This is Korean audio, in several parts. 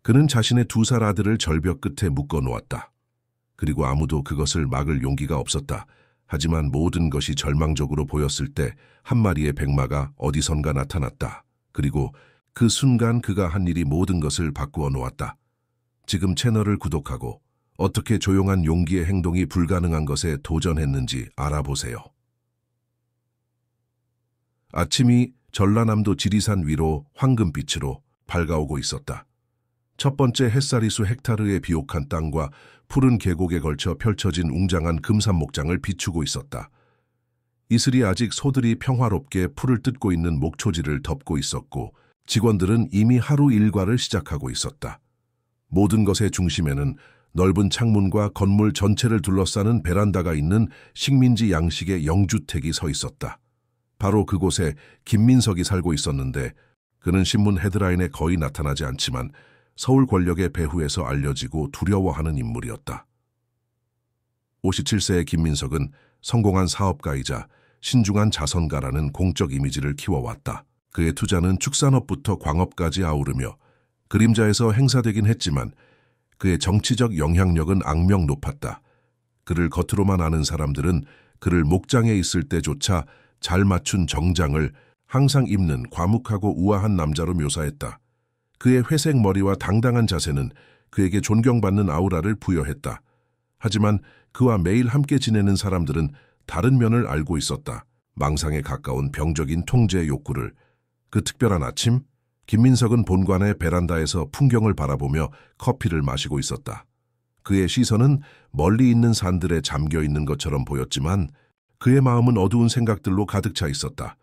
그는 자신의 2살 아들을 절벽 끝에 묶어 놓았다. 그리고 아무도 그것을 막을 용기가 없었다. 하지만 모든 것이 절망적으로 보였을 때 한 마리의 백마가 어디선가 나타났다. 그리고 그 순간 그가 한 일이 모든 것을 바꾸어 놓았다. 지금 채널을 구독하고 어떻게 조용한 용기의 행동이 불가능한 것에 도전했는지 알아보세요. 아침이 전라남도 지리산 위로 황금빛으로 밝아오고 있었다. 첫 번째 햇살이 수 헥타르의 비옥한 땅과 푸른 계곡에 걸쳐 펼쳐진 웅장한 금산 목장을 비추고 있었다. 이슬이 아직 소들이 평화롭게 풀을 뜯고 있는 목초지를 덮고 있었고 직원들은 이미 하루 일과를 시작하고 있었다. 모든 것의 중심에는 넓은 창문과 건물 전체를 둘러싸는 베란다가 있는 식민지 양식의 영주택이 서 있었다. 바로 그곳에 김민석이 살고 있었는데 그는 신문 헤드라인에 거의 나타나지 않지만 서울 권력의 배후에서 알려지고 두려워하는 인물이었다. 57세의 김민석은 성공한 사업가이자 신중한 자선가라는 공적 이미지를 키워왔다. 그의 투자는 축산업부터 광업까지 아우르며 그림자에서 행사되긴 했지만 그의 정치적 영향력은 악명 높았다. 그를 겉으로만 아는 사람들은 그를 목장에 있을 때조차 잘 맞춘 정장을 항상 입는 과묵하고 우아한 남자로 묘사했다. 그의 회색 머리와 당당한 자세는 그에게 존경받는 아우라를 부여했다. 하지만 그와 매일 함께 지내는 사람들은 다른 면을 알고 있었다. 망상에 가까운 병적인 통제 욕구를. 그 특별한 아침, 김민석은 본관의 베란다에서 풍경을 바라보며 커피를 마시고 있었다. 그의 시선은 멀리 있는 산들에 잠겨 있는 것처럼 보였지만 그의 마음은 어두운 생각들로 가득 차 있었다.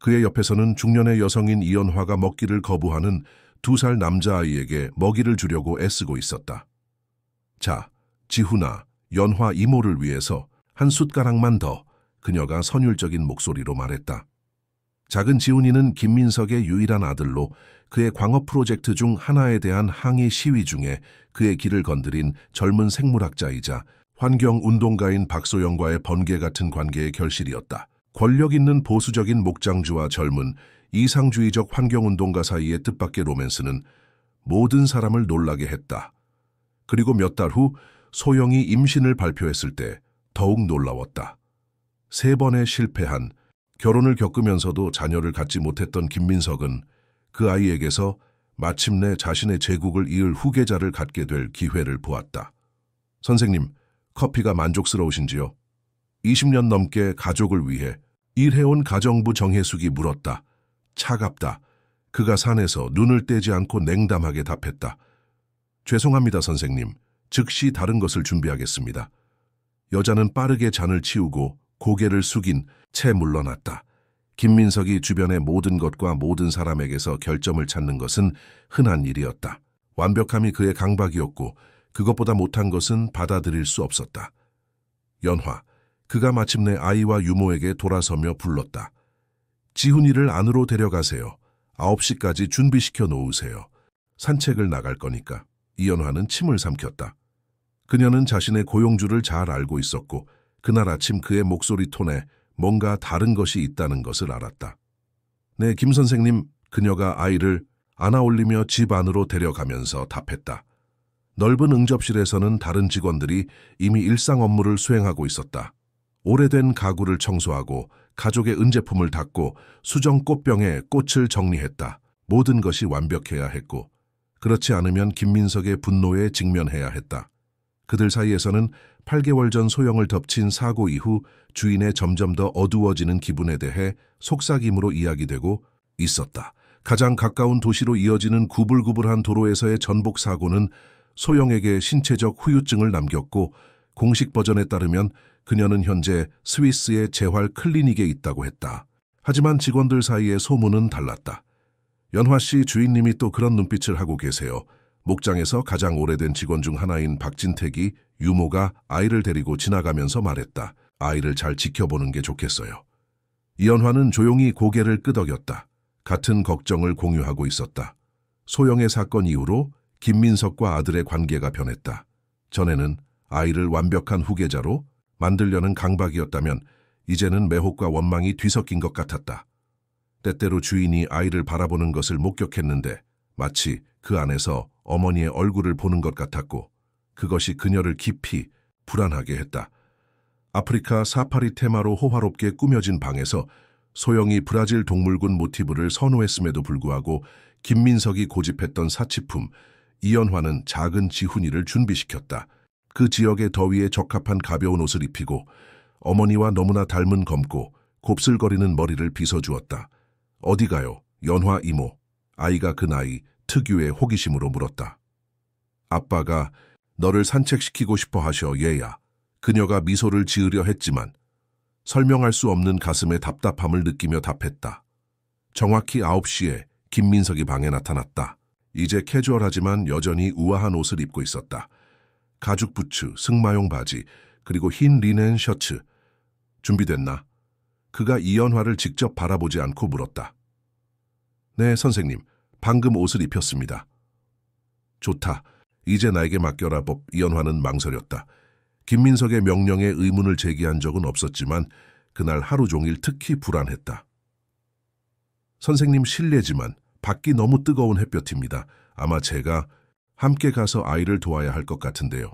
그의 옆에서는 중년의 여성인 이연화가 먹기를 거부하는 2살 남자아이에게 먹이를 주려고 애쓰고 있었다. 자, 지훈아, 연화 이모를 위해서 한 숟가락만 더, 그녀가 선율적인 목소리로 말했다. 작은 지훈이는 김민석의 유일한 아들로 그의 광업 프로젝트 중 하나에 대한 항의 시위 중에 그의 길을 건드린 젊은 생물학자이자 환경운동가인 박소영과의 번개 같은 관계의 결실이었다. 권력 있는 보수적인 목장주와 젊은 이상주의적 환경운동가 사이의 뜻밖의 로맨스는 모든 사람을 놀라게 했다. 그리고 몇 달 후 소영이 임신을 발표했을 때 더욱 놀라웠다. 3번의 실패한, 결혼을 겪으면서도 자녀를 갖지 못했던 김민석은 그 아이에게서 마침내 자신의 제국을 이을 후계자를 갖게 될 기회를 보았다. 선생님, 커피가 만족스러우신지요? 20년 넘게 가족을 위해 일해온 가정부 정혜숙이 물었다. 차갑다. 그가 산에서 눈을 떼지 않고 냉담하게 답했다. 죄송합니다, 선생님. 즉시 다른 것을 준비하겠습니다. 여자는 빠르게 잔을 치우고 고개를 숙인 채 물러났다. 김민석이 주변의 모든 것과 모든 사람에게서 결점을 찾는 것은 흔한 일이었다. 완벽함이 그의 강박이었고 그것보다 못한 것은 받아들일 수 없었다. 연화, 그가 마침내 아이와 유모에게 돌아서며 불렀다. 지훈이를 안으로 데려가세요. 9시까지 준비시켜 놓으세요. 산책을 나갈 거니까. 이연화는 침을 삼켰다. 그녀는 자신의 고용주를 잘 알고 있었고 그날 아침 그의 목소리 톤에 뭔가 다른 것이 있다는 것을 알았다. 네, 김 선생님, 그녀가 아이를 안아올리며 집 안으로 데려가면서 답했다. 넓은 응접실에서는 다른 직원들이 이미 일상 업무를 수행하고 있었다. 오래된 가구를 청소하고 가족의 은제품을 닦고 수정 꽃병에 꽃을 정리했다. 모든 것이 완벽해야 했고 그렇지 않으면 김민석의 분노에 직면해야 했다. 그들 사이에서는 8개월 전 소영을 덮친 사고 이후 주인의 점점 더 어두워지는 기분에 대해 속삭임으로 이야기되고 있었다. 가장 가까운 도시로 이어지는 구불구불한 도로에서의 전복 사고는 소영에게 신체적 후유증을 남겼고 공식 버전에 따르면 그녀는 현재 스위스의 재활 클리닉에 있다고 했다. 하지만 직원들 사이의 소문은 달랐다. 연화 씨 주인님이 또 그런 눈빛을 하고 계세요. 목장에서 가장 오래된 직원 중 하나인 박진택이 유모가 아이를 데리고 지나가면서 말했다. 아이를 잘 지켜보는 게 좋겠어요. 이연화는 조용히 고개를 끄덕였다. 같은 걱정을 공유하고 있었다. 소영의 사건 이후로 김민석과 아들의 관계가 변했다. 전에는 아이를 완벽한 후계자로 만들려는 강박이었다면 이제는 매혹과 원망이 뒤섞인 것 같았다. 때때로 주인이 아이를 바라보는 것을 목격했는데 마치 그 안에서 어머니의 얼굴을 보는 것 같았고 그것이 그녀를 깊이 불안하게 했다. 아프리카 사파리 테마로 호화롭게 꾸며진 방에서 소영이 브라질 동물군 모티브를 선호했음에도 불구하고 김민석이 고집했던 사치품 이연화는 작은 지훈이를 준비시켰다. 그 지역의 더위에 적합한 가벼운 옷을 입히고 어머니와 너무나 닮은 검고 곱슬거리는 머리를 빗어주었다. 어디 가요? 연화 이모. 아이가 그 나이 특유의 호기심으로 물었다. 아빠가 너를 산책시키고 싶어 하셔, 얘야. 그녀가 미소를 지으려 했지만 설명할 수 없는 가슴의 답답함을 느끼며 답했다. 정확히 9시에 김민석이 방에 나타났다. 이제 캐주얼하지만 여전히 우아한 옷을 입고 있었다. 가죽 부츠, 승마용 바지, 그리고 흰 리넨 셔츠. 준비됐나? 그가 이연화를 직접 바라보지 않고 물었다. 네, 선생님. 방금 옷을 입혔습니다. 좋다. 이제 나에게 맡겨라, 법. 이연화는 망설였다. 김민석의 명령에 의문을 제기한 적은 없었지만 그날 하루 종일 특히 불안했다. 선생님 실례지만 밖이 너무 뜨거운 햇볕입니다. 아마 제가 함께 가서 아이를 도와야 할 것 같은데요.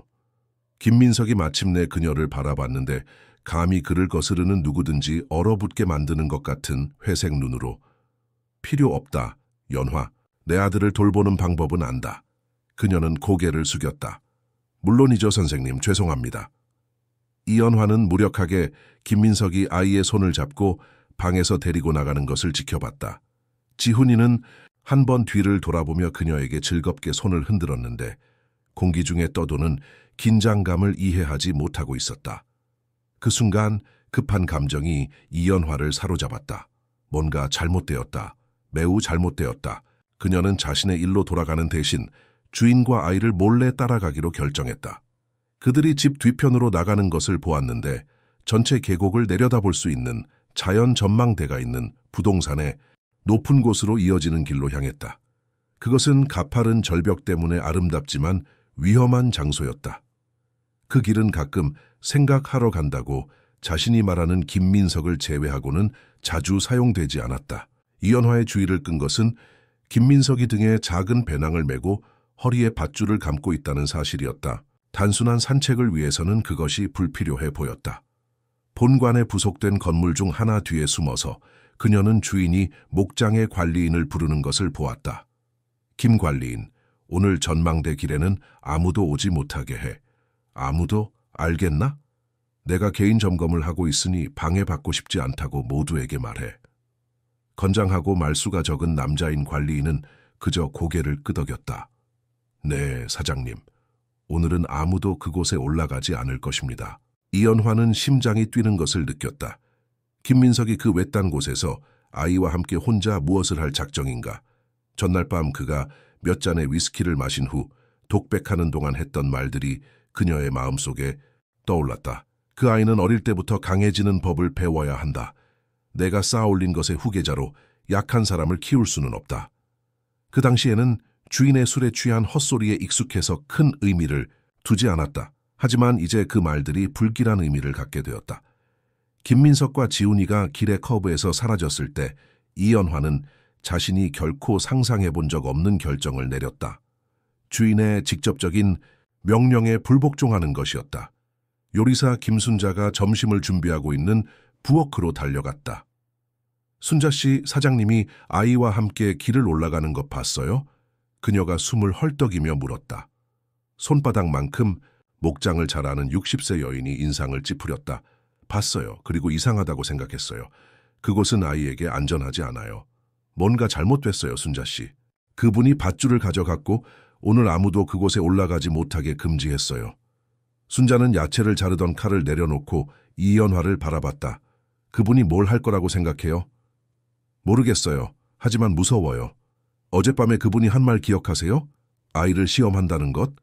김민석이 마침내 그녀를 바라봤는데 감히 그를 거스르는 누구든지 얼어붙게 만드는 것 같은 회색 눈으로 필요 없다, 연화. 내 아들을 돌보는 방법은 안다. 그녀는 고개를 숙였다. 물론이죠, 선생님. 죄송합니다. 이연화는 무력하게 김민석이 아이의 손을 잡고 방에서 데리고 나가는 것을 지켜봤다. 지훈이는 한 번 뒤를 돌아보며 그녀에게 즐겁게 손을 흔들었는데 공기 중에 떠도는 긴장감을 이해하지 못하고 있었다. 그 순간 급한 감정이 이연화를 사로잡았다. 뭔가 잘못되었다. 매우 잘못되었다. 그녀는 자신의 일로 돌아가는 대신 주인과 아이를 몰래 따라가기로 결정했다. 그들이 집 뒤편으로 나가는 것을 보았는데 전체 계곡을 내려다볼 수 있는 자연 전망대가 있는 부동산의 높은 곳으로 이어지는 길로 향했다. 그것은 가파른 절벽 때문에 아름답지만 위험한 장소였다. 그 길은 가끔 생각하러 간다고 자신이 말하는 김민석을 제외하고는 자주 사용되지 않았다. 이연화의 주의를 끈 것은 김민석이 등에 작은 배낭을 메고 허리에 밧줄을 감고 있다는 사실이었다. 단순한 산책을 위해서는 그것이 불필요해 보였다. 본관에 부속된 건물 중 하나 뒤에 숨어서 그녀는 주인이 목장의 관리인을 부르는 것을 보았다. 김 관리인, 오늘 전망대 길에는 아무도 오지 못하게 해. 아무도? 알겠나? 내가 개인 점검을 하고 있으니 방해받고 싶지 않다고 모두에게 말해. 건장하고 말수가 적은 남자인 관리인은 그저 고개를 끄덕였다. 네, 사장님. 오늘은 아무도 그곳에 올라가지 않을 것입니다. 이연화는 심장이 뛰는 것을 느꼈다. 김민석이 그 외딴 곳에서 아이와 함께 혼자 무엇을 할 작정인가. 전날 밤 그가 몇 잔의 위스키를 마신 후 독백하는 동안 했던 말들이 그녀의 마음속에 떠올랐다. 그 아이는 어릴 때부터 강해지는 법을 배워야 한다. 내가 쌓아올린 것의 후계자로 약한 사람을 키울 수는 없다. 그 당시에는 주인의 술에 취한 헛소리에 익숙해서 큰 의미를 두지 않았다. 하지만 이제 그 말들이 불길한 의미를 갖게 되었다. 김민석과 지훈이가 길의 커브에서 사라졌을 때 이연화는 자신이 결코 상상해 본 적 없는 결정을 내렸다. 주인의 직접적인 명령에 불복종하는 것이었다. 요리사 김순자가 점심을 준비하고 있는 부엌으로 달려갔다. 순자 씨, 사장님이 아이와 함께 길을 올라가는 것 봤어요? 그녀가 숨을 헐떡이며 물었다. 손바닥만큼 목장을 잘 아는 60세 여인이 인상을 찌푸렸다. 봤어요. 그리고 이상하다고 생각했어요. 그곳은 아이에게 안전하지 않아요. 뭔가 잘못됐어요, 순자 씨. 그분이 밧줄을 가져갔고 오늘 아무도 그곳에 올라가지 못하게 금지했어요. 순자는 야채를 자르던 칼을 내려놓고 이연화를 바라봤다. 그분이 뭘 할 거라고 생각해요? 모르겠어요. 하지만 무서워요. 어젯밤에 그분이 한 말 기억하세요? 아이를 시험한다는 것?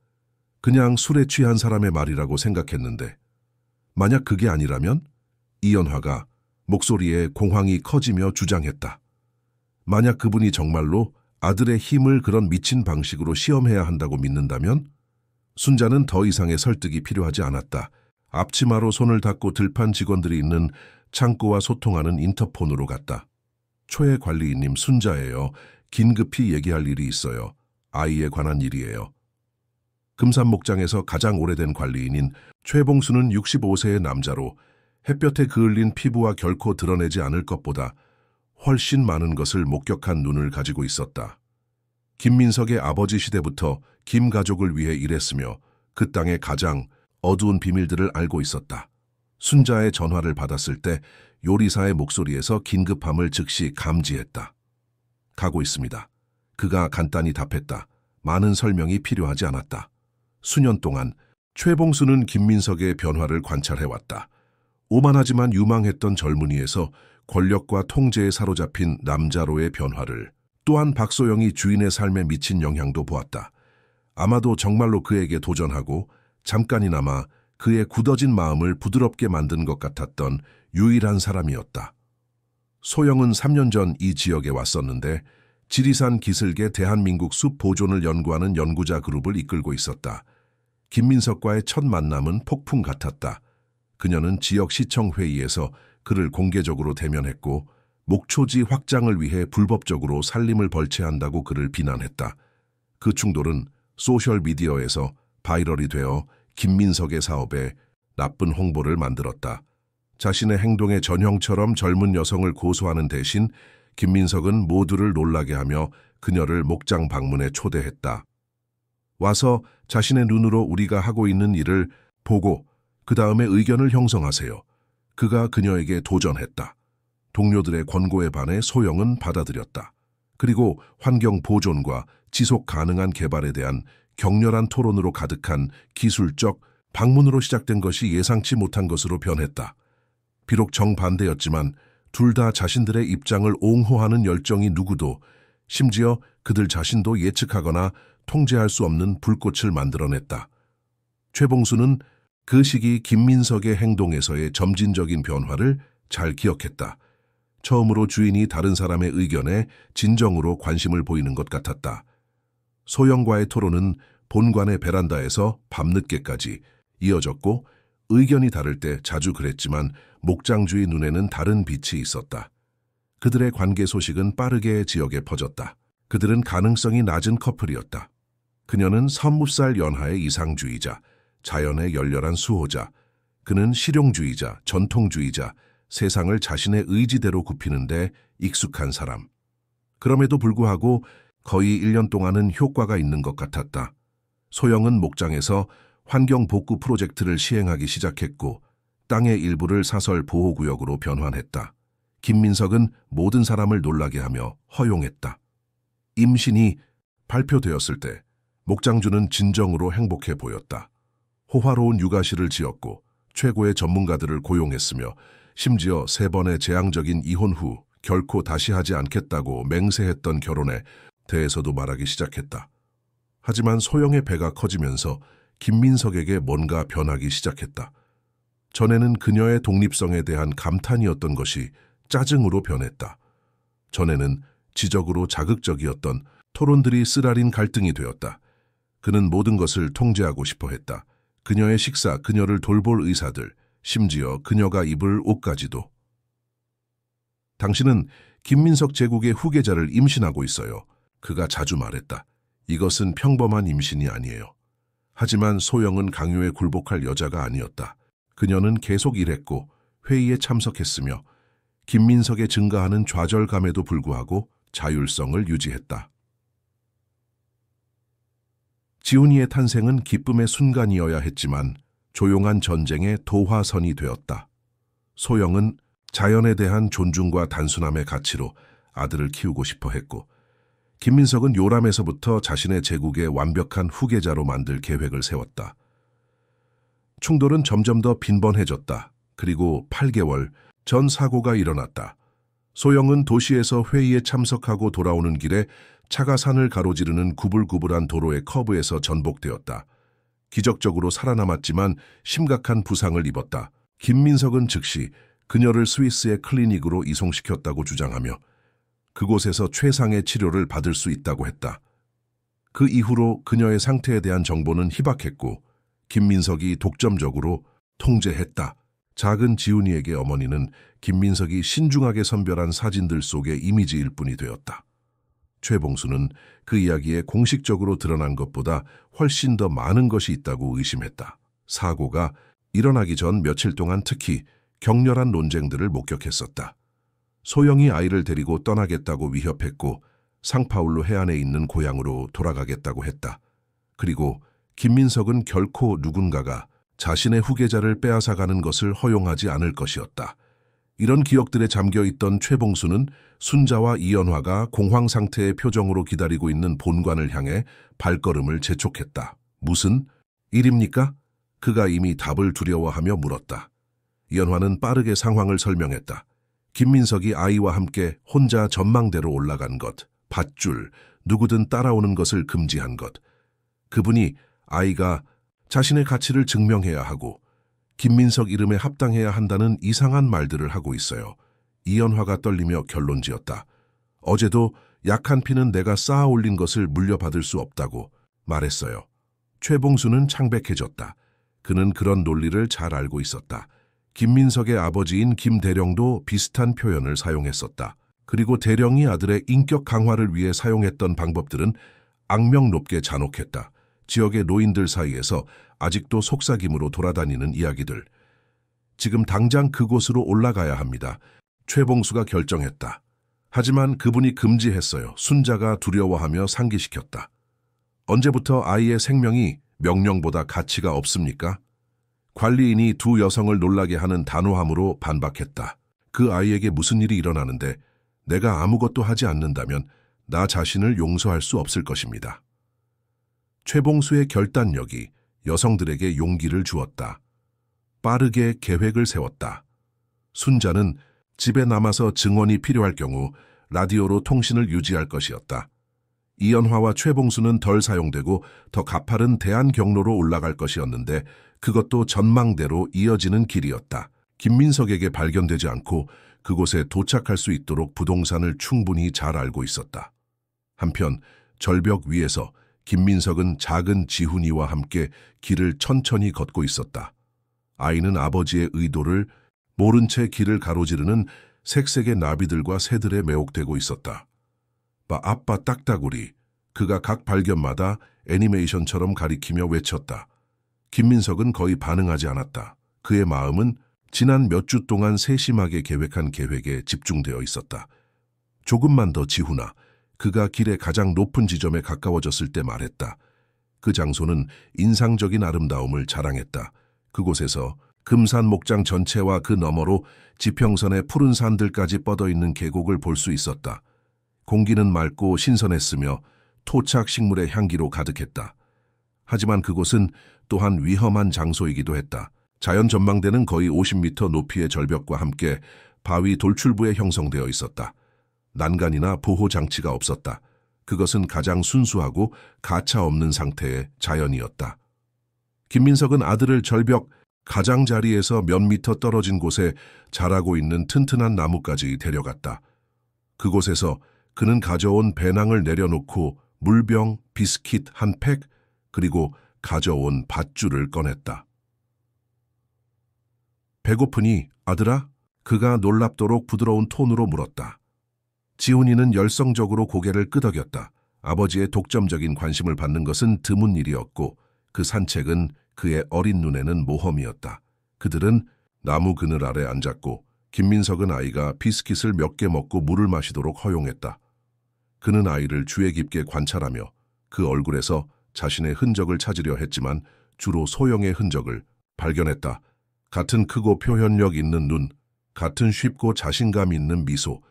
그냥 술에 취한 사람의 말이라고 생각했는데. 만약 그게 아니라면? 이연화가 목소리에 공황이 커지며 주장했다. 만약 그분이 정말로 아들의 힘을 그런 미친 방식으로 시험해야 한다고 믿는다면? 순자는 더 이상의 설득이 필요하지 않았다. 앞치마로 손을 닦고 들판 직원들이 있는 창고와 소통하는 인터폰으로 갔다. 초회 관리인님, 순자예요. 긴급히 얘기할 일이 있어요. 아이에 관한 일이에요. 금산목장에서 가장 오래된 관리인인 최봉수는 65세의 남자로 햇볕에 그을린 피부와 결코 드러내지 않을 것보다 훨씬 많은 것을 목격한 눈을 가지고 있었다. 김민석의 아버지 시대부터 김 가족을 위해 일했으며 그 땅의 가장 어두운 비밀들을 알고 있었다. 순자의 전화를 받았을 때 요리사의 목소리에서 긴급함을 즉시 감지했다. 가고 있습니다. 그가 간단히 답했다. 많은 설명이 필요하지 않았다. 수년 동안 최봉수는 김민석의 변화를 관찰해왔다. 오만하지만 유망했던 젊은이에서 권력과 통제에 사로잡힌 남자로의 변화를, 또한 박소영이 주인의 삶에 미친 영향도 보았다. 아마도 정말로 그에게 도전하고 잠깐이나마 그의 굳어진 마음을 부드럽게 만든 것 같았던 유일한 사람이었다. 소영은 3년 전 이 지역에 왔었는데 지리산 기슭의 대한민국 숲 보존을 연구하는 연구자 그룹을 이끌고 있었다. 김민석과의 첫 만남은 폭풍 같았다. 그녀는 지역 시청 회의에서 그를 공개적으로 대면했고 목초지 확장을 위해 불법적으로 산림을 벌채한다고 그를 비난했다. 그 충돌은 소셜미디어에서 바이럴이 되어 김민석의 사업에 나쁜 홍보를 만들었다. 자신의 행동의 전형처럼 젊은 여성을 고소하는 대신 김민석은 모두를 놀라게 하며 그녀를 목장 방문에 초대했다. 와서 자신의 눈으로 우리가 하고 있는 일을 보고 그 다음에 의견을 형성하세요. 그가 그녀에게 도전했다. 동료들의 권고에 반해 소영은 받아들였다. 그리고 환경 보존과 지속 가능한 개발에 대한 격렬한 토론으로 가득한 기술적 방문으로 시작된 것이 예상치 못한 것으로 변했다. 비록 정반대였지만 둘 다 자신들의 입장을 옹호하는 열정이 누구도, 심지어 그들 자신도 예측하거나 통제할 수 없는 불꽃을 만들어냈다. 최봉수는 그 시기 김민석의 행동에서의 점진적인 변화를 잘 기억했다. 처음으로 주인이 다른 사람의 의견에 진정으로 관심을 보이는 것 같았다. 소영과의 토론은 본관의 베란다에서 밤늦게까지 이어졌고 의견이 다를 때 자주 그랬지만 목장주의 눈에는 다른 빛이 있었다. 그들의 관계 소식은 빠르게 지역에 퍼졌다. 그들은 가능성이 낮은 커플이었다. 그녀는 30살 연하의 이상주의자, 자연의 열렬한 수호자, 그는 실용주의자, 전통주의자, 세상을 자신의 의지대로 굽히는데 익숙한 사람. 그럼에도 불구하고 거의 1년 동안은 효과가 있는 것 같았다. 소영은 목장에서 환경 복구 프로젝트를 시행하기 시작했고 땅의 일부를 사설 보호구역으로 변환했다. 김민석은 모든 사람을 놀라게 하며 허용했다. 임신이 발표되었을 때 목장주는 진정으로 행복해 보였다. 호화로운 육아실을 지었고 최고의 전문가들을 고용했으며 심지어 3번의 재앙적인 이혼 후 결코 다시 하지 않겠다고 맹세했던 결혼에 대해서도 말하기 시작했다. 하지만 소영의 배가 커지면서 김민석에게 뭔가 변하기 시작했다. 전에는 그녀의 독립성에 대한 감탄이었던 것이 짜증으로 변했다. 전에는 지적으로 자극적이었던 토론들이 쓰라린 갈등이 되었다. 그는 모든 것을 통제하고 싶어 했다. 그녀의 식사, 그녀를 돌볼 의사들, 심지어 그녀가 입을 옷까지도. 당신은 김민석 제국의 후계자를 임신하고 있어요. 그가 자주 말했다. 이것은 평범한 임신이 아니에요. 하지만 소영은 강요에 굴복할 여자가 아니었다. 그녀는 계속 일했고 회의에 참석했으며 김민석의 증가하는 좌절감에도 불구하고 자율성을 유지했다. 지훈이의 탄생은 기쁨의 순간이어야 했지만 조용한 전쟁의 도화선이 되었다. 소영은 자연에 대한 존중과 단순함의 가치로 아들을 키우고 싶어 했고 김민석은 요람에서부터 자신의 제국의 완벽한 후계자로 만들 계획을 세웠다. 충돌은 점점 더 빈번해졌다. 그리고 8개월 전 사고가 일어났다. 소영은 도시에서 회의에 참석하고 돌아오는 길에 차가 산을 가로지르는 구불구불한 도로의 커브에서 전복되었다. 기적적으로 살아남았지만 심각한 부상을 입었다. 김민석은 즉시 그녀를 스위스의 클리닉으로 이송시켰다고 주장하며 그곳에서 최상의 치료를 받을 수 있다고 했다. 그 이후로 그녀의 상태에 대한 정보는 희박했고 김민석이 독점적으로 통제했다. 작은 지훈이에게 어머니는 김민석이 신중하게 선별한 사진들 속의 이미지일 뿐이 되었다. 최봉수는 그 이야기에 공식적으로 드러난 것보다 훨씬 더 많은 것이 있다고 의심했다. 사고가 일어나기 전 며칠 동안 특히 격렬한 논쟁들을 목격했었다. 소영이 아이를 데리고 떠나겠다고 위협했고 상파울루 해안에 있는 고향으로 돌아가겠다고 했다. 그리고 김민석은 결코 누군가가 자신의 후계자를 빼앗아가는 것을 허용하지 않을 것이었다. 이런 기억들에 잠겨있던 최봉수는 순자와 이연화가 공황 상태의 표정으로 기다리고 있는 본관을 향해 발걸음을 재촉했다. 무슨 일입니까? 그가 이미 답을 두려워하며 물었다. 이연화는 빠르게 상황을 설명했다. 김민석이 아이와 함께 혼자 전망대로 올라간 것, 밧줄, 누구든 따라오는 것을 금지한 것. 그분이 아이가 자신의 가치를 증명해야 하고 김민석 이름에 합당해야 한다는 이상한 말들을 하고 있어요. 이연화가 떨리며 결론지었다. 어제도 약한 피는 내가 쌓아 올린 것을 물려받을 수 없다고 말했어요. 최봉수는 창백해졌다. 그는 그런 논리를 잘 알고 있었다. 김민석의 아버지인 김대령도 비슷한 표현을 사용했었다. 그리고 대령이 아들의 인격 강화를 위해 사용했던 방법들은 악명 높게 잔혹했다. 지역의 노인들 사이에서 아직도 속삭임으로 돌아다니는 이야기들. 지금 당장 그곳으로 올라가야 합니다. 최봉수가 결정했다. 하지만 그분이 금지했어요. 순자가 두려워하며 상기시켰다. 언제부터 아이의 생명이 명령보다 가치가 없습니까? 관리인이 두 여성을 놀라게 하는 단호함으로 반박했다. 그 아이에게 무슨 일이 일어나는데 내가 아무것도 하지 않는다면 나 자신을 용서할 수 없을 것입니다. 최봉수의 결단력이 여성들에게 용기를 주었다. 빠르게 계획을 세웠다. 순자는 집에 남아서 증언이 필요할 경우 라디오로 통신을 유지할 것이었다. 이연화와 최봉수는 덜 사용되고 더 가파른 대안 경로로 올라갈 것이었는데 그것도 전망대로 이어지는 길이었다. 김민석에게 발견되지 않고 그곳에 도착할 수 있도록 부동산을 충분히 잘 알고 있었다. 한편 절벽 위에서 김민석은 작은 지훈이와 함께 길을 천천히 걷고 있었다. 아이는 아버지의 의도를 모른 채 길을 가로지르는 색색의 나비들과 새들에 매혹되고 있었다. 아빠 딱따구리. 그가 각 발견마다 애니메이션처럼 가리키며 외쳤다. 김민석은 거의 반응하지 않았다. 그의 마음은 지난 몇 주 동안 세심하게 계획한 계획에 집중되어 있었다. 조금만 더 지훈아. 그가 길의 가장 높은 지점에 가까워졌을 때 말했다. 그 장소는 인상적인 아름다움을 자랑했다. 그곳에서 금산 목장 전체와 그 너머로 지평선의 푸른 산들까지 뻗어있는 계곡을 볼 수 있었다. 공기는 맑고 신선했으며 토착 식물의 향기로 가득했다. 하지만 그곳은 또한 위험한 장소이기도 했다. 자연 전망대는 거의 50m 높이의 절벽과 함께 바위 돌출부에 형성되어 있었다. 난간이나 보호 장치가 없었다. 그것은 가장 순수하고 가차 없는 상태의 자연이었다. 김민석은 아들을 절벽 가장자리에서 몇 미터 떨어진 곳에 자라고 있는 튼튼한 나무까지 데려갔다. 그곳에서 그는 가져온 배낭을 내려놓고 물병, 비스킷 한 팩, 그리고 가져온 밧줄을 꺼냈다. 배고프니, 아들아? 그가 놀랍도록 부드러운 톤으로 물었다. 지훈이는 열성적으로 고개를 끄덕였다. 아버지의 독점적인 관심을 받는 것은 드문 일이었고 그 산책은 그의 어린 눈에는 모험이었다. 그들은 나무 그늘 아래 앉았고 김민석은 아이가 비스킷을 몇 개 먹고 물을 마시도록 허용했다. 그는 아이를 주의 깊게 관찰하며 그 얼굴에서 자신의 흔적을 찾으려 했지만 주로 소영의 흔적을 발견했다. 같은 크고 표현력 있는 눈, 같은 쉽고 자신감 있는 미소,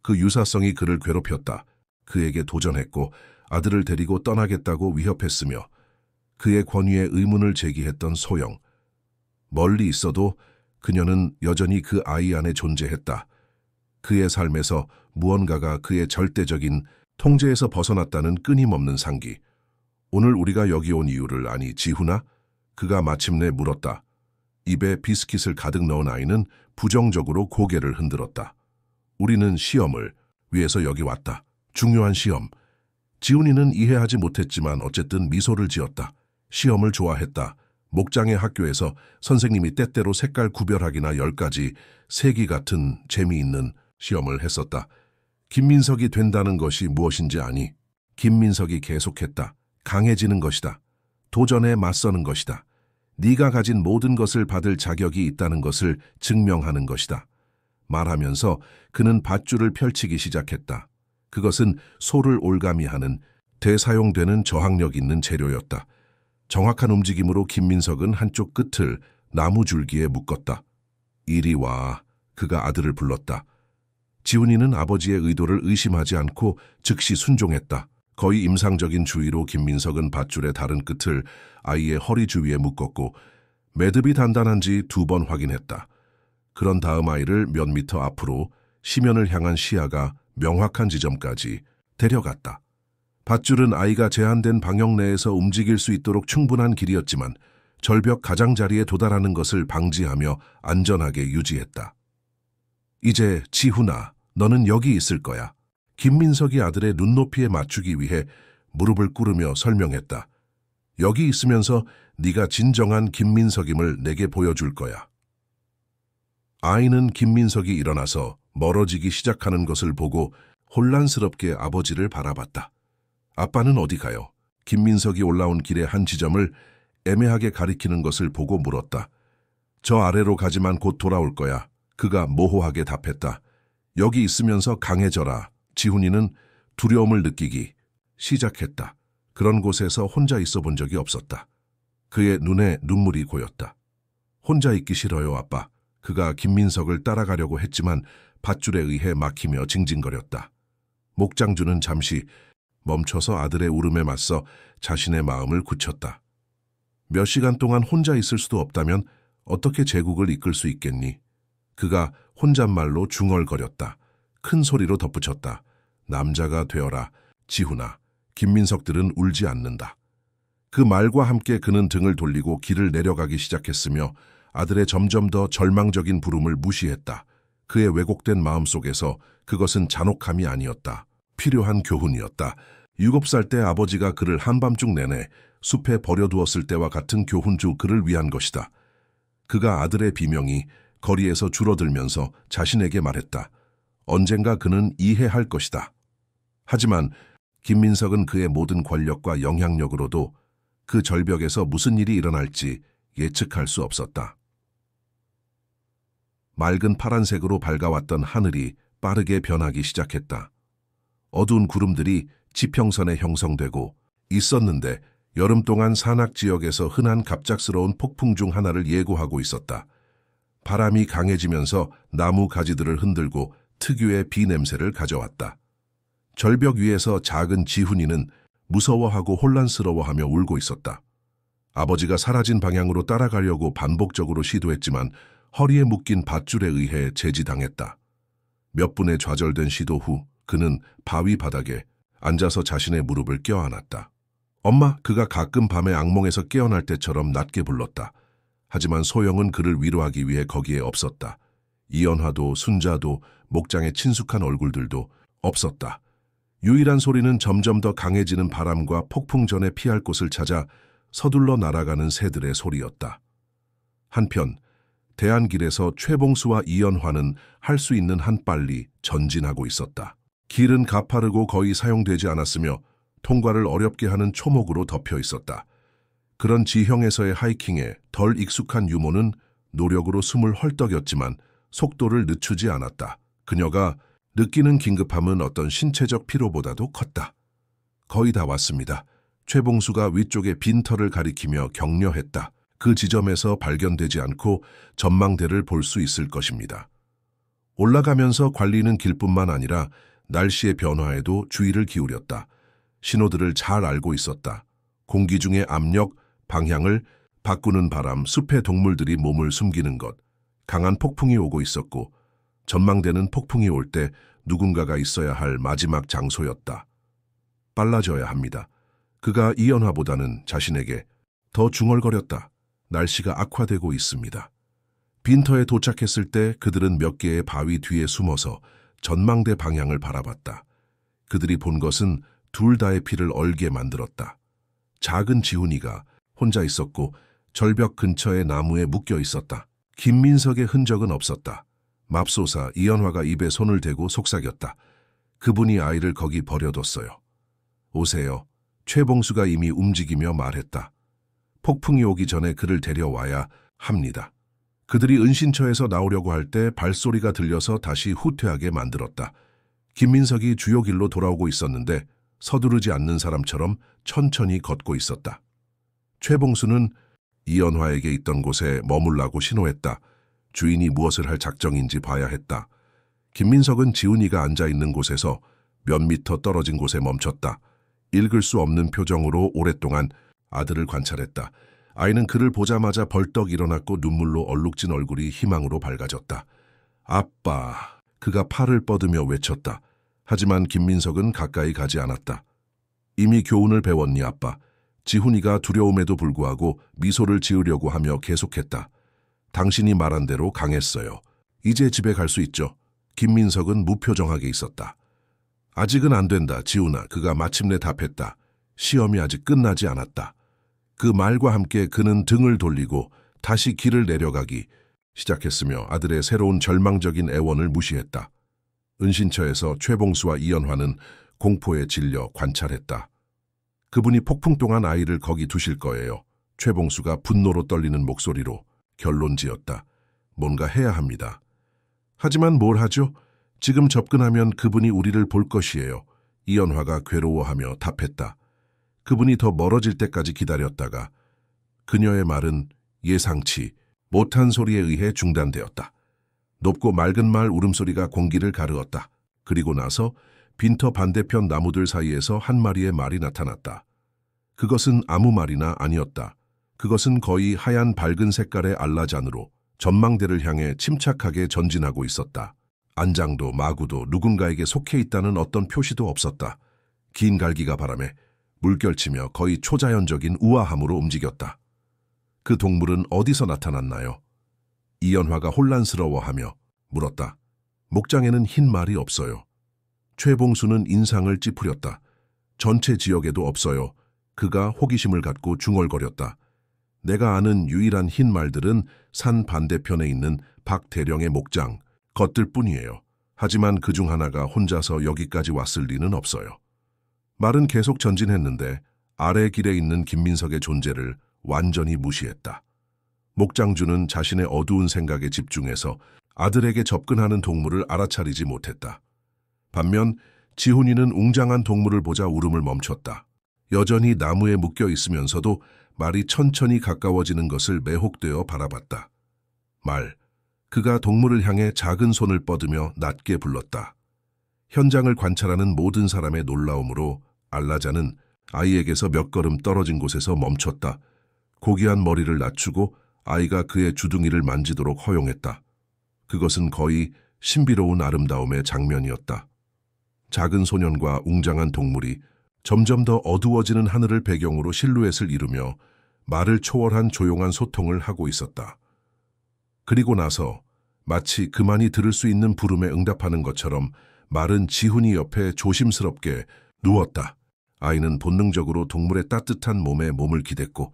그 유사성이 그를 괴롭혔다. 그에게 도전했고 아들을 데리고 떠나겠다고 위협했으며 그의 권위에 의문을 제기했던 소영. 멀리 있어도 그녀는 여전히 그 아이 안에 존재했다. 그의 삶에서 무언가가 그의 절대적인 통제에서 벗어났다는 끊임없는 상기. 오늘 우리가 여기 온 이유를 아니, 지훈아? 그가 마침내 물었다. 입에 비스킷을 가득 넣은 아이는 부정적으로 고개를 흔들었다. 우리는 시험을 위해서 여기 왔다. 중요한 시험. 지훈이는 이해하지 못했지만 어쨌든 미소를 지었다. 시험을 좋아했다. 목장의 학교에서 선생님이 때때로 색깔 구별하기나 10가지 세기 같은 재미있는 시험을 했었다. 김민석이 된다는 것이 무엇인지 아니? 김민석이 계속했다. 강해지는 것이다. 도전에 맞서는 것이다. 네가 가진 모든 것을 받을 자격이 있다는 것을 증명하는 것이다. 말하면서 그는 밧줄을 펼치기 시작했다. 그것은 소를 올가미 하는 대사용되는 저항력 있는 재료였다. 정확한 움직임으로 김민석은 한쪽 끝을 나무 줄기에 묶었다. 이리 와. 그가 아들을 불렀다. 지훈이는 아버지의 의도를 의심하지 않고 즉시 순종했다. 거의 임상적인 주의로 김민석은 밧줄의 다른 끝을 아이의 허리 주위에 묶었고 매듭이 단단한지 2번 확인했다. 그런 다음 아이를 몇 미터 앞으로 시면을 향한 시야가 명확한 지점까지 데려갔다. 밧줄은 아이가 제한된 방역 내에서 움직일 수 있도록 충분한 길이었지만 절벽 가장자리에 도달하는 것을 방지하며 안전하게 유지했다. 이제 지훈아, 너는 여기 있을 거야. 김민석이 아들의 눈높이에 맞추기 위해 무릎을 꿇으며 설명했다. 여기 있으면서 네가 진정한 김민석임을 내게 보여줄 거야. 아이는 김민석이 일어나서 멀어지기 시작하는 것을 보고 혼란스럽게 아버지를 바라봤다. 아빠는 어디 가요? 김민석이 올라온 길의 한 지점을 애매하게 가리키는 것을 보고 물었다. 저 아래로 가지만 곧 돌아올 거야. 그가 모호하게 답했다. 여기 있으면서 강해져라. 지훈이는 두려움을 느끼기 시작했다. 그런 곳에서 혼자 있어 본 적이 없었다. 그의 눈에 눈물이 고였다. 혼자 있기 싫어요, 아빠. 그가 김민석을 따라가려고 했지만 밧줄에 의해 막히며 징징거렸다. 목장주는 잠시 멈춰서 아들의 울음에 맞서 자신의 마음을 굳혔다. 몇 시간 동안 혼자 있을 수도 없다면 어떻게 제국을 이끌 수 있겠니? 그가 혼잣말로 중얼거렸다. 큰 소리로 덧붙였다. 남자가 되어라, 지훈아. 김민석들은 울지 않는다. 그 말과 함께 그는 등을 돌리고 길을 내려가기 시작했으며 아들의 점점 더 절망적인 부름을 무시했다. 그의 왜곡된 마음속에서 그것은 잔혹함이 아니었다. 필요한 교훈이었다. 7살 때 아버지가 그를 한밤중 내내 숲에 버려두었을 때와 같은 교훈 중 그를 위한 것이다. 그가 아들의 비명이 거리에서 줄어들면서 자신에게 말했다. 언젠가 그는 이해할 것이다. 하지만 김민석은 그의 모든 권력과 영향력으로도 그 절벽에서 무슨 일이 일어날지 예측할 수 없었다. 맑은 파란색으로 밝아왔던 하늘이 빠르게 변하기 시작했다. 어두운 구름들이 지평선에 형성되고 있었는데 여름 동안 산악 지역에서 흔한 갑작스러운 폭풍 중 하나를 예고하고 있었다. 바람이 강해지면서 나무 가지들을 흔들고 특유의 비 냄새를 가져왔다. 절벽 위에서 작은 지훈이는 무서워하고 혼란스러워하며 울고 있었다. 아버지가 사라진 방향으로 따라가려고 반복적으로 시도했지만 허리에 묶인 밧줄에 의해 제지당했다. 몇 분의 좌절된 시도 후 그는 바위 바닥에 앉아서 자신의 무릎을 껴안았다. 엄마, 그가 가끔 밤에 악몽에서 깨어날 때처럼 낮게 불렀다. 하지만 소영은 그를 위로하기 위해 거기에 없었다. 이연화도 순자도 목장의 친숙한 얼굴들도 없었다. 유일한 소리는 점점 더 강해지는 바람과 폭풍 전에 피할 곳을 찾아 서둘러 날아가는 새들의 소리였다. 한편 대안길에서 최봉수와 이연화는 할 수 있는 한 빨리 전진하고 있었다. 길은 가파르고 거의 사용되지 않았으며 통과를 어렵게 하는 초목으로 덮여 있었다. 그런 지형에서의 하이킹에 덜 익숙한 유모는 노력으로 숨을 헐떡였지만 속도를 늦추지 않았다. 그녀가 느끼는 긴급함은 어떤 신체적 피로보다도 컸다. 거의 다 왔습니다. 최봉수가 위쪽의 빈터를 가리키며 격려했다. 그 지점에서 발견되지 않고 전망대를 볼 수 있을 것입니다. 올라가면서 관리는 길뿐만 아니라 날씨의 변화에도 주의를 기울였다. 신호들을 잘 알고 있었다. 공기 중의 압력, 방향을 바꾸는 바람, 숲의 동물들이 몸을 숨기는 것, 강한 폭풍이 오고 있었고 전망대는 폭풍이 올 때 누군가가 있어야 할 마지막 장소였다. 빨라져야 합니다. 그가 이연화보다는 자신에게 더 중얼거렸다. 날씨가 악화되고 있습니다. 빈터에 도착했을 때 그들은 몇 개의 바위 뒤에 숨어서 전망대 방향을 바라봤다. 그들이 본 것은 둘 다의 피를 얼게 만들었다. 작은 지훈이가 혼자 있었고 절벽 근처의 나무에 묶여 있었다. 김민석의 흔적은 없었다. 맙소사 이연화가 입에 손을 대고 속삭였다. 그분이 아이를 거기 버려뒀어요. 오세요. 최봉수가 이미 움직이며 말했다. 폭풍이 오기 전에 그를 데려와야 합니다. 그들이 은신처에서 나오려고 할 때 발소리가 들려서 다시 후퇴하게 만들었다. 김민석이 주요 길로 돌아오고 있었는데 서두르지 않는 사람처럼 천천히 걷고 있었다. 최봉수는 이연화에게 있던 곳에 머물라고 신호했다. 주인이 무엇을 할 작정인지 봐야 했다. 김민석은 지훈이가 앉아있는 곳에서 몇 미터 떨어진 곳에 멈췄다. 읽을 수 없는 표정으로 오랫동안 아들을 관찰했다. 아이는 그를 보자마자 벌떡 일어났고 눈물로 얼룩진 얼굴이 희망으로 밝아졌다. 아빠, 그가 팔을 뻗으며 외쳤다. 하지만 김민석은 가까이 가지 않았다. 이미 교훈을 배웠니 아빠? 지훈이가 두려움에도 불구하고 미소를 지으려고 하며 계속했다. 당신이 말한 대로 강했어요. 이제 집에 갈 수 있죠. 김민석은 무표정하게 있었다. 아직은 안 된다, 지훈아. 그가 마침내 답했다. 시험이 아직 끝나지 않았다. 그 말과 함께 그는 등을 돌리고 다시 길을 내려가기 시작했으며 아들의 새로운 절망적인 애원을 무시했다. 은신처에서 최봉수와 이연화는 공포에 질려 관찰했다. 그분이 폭풍 동안 아이를 거기 두실 거예요. 최봉수가 분노로 떨리는 목소리로 결론지었다. 뭔가 해야 합니다. 하지만 뭘 하죠? 지금 접근하면 그분이 우리를 볼 것이에요. 이연화가 괴로워하며 답했다. 그분이 더 멀어질 때까지 기다렸다가 그녀의 말은 예상치 못한 소리에 의해 중단되었다. 높고 맑은 말 울음소리가 공기를 가르었다. 그리고 나서 빈터 반대편 나무들 사이에서 한 마리의 말이 나타났다. 그것은 아무 말이나 아니었다. 그것은 거의 하얀 밝은 색깔의 알라잔으로 전망대를 향해 침착하게 전진하고 있었다. 안장도 마구도 누군가에게 속해 있다는 어떤 표시도 없었다. 긴 갈기가 바람에 물결치며 거의 초자연적인 우아함으로 움직였다. 그 동물은 어디서 나타났나요? 이연화가 혼란스러워하며 물었다. 목장에는 흰 말이 없어요. 최봉수는 인상을 찌푸렸다. 전체 지역에도 없어요. 그가 호기심을 갖고 중얼거렸다. 내가 아는 유일한 흰 말들은 산 반대편에 있는 박 대령의 목장, 것들 뿐이에요. 하지만 그중 하나가 혼자서 여기까지 왔을 리는 없어요. 말은 계속 전진했는데 아래 길에 있는 김민석의 존재를 완전히 무시했다. 목장주는 자신의 어두운 생각에 집중해서 아들에게 접근하는 동물을 알아차리지 못했다. 반면 지훈이는 웅장한 동물을 보자 울음을 멈췄다. 여전히 나무에 묶여 있으면서도 말이 천천히 가까워지는 것을 매혹되어 바라봤다. 말, 그가 동물을 향해 작은 손을 뻗으며 낮게 불렀다. 현장을 관찰하는 모든 사람의 놀라움으로 알라자는 아이에게서 몇 걸음 떨어진 곳에서 멈췄다. 고귀한 머리를 낮추고 아이가 그의 주둥이를 만지도록 허용했다. 그것은 거의 신비로운 아름다움의 장면이었다. 작은 소년과 웅장한 동물이 점점 더 어두워지는 하늘을 배경으로 실루엣을 이루며 말을 초월한 조용한 소통을 하고 있었다. 그리고 나서 마치 그만이 들을 수 있는 부름에 응답하는 것처럼 말은 지훈이 옆에 조심스럽게 누웠다. 아이는 본능적으로 동물의 따뜻한 몸에 몸을 기댔고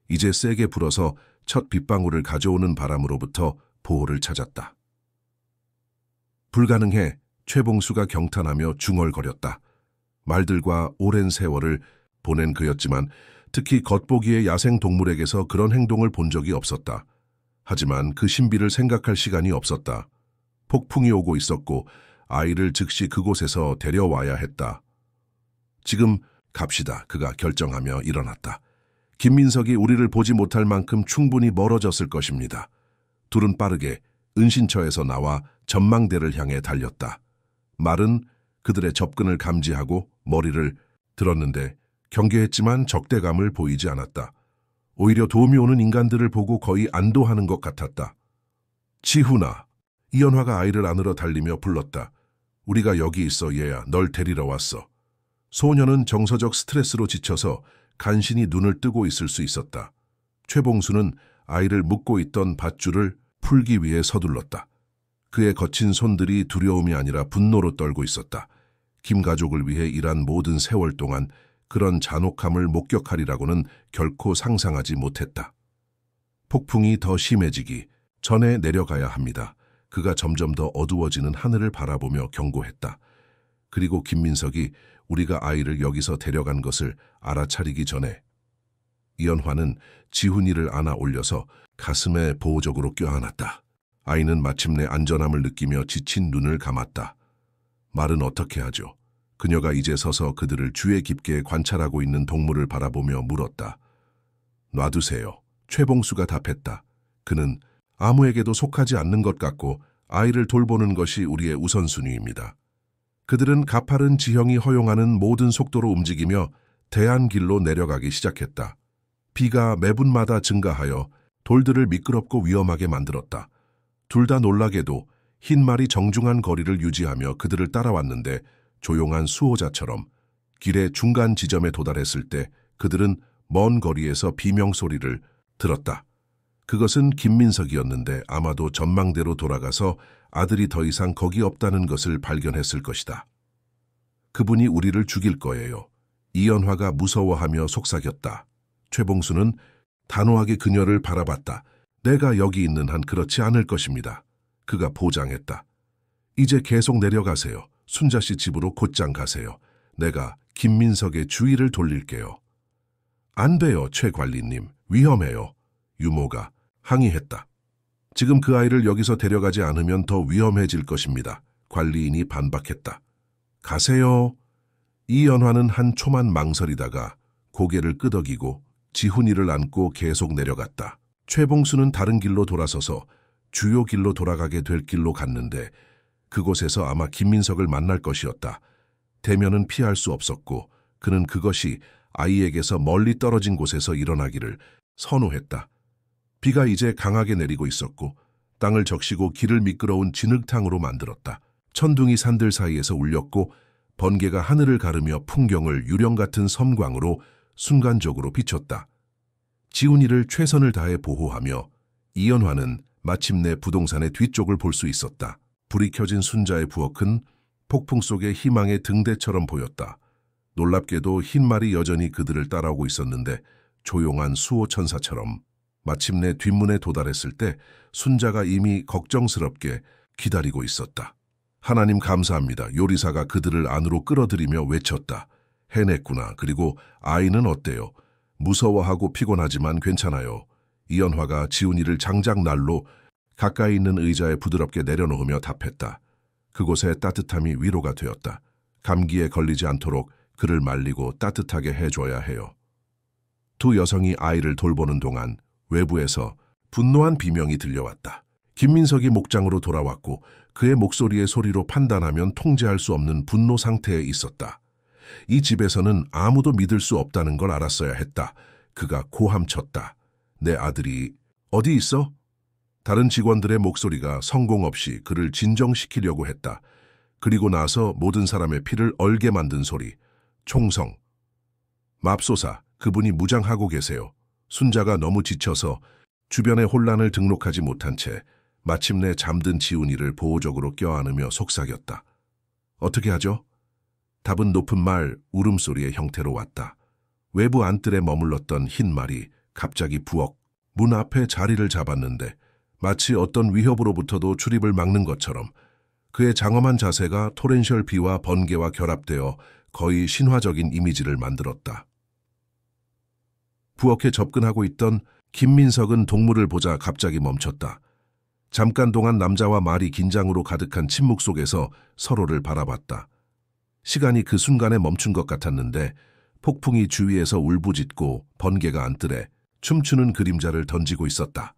이제 세게 불어서 첫 빗방울을 가져오는 바람으로부터 보호를 찾았다. 불가능해. 최봉수가 경탄하며 중얼거렸다. 말들과 오랜 세월을 보낸 그였지만 특히 겉보기의 야생 동물에게서 그런 행동을 본 적이 없었다. 하지만 그 신비를 생각할 시간이 없었다. 폭풍이 오고 있었고 아이를 즉시 그곳에서 데려와야 했다. 지금 갑시다. 그가 결정하며 일어났다. 김민석이 우리를 보지 못할 만큼 충분히 멀어졌을 것입니다. 둘은 빠르게 은신처에서 나와 전망대를 향해 달렸다. 말은 그들의 접근을 감지하고 머리를 들었는데 경계했지만 적대감을 보이지 않았다. 오히려 도움이 오는 인간들을 보고 거의 안도하는 것 같았다. 지훈아, 이연화가 아이를 안으러 달리며 불렀다. 우리가 여기 있어 얘야. 널 데리러 왔어. 소녀는 정서적 스트레스로 지쳐서 간신히 눈을 뜨고 있을 수 있었다. 최봉수는 아이를 묶고 있던 밧줄을 풀기 위해 서둘렀다. 그의 거친 손들이 두려움이 아니라 분노로 떨고 있었다. 김 가족을 위해 일한 모든 세월 동안 그런 잔혹함을 목격하리라고는 결코 상상하지 못했다. 폭풍이 더 심해지기 전에 내려가야 합니다. 그가 점점 더 어두워지는 하늘을 바라보며 경고했다. 그리고 김민석이 우리가 아이를 여기서 데려간 것을 알아차리기 전에 이연화는 지훈이를 안아 올려서 가슴에 보호적으로 껴안았다. 아이는 마침내 안전함을 느끼며 지친 눈을 감았다. 말은 어떻게 하죠? 그녀가 이제 서서 그들을 주의 깊게 관찰하고 있는 동물을 바라보며 물었다. 놔두세요. 최봉수가 답했다. 그는 아무에게도 속하지 않는 것 같고 아이를 돌보는 것이 우리의 우선순위입니다. 그들은 가파른 지형이 허용하는 모든 속도로 움직이며 대안길로 내려가기 시작했다. 비가 매분마다 증가하여 돌들을 미끄럽고 위험하게 만들었다. 둘 다 놀라게도 흰 말이 정중한 거리를 유지하며 그들을 따라왔는데 조용한 수호자처럼 길의 중간 지점에 도달했을 때 그들은 먼 거리에서 비명소리를 들었다. 그것은 김민석이었는데 아마도 전망대로 돌아가서 아들이 더 이상 거기 없다는 것을 발견했을 것이다. 그분이 우리를 죽일 거예요. 이연화가 무서워하며 속삭였다. 최봉수는 단호하게 그녀를 바라봤다. 내가 여기 있는 한 그렇지 않을 것입니다. 그가 보장했다. 이제 계속 내려가세요. 순자 씨 집으로 곧장 가세요. 내가 김민석의 주의를 돌릴게요. 안 돼요, 최 관리님. 위험해요. 유모가 항의했다. 지금 그 아이를 여기서 데려가지 않으면 더 위험해질 것입니다. 관리인이 반박했다. 가세요. 이연화는 한 초만 망설이다가 고개를 끄덕이고 지훈이를 안고 계속 내려갔다. 최봉수는 다른 길로 돌아서서 주요 길로 돌아가게 될 길로 갔는데 그곳에서 아마 김민석을 만날 것이었다. 대면은 피할 수 없었고 그는 그것이 아이에게서 멀리 떨어진 곳에서 일어나기를 선호했다. 비가 이제 강하게 내리고 있었고 땅을 적시고 길을 미끄러운 진흙탕으로 만들었다. 천둥이 산들 사이에서 울렸고 번개가 하늘을 가르며 풍경을 유령 같은 섬광으로 순간적으로 비췄다. 지훈이를 최선을 다해 보호하며 이연화는 마침내 부동산의 뒤쪽을 볼 수 있었다. 불이 켜진 순자의 부엌은 폭풍 속의 희망의 등대처럼 보였다. 놀랍게도 흰 말이 여전히 그들을 따라오고 있었는데 조용한 수호천사처럼 마침내 뒷문에 도달했을 때 순자가 이미 걱정스럽게 기다리고 있었다. 하나님 감사합니다. 요리사가 그들을 안으로 끌어들이며 외쳤다. 해냈구나. 그리고 아이는 어때요? 무서워하고 피곤하지만 괜찮아요. 이연화가 지훈이를 장작 난로 가까이 있는 의자에 부드럽게 내려놓으며 답했다. 그곳의 따뜻함이 위로가 되었다. 감기에 걸리지 않도록 그를 말리고 따뜻하게 해줘야 해요. 두 여성이 아이를 돌보는 동안 외부에서 분노한 비명이 들려왔다. 김민석이 목장으로 돌아왔고 그의 목소리의 소리로 판단하면 통제할 수 없는 분노 상태에 있었다. 이 집에서는 아무도 믿을 수 없다는 걸 알았어야 했다. 그가 고함쳤다. 내 아들이 어디 있어? 다른 직원들의 목소리가 성공 없이 그를 진정시키려고 했다. 그리고 나서 모든 사람의 피를 얼게 만든 소리. 총성. 맙소사, 그분이 무장하고 계세요. 순자가 너무 지쳐서 주변의 혼란을 등록하지 못한 채 마침내 잠든 지훈이를 보호적으로 껴안으며 속삭였다. 어떻게 하죠? 답은 높은 말, 울음소리의 형태로 왔다. 외부 안뜰에 머물렀던 흰 말이 갑자기 부엌 문 앞에 자리를 잡았는데 마치 어떤 위협으로부터도 출입을 막는 것처럼 그의 장엄한 자세가 토렌셜 비와 번개와 결합되어 거의 신화적인 이미지를 만들었다. 부엌에 접근하고 있던 김민석은 동물을 보자 갑자기 멈췄다. 잠깐 동안 남자와 말이 긴장으로 가득한 침묵 속에서 서로를 바라봤다. 시간이 그 순간에 멈춘 것 같았는데 폭풍이 주위에서 울부짖고 번개가 안뜰에 춤추는 그림자를 던지고 있었다.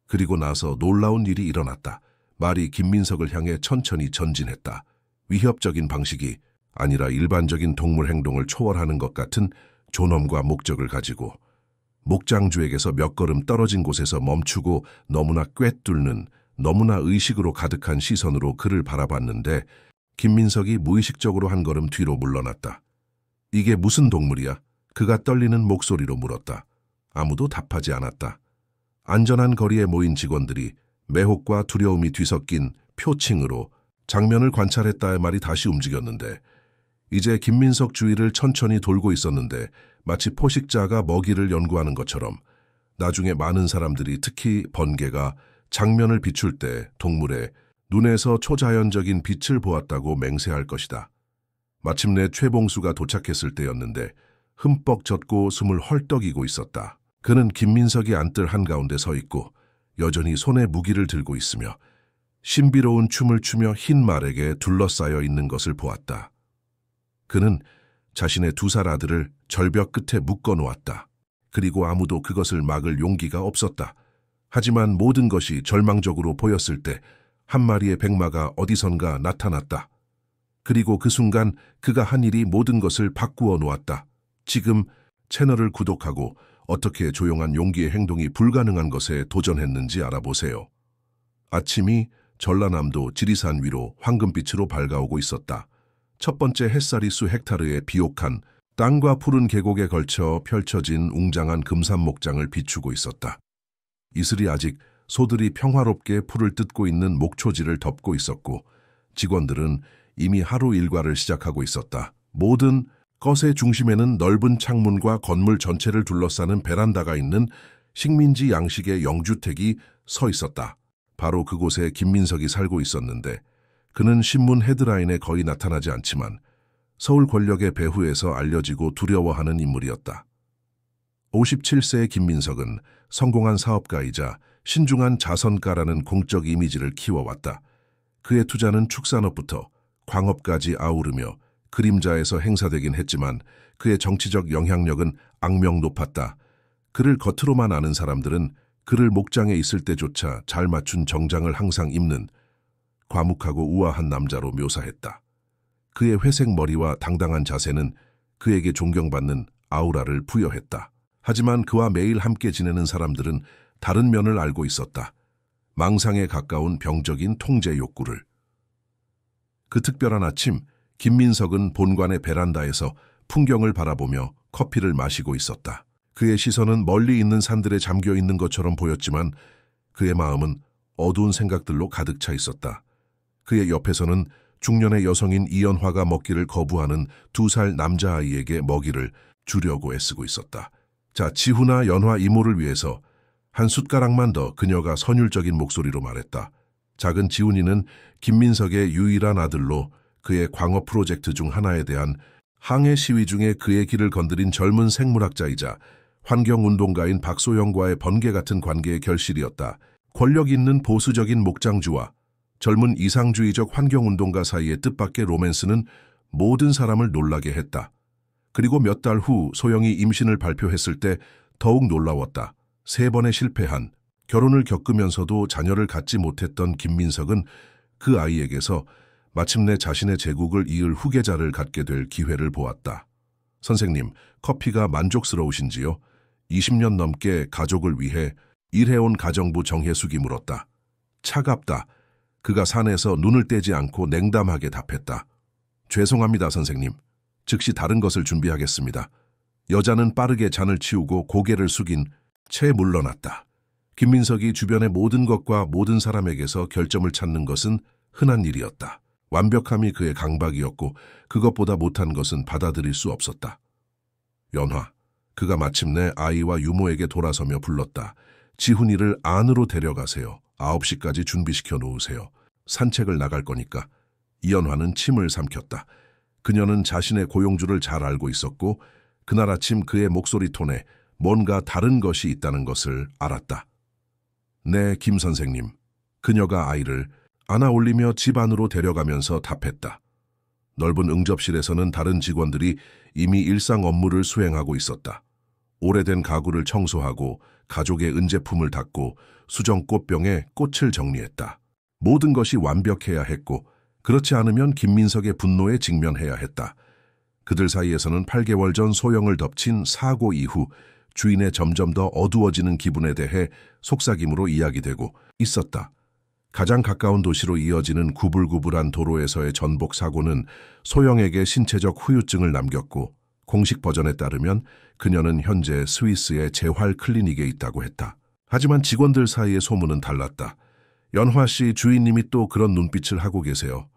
그리고 나서 놀라운 일이 일어났다. 말이 김민석을 향해 천천히 전진했다. 위협적인 방식이 아니라 일반적인 동물 행동을 초월하는 것 같은 존엄과 목적을 가지고 목장주에게서 몇 걸음 떨어진 곳에서 멈추고 너무나 꿰뚫는 너무나 의식으로 가득한 시선으로 그를 바라봤는데 김민석이 무의식적으로 한 걸음 뒤로 물러났다. 이게 무슨 동물이야? 그가 떨리는 목소리로 물었다. 아무도 답하지 않았다. 안전한 거리에 모인 직원들이 매혹과 두려움이 뒤섞인 표칭으로 장면을 관찰했다의 말이 다시 움직였는데 이제 김민석 주위를 천천히 돌고 있었는데 마치 포식자가 먹이를 연구하는 것처럼 나중에 많은 사람들이 특히 번개가 장면을 비출 때 동물의 눈에서 초자연적인 빛을 보았다고 맹세할 것이다. 마침내 최봉수가 도착했을 때였는데 흠뻑 젖고 숨을 헐떡이고 있었다. 그는 김민석이 앉들 한가운데 서 있고 여전히 손에 무기를 들고 있으며 신비로운 춤을 추며 흰 말에게 둘러싸여 있는 것을 보았다. 그는 자신의 2살 아들을 절벽 끝에 묶어 놓았다. 그리고 아무도 그것을 막을 용기가 없었다. 하지만 모든 것이 절망적으로 보였을 때 한 마리의 백마가 어디선가 나타났다. 그리고 그 순간 그가 한 일이 모든 것을 바꾸어 놓았다. 지금 채널을 구독하고 어떻게 조용한 용기의 행동이 불가능한 것에 도전했는지 알아보세요. 아침이 전라남도 지리산 위로 황금빛으로 밝아오고 있었다. 첫 번째 햇살이 수 헥타르의 비옥한 땅과 푸른 계곡에 걸쳐 펼쳐진 웅장한 금산 목장을 비추고 있었다. 이슬이 아직 소들이 평화롭게 풀을 뜯고 있는 목초지를 덮고 있었고 직원들은 이미 하루 일과를 시작하고 있었다. 모든 것의 중심에는 넓은 창문과 건물 전체를 둘러싸는 베란다가 있는 식민지 양식의 영주택이 서 있었다. 바로 그곳에 김민석이 살고 있었는데 그는 신문 헤드라인에 거의 나타나지 않지만 서울 권력의 배후에서 알려지고 두려워하는 인물이었다. 57세의 김민석은 성공한 사업가이자 신중한 자선가라는 공적 이미지를 키워왔다. 그의 투자는 축산업부터 광업까지 아우르며 그림자에서 행사되긴 했지만 그의 정치적 영향력은 악명 높았다. 그를 겉으로만 아는 사람들은 그를 목장에 있을 때조차 잘 맞춘 정장을 항상 입는 과묵하고 우아한 남자로 묘사했다. 그의 회색 머리와 당당한 자세는 그에게 존경받는 아우라를 부여했다. 하지만 그와 매일 함께 지내는 사람들은 다른 면을 알고 있었다. 망상에 가까운 병적인 통제 욕구를. 그 특별한 아침, 김민석은 본관의 베란다에서 풍경을 바라보며 커피를 마시고 있었다. 그의 시선은 멀리 있는 산들에 잠겨 있는 것처럼 보였지만 그의 마음은 어두운 생각들로 가득 차 있었다. 그의 옆에서는 중년의 여성인 이연화가 먹기를 거부하는 2살 남자아이에게 먹이를 주려고 애쓰고 있었다. 자, 지훈아 연화 이모를 위해서 한 숟가락만 더, 그녀가 선율적인 목소리로 말했다. 작은 지훈이는 김민석의 유일한 아들로 그의 광업 프로젝트 중 하나에 대한 항해 시위 중에 그의 길을 건드린 젊은 생물학자이자 환경운동가인 박소영과의 번개 같은 관계의 결실이었다. 권력 있는 보수적인 목장주와 젊은 이상주의적 환경운동가 사이의 뜻밖의 로맨스는 모든 사람을 놀라게 했다. 그리고 몇 달 후 소영이 임신을 발표했을 때 더욱 놀라웠다. 3번의 실패한 결혼을 겪으면서도 자녀를 갖지 못했던 김민석은 그 아이에게서 마침내 자신의 제국을 이을 후계자를 갖게 될 기회를 보았다. 선생님, 커피가 만족스러우신지요? 20년 넘게 가족을 위해 일해온 가정부 정혜숙이 물었다. 차갑다. 그가 산에서 눈을 떼지 않고 냉담하게 답했다. 죄송합니다, 선생님. 즉시 다른 것을 준비하겠습니다. 여자는 빠르게 잔을 치우고 고개를 숙인 채 물러났다. 김민석이 주변의 모든 것과 모든 사람에게서 결점을 찾는 것은 흔한 일이었다. 완벽함이 그의 강박이었고 그것보다 못한 것은 받아들일 수 없었다. 연화, 그가 마침내 아이와 유모에게 돌아서며 불렀다. 지훈이를 안으로 데려가세요. 9시까지 준비시켜 놓으세요. 산책을 나갈 거니까. 이연화는 침을 삼켰다. 그녀는 자신의 고용주를 잘 알고 있었고 그날 아침 그의 목소리 톤에 뭔가 다른 것이 있다는 것을 알았다. 네, 김 선생님. 그녀가 아이를 안아 올리며 집 안으로 데려가면서 답했다. 넓은 응접실에서는 다른 직원들이 이미 일상 업무를 수행하고 있었다. 오래된 가구를 청소하고 가족의 은제품을 닦고 수정 꽃병에 꽃을 정리했다. 모든 것이 완벽해야 했고 그렇지 않으면 김민석의 분노에 직면해야 했다. 그들 사이에서는 8개월 전 소영을 덮친 사고 이후 주인의 점점 더 어두워지는 기분에 대해 속삭임으로 이야기되고 있었다. 가장 가까운 도시로 이어지는 구불구불한 도로에서의 전복 사고는 소영에게 신체적 후유증을 남겼고 공식 버전에 따르면 그녀는 현재 스위스의 재활 클리닉에 있다고 했다. 하지만 직원들 사이의 소문은 달랐다. 연화 씨 주인님이 또 그런 눈빛을 하고 계세요.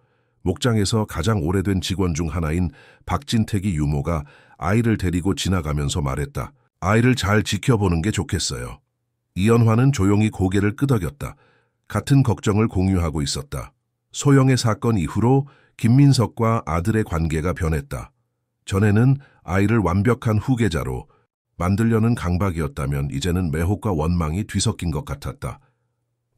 목장에서 가장 오래된 직원 중 하나인 박진택이 유모가 아이를 데리고 지나가면서 말했다. 아이를 잘 지켜보는 게 좋겠어요. 이연화는 조용히 고개를 끄덕였다. 같은 걱정을 공유하고 있었다. 소영의 사건 이후로 김민석과 아들의 관계가 변했다. 전에는 아이를 완벽한 후계자로 만들려는 강박이었다면 이제는 매혹과 원망이 뒤섞인 것 같았다.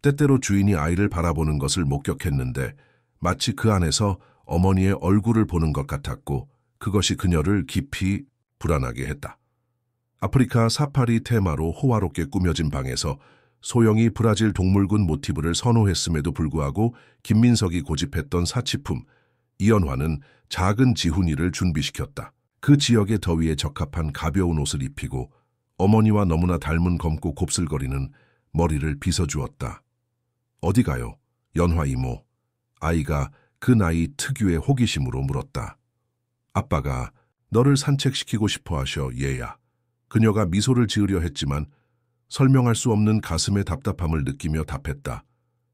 때때로 주인이 아이를 바라보는 것을 목격했는데 마치 그 안에서 어머니의 얼굴을 보는 것 같았고 그것이 그녀를 깊이 불안하게 했다. 아프리카 사파리 테마로 호화롭게 꾸며진 방에서 소영이 브라질 동물군 모티브를 선호했음에도 불구하고 김민석이 고집했던 사치품, 이연화는 작은 지훈이를 준비시켰다. 그 지역의 더위에 적합한 가벼운 옷을 입히고 어머니와 너무나 닮은 검고 곱슬거리는 머리를 빗어주었다. 어디 가요? 연화 이모. 아이가 그 나이 특유의 호기심으로 물었다. 아빠가 너를 산책시키고 싶어 하셔, 얘야. 그녀가 미소를 지으려 했지만 설명할 수 없는 가슴의 답답함을 느끼며 답했다.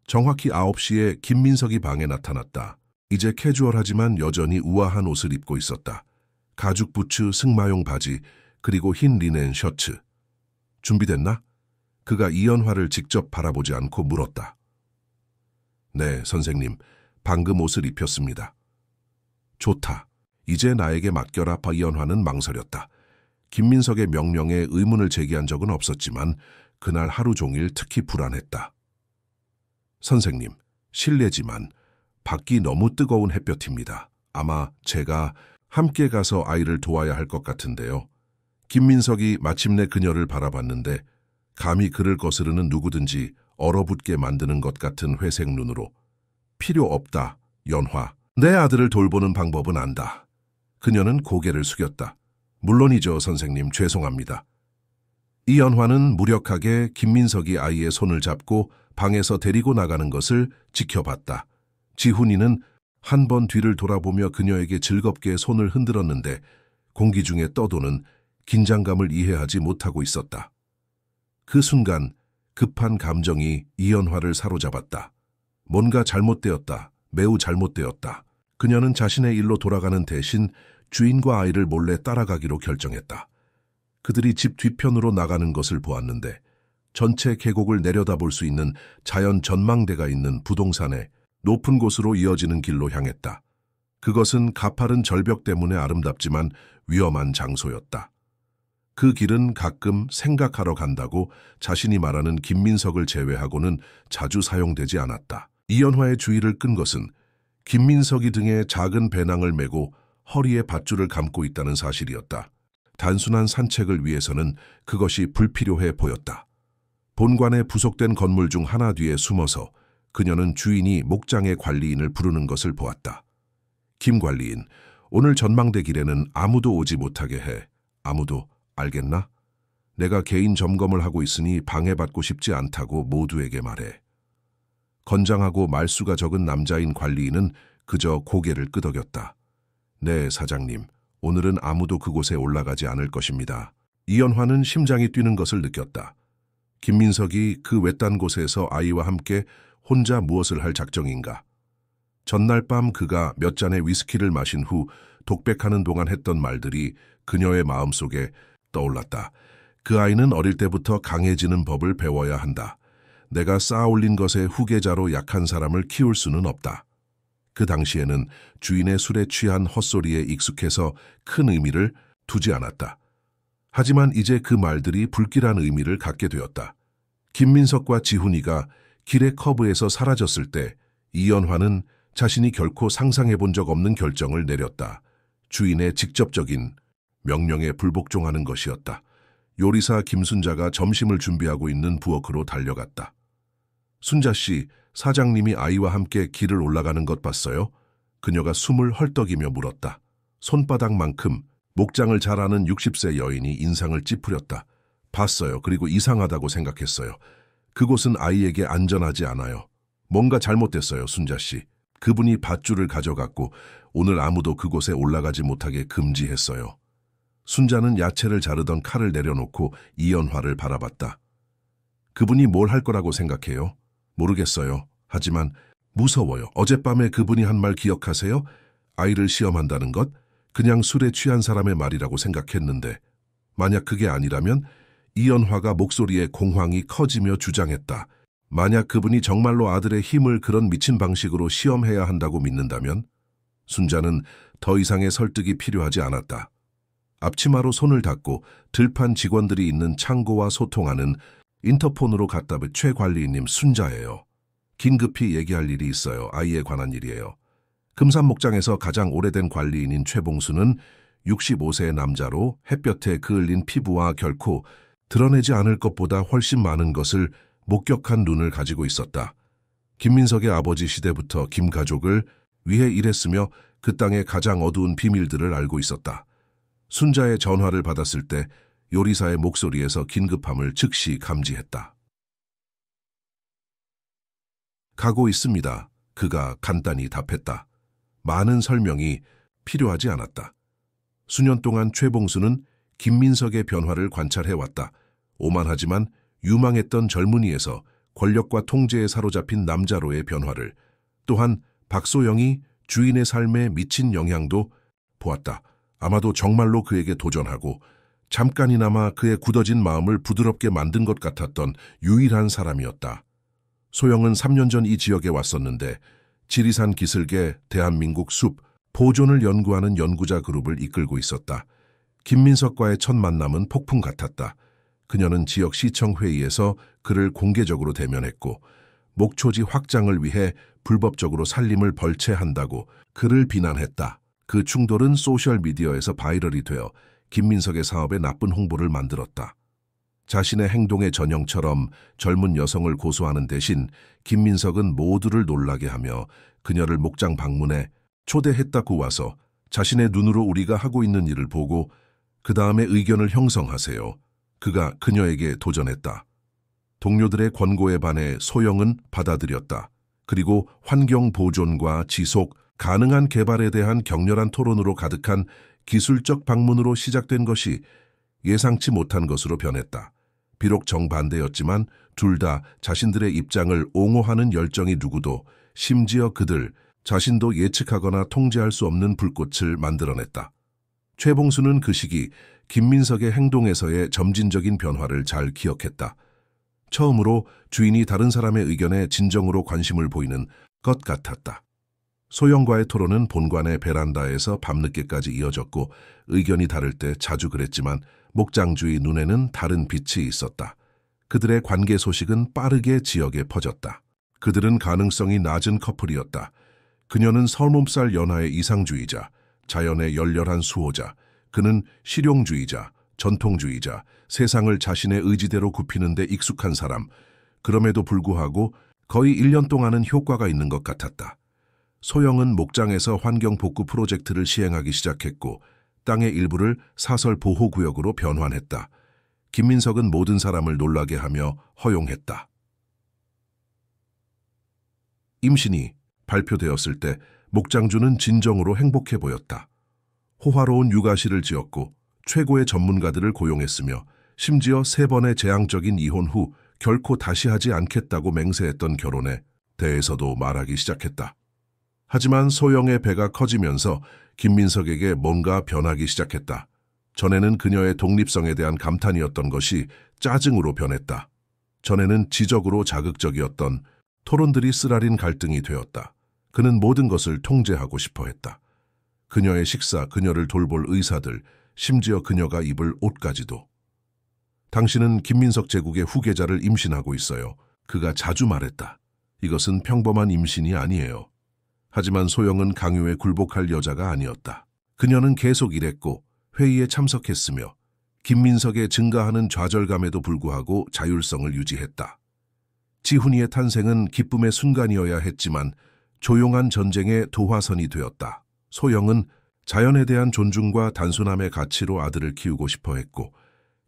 정확히 9시에 김민석이 방에 나타났다. 이제 캐주얼하지만 여전히 우아한 옷을 입고 있었다. 가죽 부츠, 승마용 바지, 그리고 흰 리넨 셔츠. 준비됐나? 그가 이연화를 직접 바라보지 않고 물었다. 네, 선생님. 방금 옷을 입혔습니다. 좋다. 이제 나에게 맡겨라. 이연화는 망설였다. 김민석의 명령에 의문을 제기한 적은 없었지만 그날 하루 종일 특히 불안했다. 선생님, 실례지만 밖이 너무 뜨거운 햇볕입니다. 아마 제가 함께 가서 아이를 도와야 할 것 같은데요. 김민석이 마침내 그녀를 바라봤는데 감히 그를 거스르는 누구든지 얼어붙게 만드는 것 같은 회색 눈으로 필요 없다, 연화. 내 아들을 돌보는 방법은 안다. 그녀는 고개를 숙였다. 물론이죠, 선생님. 죄송합니다. 이연화는 무력하게 김민석이 아이의 손을 잡고 방에서 데리고 나가는 것을 지켜봤다. 지훈이는 한 번 뒤를 돌아보며 그녀에게 즐겁게 손을 흔들었는데 공기 중에 떠도는 긴장감을 이해하지 못하고 있었다. 그 순간 급한 감정이 이연화를 사로잡았다. 뭔가 잘못되었다. 매우 잘못되었다. 그녀는 자신의 일로 돌아가는 대신 주인과 아이를 몰래 따라가기로 결정했다. 그들이 집 뒤편으로 나가는 것을 보았는데 전체 계곡을 내려다볼 수 있는 자연 전망대가 있는 부동산의 높은 곳으로 이어지는 길로 향했다. 그것은 가파른 절벽 때문에 아름답지만 위험한 장소였다. 그 길은 가끔 생각하러 간다고 자신이 말하는 김민석을 제외하고는 자주 사용되지 않았다. 이연화의 주의를 끈 것은 김민석이 등에 작은 배낭을 메고 허리에 밧줄을 감고 있다는 사실이었다. 단순한 산책을 위해서는 그것이 불필요해 보였다. 본관의 부속된 건물 중 하나 뒤에 숨어서 그녀는 주인이 목장의 관리인을 부르는 것을 보았다. 김 관리인, 오늘 전망대 길에는 아무도 오지 못하게 해. 아무도, 알겠나? 내가 개인 점검을 하고 있으니 방해받고 싶지 않다고 모두에게 말해. 건장하고 말수가 적은 남자인 관리인은 그저 고개를 끄덕였다. 네, 사장님. 오늘은 아무도 그곳에 올라가지 않을 것입니다. 이연화는 심장이 뛰는 것을 느꼈다. 김민석이 그 외딴 곳에서 아이와 함께 혼자 무엇을 할 작정인가? 전날 밤 그가 몇 잔의 위스키를 마신 후 독백하는 동안 했던 말들이 그녀의 마음속에 떠올랐다. 그 아이는 어릴 때부터 강해지는 법을 배워야 한다. 내가 쌓아올린 것의 후계자로 약한 사람을 키울 수는 없다. 그 당시에는 주인의 술에 취한 헛소리에 익숙해서 큰 의미를 두지 않았다. 하지만 이제 그 말들이 불길한 의미를 갖게 되었다. 김민석과 지훈이가 길의 커브에서 사라졌을 때 이연화는 자신이 결코 상상해 본 적 없는 결정을 내렸다. 주인의 직접적인 명령에 불복종하는 것이었다. 요리사 김순자가 점심을 준비하고 있는 부엌으로 달려갔다. 순자 씨, 사장님이 아이와 함께 길을 올라가는 것 봤어요? 그녀가 숨을 헐떡이며 물었다. 손바닥만큼 목장을 잘 아는 60세 여인이 인상을 찌푸렸다. 봤어요. 그리고 이상하다고 생각했어요. 그곳은 아이에게 안전하지 않아요. 뭔가 잘못됐어요, 순자 씨. 그분이 밧줄을 가져갔고 오늘 아무도 그곳에 올라가지 못하게 금지했어요. 순자는 야채를 자르던 칼을 내려놓고 이연화를 바라봤다. 그분이 뭘 할 거라고 생각해요? 모르겠어요. 하지만 무서워요. 어젯밤에 그분이 한 말 기억하세요? 아이를 시험한다는 것? 그냥 술에 취한 사람의 말이라고 생각했는데 만약 그게 아니라면 이연화가 목소리에 공황이 커지며 주장했다. 만약 그분이 정말로 아들의 힘을 그런 미친 방식으로 시험해야 한다고 믿는다면? 순자는 더 이상의 설득이 필요하지 않았다. 앞치마로 손을 닦고 들판 직원들이 있는 창고와 소통하는 인터폰으로 갖다 최 관리인님 순자예요. 긴급히 얘기할 일이 있어요. 아이에 관한 일이에요. 금산목장에서 가장 오래된 관리인인 최봉수는 65세의 남자로 햇볕에 그을린 피부와 결코 드러내지 않을 것보다 훨씬 많은 것을 목격한 눈을 가지고 있었다. 김민석의 아버지 시대부터 김 가족을 위해 일했으며 그 땅의 가장 어두운 비밀들을 알고 있었다. 순자의 전화를 받았을 때 요리사의 목소리에서 긴급함을 즉시 감지했다. 가고 있습니다. 그가 간단히 답했다. 많은 설명이 필요하지 않았다. 수년 동안 최봉수는 김민석의 변화를 관찰해왔다. 오만하지만 유망했던 젊은이에서 권력과 통제에 사로잡힌 남자로의 변화를, 또한 박소영이 주인의 삶에 미친 영향도 보았다. 아마도 정말로 그에게 도전하고 잠깐이나마 그의 굳어진 마음을 부드럽게 만든 것 같았던 유일한 사람이었다. 소영은 3년 전 이 지역에 왔었는데 지리산 기슭의 대한민국 숲 보존을 연구하는 연구자 그룹을 이끌고 있었다. 김민석과의 첫 만남은 폭풍 같았다. 그녀는 지역 시청 회의에서 그를 공개적으로 대면했고 목초지 확장을 위해 불법적으로 산림을 벌채한다고 그를 비난했다. 그 충돌은 소셜미디어에서 바이럴이 되어 김민석의 사업에 나쁜 홍보를 만들었다. 자신의 행동의 전형처럼 젊은 여성을 고소하는 대신 김민석은 모두를 놀라게 하며 그녀를 목장 방문에 초대했다고 와서 자신의 눈으로 우리가 하고 있는 일을 보고 그 다음에 의견을 형성하세요. 그가 그녀에게 도전했다. 동료들의 권고에 반해 소영은 받아들였다. 그리고 환경 보존과 지속 가능한 개발에 대한 격렬한 토론으로 가득한 기술적 방문으로 시작된 것이 예상치 못한 것으로 변했다. 비록 정반대였지만 둘 다 자신들의 입장을 옹호하는 열정이 누구도, 심지어 그들 자신도 예측하거나 통제할 수 없는 불꽃을 만들어냈다. 최봉수는 그 시기 김민석의 행동에서의 점진적인 변화를 잘 기억했다. 처음으로 주인이 다른 사람의 의견에 진정으로 관심을 보이는 것 같았다. 소영과의 토론은 본관의 베란다에서 밤늦게까지 이어졌고 의견이 다를 때 자주 그랬지만 목장주의 눈에는 다른 빛이 있었다. 그들의 관계 소식은 빠르게 지역에 퍼졌다. 그들은 가능성이 낮은 커플이었다. 그녀는 30살 연하의 이상주의자, 자연의 열렬한 수호자, 그는 실용주의자, 전통주의자, 세상을 자신의 의지대로 굽히는 데 익숙한 사람. 그럼에도 불구하고 거의 1년 동안은 효과가 있는 것 같았다. 소영은 목장에서 환경복구 프로젝트를 시행하기 시작했고 땅의 일부를 사설 보호구역으로 변환했다. 김민석은 모든 사람을 놀라게 하며 허용했다. 임신이 발표되었을 때 목장주는 진정으로 행복해 보였다. 호화로운 육아실을 지었고 최고의 전문가들을 고용했으며 심지어 3번의 재앙적인 이혼 후 결코 다시 하지 않겠다고 맹세했던 결혼에 대해서도 말하기 시작했다. 하지만 소영의 배가 커지면서 김민석에게 뭔가 변하기 시작했다. 전에는 그녀의 독립성에 대한 감탄이었던 것이 짜증으로 변했다. 전에는 지적으로 자극적이었던 토론들이 쓰라린 갈등이 되었다. 그는 모든 것을 통제하고 싶어 했다. 그녀의 식사, 그녀를 돌볼 의사들, 심지어 그녀가 입을 옷까지도. 당신은 김민석 제국의 후계자를 임신하고 있어요. 그가 자주 말했다. 이것은 평범한 임신이 아니에요. 하지만 소영은 강요에 굴복할 여자가 아니었다. 그녀는 계속 일했고 회의에 참석했으며 김민석의 증가하는 좌절감에도 불구하고 자율성을 유지했다. 지훈이의 탄생은 기쁨의 순간이어야 했지만 조용한 전쟁의 도화선이 되었다. 소영은 자연에 대한 존중과 단순함의 가치로 아들을 키우고 싶어 했고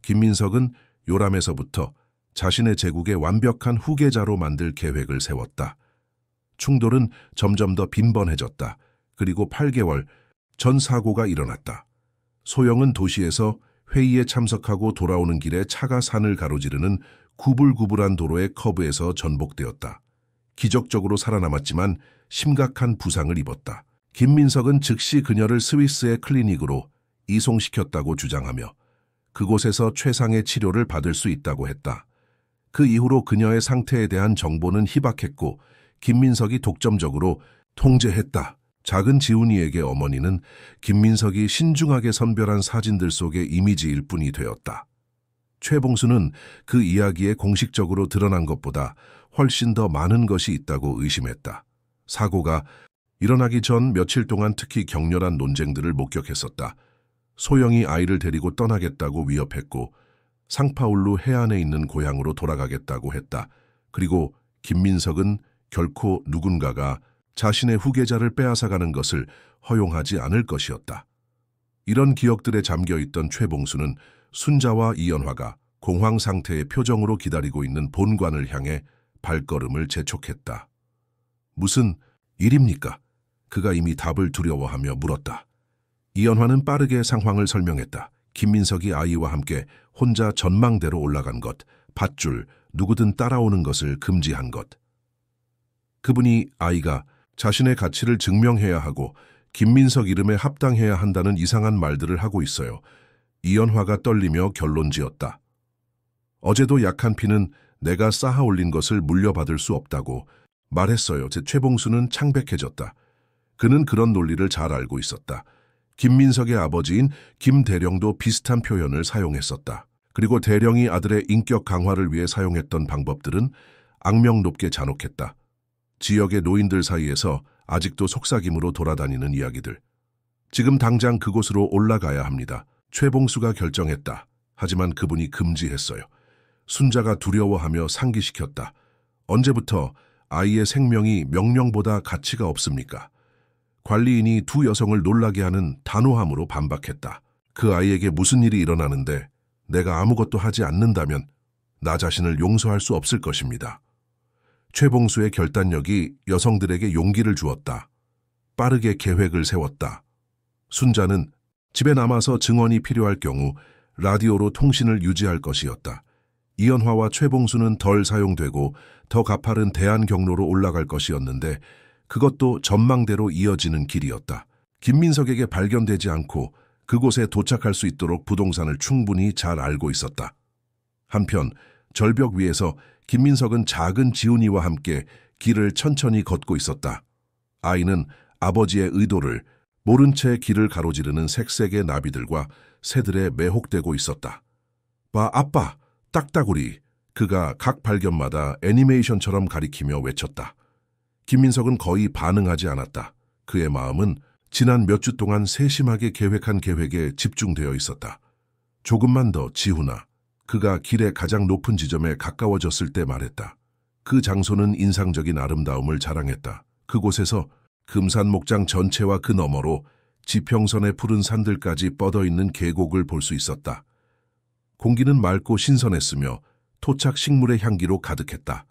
김민석은 요람에서부터 자신의 제국의 완벽한 후계자로 만들 계획을 세웠다. 충돌은 점점 더 빈번해졌다. 그리고 8개월 전 사고가 일어났다. 소영은 도시에서 회의에 참석하고 돌아오는 길에 차가 산을 가로지르는 구불구불한 도로의 커브에서 전복되었다. 기적적으로 살아남았지만 심각한 부상을 입었다. 김민석은 즉시 그녀를 스위스의 클리닉으로 이송시켰다고 주장하며 그곳에서 최상의 치료를 받을 수 있다고 했다. 그 이후로 그녀의 상태에 대한 정보는 희박했고 김민석이 독점적으로 통제했다. 작은 지훈이에게 어머니는 김민석이 신중하게 선별한 사진들 속의 이미지일 뿐이 되었다. 최봉수는 그 이야기에 공식적으로 드러난 것보다 훨씬 더 많은 것이 있다고 의심했다. 사고가 일어나기 전 며칠 동안 특히 격렬한 논쟁들을 목격했었다. 소영이 아이를 데리고 떠나겠다고 위협했고 상파울루 해안에 있는 고향으로 돌아가겠다고 했다. 그리고 김민석은 결코 누군가가 자신의 후계자를 빼앗아가는 것을 허용하지 않을 것이었다. 이런 기억들에 잠겨있던 최봉수는 순자와 이연화가 공황 상태의 표정으로 기다리고 있는 본관을 향해 발걸음을 재촉했다. 무슨 일입니까? 그가 이미 답을 두려워하며 물었다. 이연화는 빠르게 상황을 설명했다. 김민석이 아이와 함께 혼자 전망대로 올라간 것, 밧줄, 누구든 따라오는 것을 금지한 것. 그분이 아이가 자신의 가치를 증명해야 하고 김민석 이름에 합당해야 한다는 이상한 말들을 하고 있어요. 이연화가 떨리며 결론지었다. 어제도 약한 피는 내가 쌓아 올린 것을 물려받을 수 없다고 말했어요. 최봉수는 창백해졌다. 그는 그런 논리를 잘 알고 있었다. 김민석의 아버지인 김대령도 비슷한 표현을 사용했었다. 그리고 대령이 아들의 인격 강화를 위해 사용했던 방법들은 악명 높게 잔혹했다. 지역의 노인들 사이에서 아직도 속삭임으로 돌아다니는 이야기들. 지금 당장 그곳으로 올라가야 합니다. 최봉수가 결정했다. 하지만 그분이 금지했어요. 순자가 두려워하며 상기시켰다. 언제부터 아이의 생명이 명령보다 가치가 없습니까? 관리인이 두 여성을 놀라게 하는 단호함으로 반박했다. 그 아이에게 무슨 일이 일어나는데 내가 아무것도 하지 않는다면 나 자신을 용서할 수 없을 것입니다. 최봉수의 결단력이 여성들에게 용기를 주었다. 빠르게 계획을 세웠다. 순자는 집에 남아서 증언이 필요할 경우 라디오로 통신을 유지할 것이었다. 이연화와 최봉수는 덜 사용되고 더 가파른 대안 경로로 올라갈 것이었는데 그것도 전망대로 이어지는 길이었다. 김민석에게 발견되지 않고 그곳에 도착할 수 있도록 부동산을 충분히 잘 알고 있었다. 한편 절벽 위에서 김민석은 작은 지훈이와 함께 길을 천천히 걷고 있었다. 아이는 아버지의 의도를 모른 채 길을 가로지르는 색색의 나비들과 새들에 매혹되고 있었다. 봐, 아빠, 딱따구리. 그가 각 발견마다 애니메이션처럼 가리키며 외쳤다. 김민석은 거의 반응하지 않았다. 그의 마음은 지난 몇 주 동안 세심하게 계획한 계획에 집중되어 있었다. 조금만 더, 지훈아. 그가 길의 가장 높은 지점에 가까워졌을 때 말했다. 그 장소는 인상적인 아름다움을 자랑했다. 그곳에서 금산목장 전체와 그 너머로 지평선의 푸른 산들까지 뻗어있는 계곡을 볼 수 있었다. 공기는 맑고 신선했으며 토착 식물의 향기로 가득했다.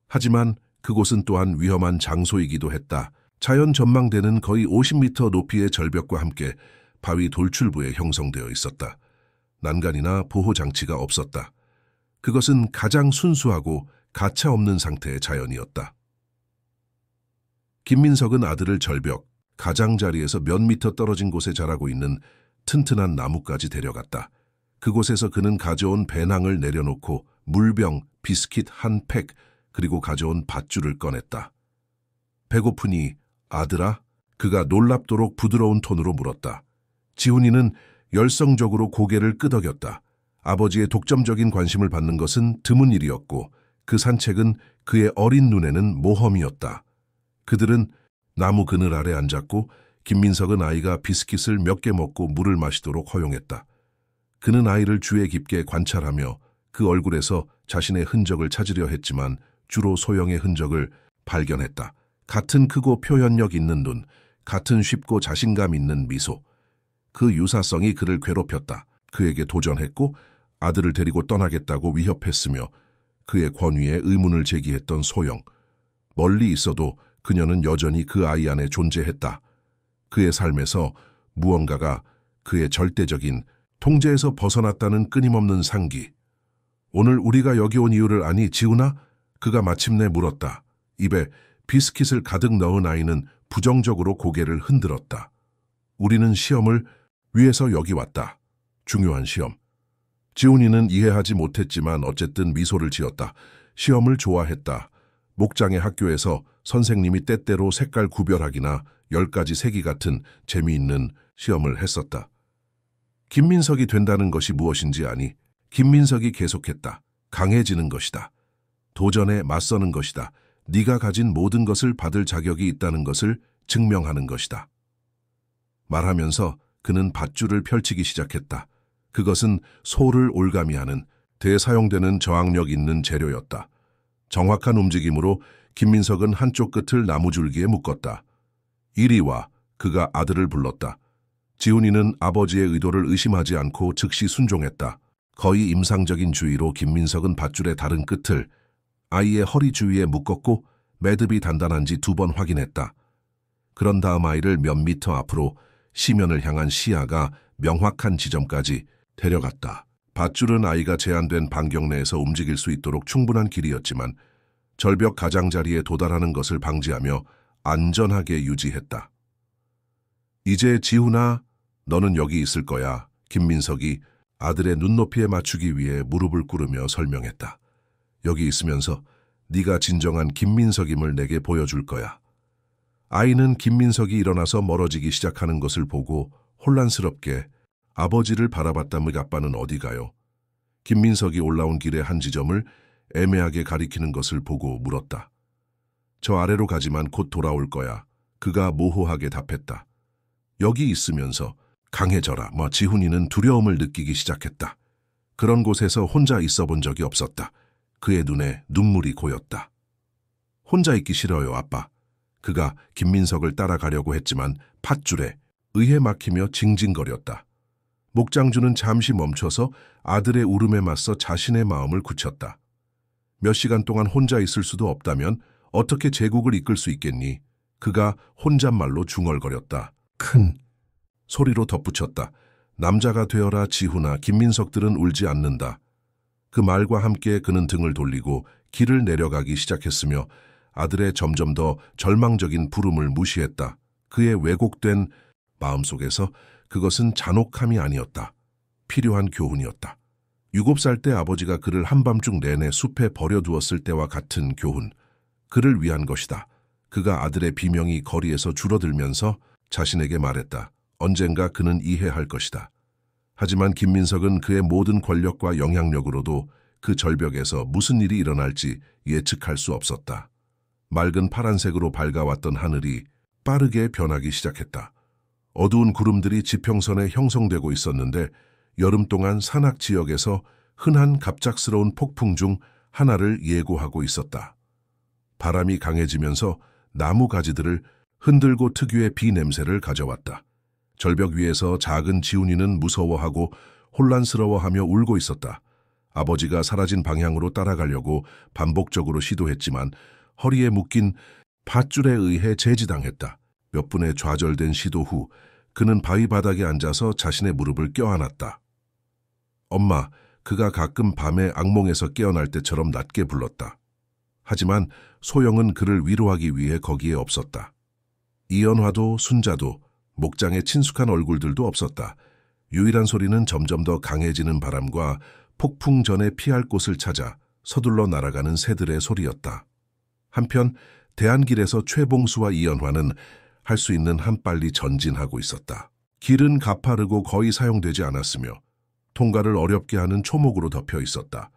하지만 그곳은 또한 위험한 장소이기도 했다. 자연 전망대는 거의 50m 높이의 절벽과 함께 바위 돌출부에 형성되어 있었다. 난간이나 보호장치가 없었다. 그것은 가장 순수하고 가차 없는 상태의 자연이었다. 김민석은 아들을 절벽, 가장자리에서 몇 미터 떨어진 곳에 자라고 있는 튼튼한 나무까지 데려갔다. 그곳에서 그는 가져온 배낭을 내려놓고 물병, 비스킷 한 팩, 그리고 가져온 밧줄을 꺼냈다. 배고프니, 아들아? 그가 놀랍도록 부드러운 톤으로 물었다. 지훈이는 열성적으로 고개를 끄덕였다. 아버지의 독점적인 관심을 받는 것은 드문 일이었고 그 산책은 그의 어린 눈에는 모험이었다. 그들은 나무 그늘 아래 앉았고 김민석은 아이가 비스킷을 몇 개 먹고 물을 마시도록 허용했다. 그는 아이를 주의 깊게 관찰하며 그 얼굴에서 자신의 흔적을 찾으려 했지만 주로 소영의 흔적을 발견했다. 같은 크고 표현력 있는 눈, 같은 쉽고 자신감 있는 미소. 그 유사성이 그를 괴롭혔다. 그에게 도전했고 아들을 데리고 떠나겠다고 위협했으며 그의 권위에 의문을 제기했던 소영. 멀리 있어도 그녀는 여전히 그 아이 안에 존재했다. 그의 삶에서 무언가가 그의 절대적인 통제에서 벗어났다는 끊임없는 상기. 오늘 우리가 여기 온 이유를 아니, 지훈아? 그가 마침내 물었다. 입에 비스킷을 가득 넣은 아이는 부정적으로 고개를 흔들었다. 우리는 시험을 위해서 여기 왔다. 중요한 시험. 지훈이는 이해하지 못했지만 어쨌든 미소를 지었다. 시험을 좋아했다. 목장의 학교에서 선생님이 때때로 색깔 구별하기나 10가지 세기 같은 재미있는 시험을 했었다. 김민석이 된다는 것이 무엇인지 아니? 김민석이 계속했다. 강해지는 것이다. 도전에 맞서는 것이다. 네가 가진 모든 것을 받을 자격이 있다는 것을 증명하는 것이다. 말하면서 그는 밧줄을 펼치기 시작했다. 그것은 소를 올가미하는 대사용되는 저항력 있는 재료였다. 정확한 움직임으로 김민석은 한쪽 끝을 나무줄기에 묶었다. 이리 와. 그가 아들을 불렀다. 지훈이는 아버지의 의도를 의심하지 않고 즉시 순종했다. 거의 임상적인 주의로 김민석은 밧줄의 다른 끝을 아이의 허리 주위에 묶었고 매듭이 단단한지 2번 확인했다. 그런 다음 아이를 몇 미터 앞으로 시면을 향한 시야가 명확한 지점까지 데려갔다. 밧줄은 아이가 제한된 반경 내에서 움직일 수 있도록 충분한 길이였지만 절벽 가장자리에 도달하는 것을 방지하며 안전하게 유지했다. 이제 지훈아, 너는 여기 있을 거야. 김민석이 아들의 눈높이에 맞추기 위해 무릎을 꿇으며 설명했다. 여기 있으면서 네가 진정한 김민석임을 내게 보여줄 거야. 아이는 김민석이 일어나서 멀어지기 시작하는 것을 보고 혼란스럽게 아버지를 바라봤다. 아빠는 어디 가요? 김민석이 올라온 길의 한 지점을 애매하게 가리키는 것을 보고 물었다. 저 아래로 가지만 곧 돌아올 거야. 그가 모호하게 답했다. 여기 있으면서 강해져라. 지훈이는 두려움을 느끼기 시작했다. 그런 곳에서 혼자 있어 본 적이 없었다. 그의 눈에 눈물이 고였다. 혼자 있기 싫어요, 아빠. 그가 김민석을 따라가려고 했지만 밧줄에 의해 막히며 징징거렸다. 목장주는 잠시 멈춰서 아들의 울음에 맞서 자신의 마음을 굳혔다. 몇 시간 동안 혼자 있을 수도 없다면 어떻게 제국을 이끌 수 있겠니? 그가 혼잣말로 중얼거렸다. 큰 소리로 덧붙였다. 남자가 되어라 지훈아. 김민석들은 울지 않는다. 그 말과 함께 그는 등을 돌리고 길을 내려가기 시작했으며 아들의 점점 더 절망적인 부름을 무시했다. 그의 왜곡된 마음속에서 그것은 잔혹함이 아니었다. 필요한 교훈이었다. 7살 때 아버지가 그를 한밤중 내내 숲에 버려두었을 때와 같은 교훈. 그를 위한 것이다. 그가 아들의 비명이 거리에서 줄어들면서 자신에게 말했다. 언젠가 그는 이해할 것이다. 하지만 김민석은 그의 모든 권력과 영향력으로도 그 절벽에서 무슨 일이 일어날지 예측할 수 없었다. 맑은 파란색으로 밝아왔던 하늘이 빠르게 변하기 시작했다. 어두운 구름들이 지평선에 형성되고 있었는데 여름 동안 산악 지역에서 흔한 갑작스러운 폭풍 중 하나를 예고하고 있었다. 바람이 강해지면서 나무 가지들을 흔들고 특유의 비 냄새를 가져왔다. 절벽 위에서 작은 지훈이는 무서워하고 혼란스러워하며 울고 있었다. 아버지가 사라진 방향으로 따라가려고 반복적으로 시도했지만 허리에 묶인 밧줄에 의해 제지당했다. 몇 분의 좌절된 시도 후 그는 바위 바닥에 앉아서 자신의 무릎을 껴안았다. 엄마, 그가 가끔 밤에 악몽에서 깨어날 때처럼 낮게 불렀다. 하지만 소영은 그를 위로하기 위해 거기에 없었다. 이연화도 순자도 목장에 친숙한 얼굴들도 없었다. 유일한 소리는 점점 더 강해지는 바람과 폭풍 전에 피할 곳을 찾아 서둘러 날아가는 새들의 소리였다. 한편 대안길에서 최봉수와 이연화는 할 수 있는 한 빨리 전진하고 있었다. 길은 가파르고 거의 사용되지 않았으며 통과를 어렵게 하는 초목으로 덮여 있었다.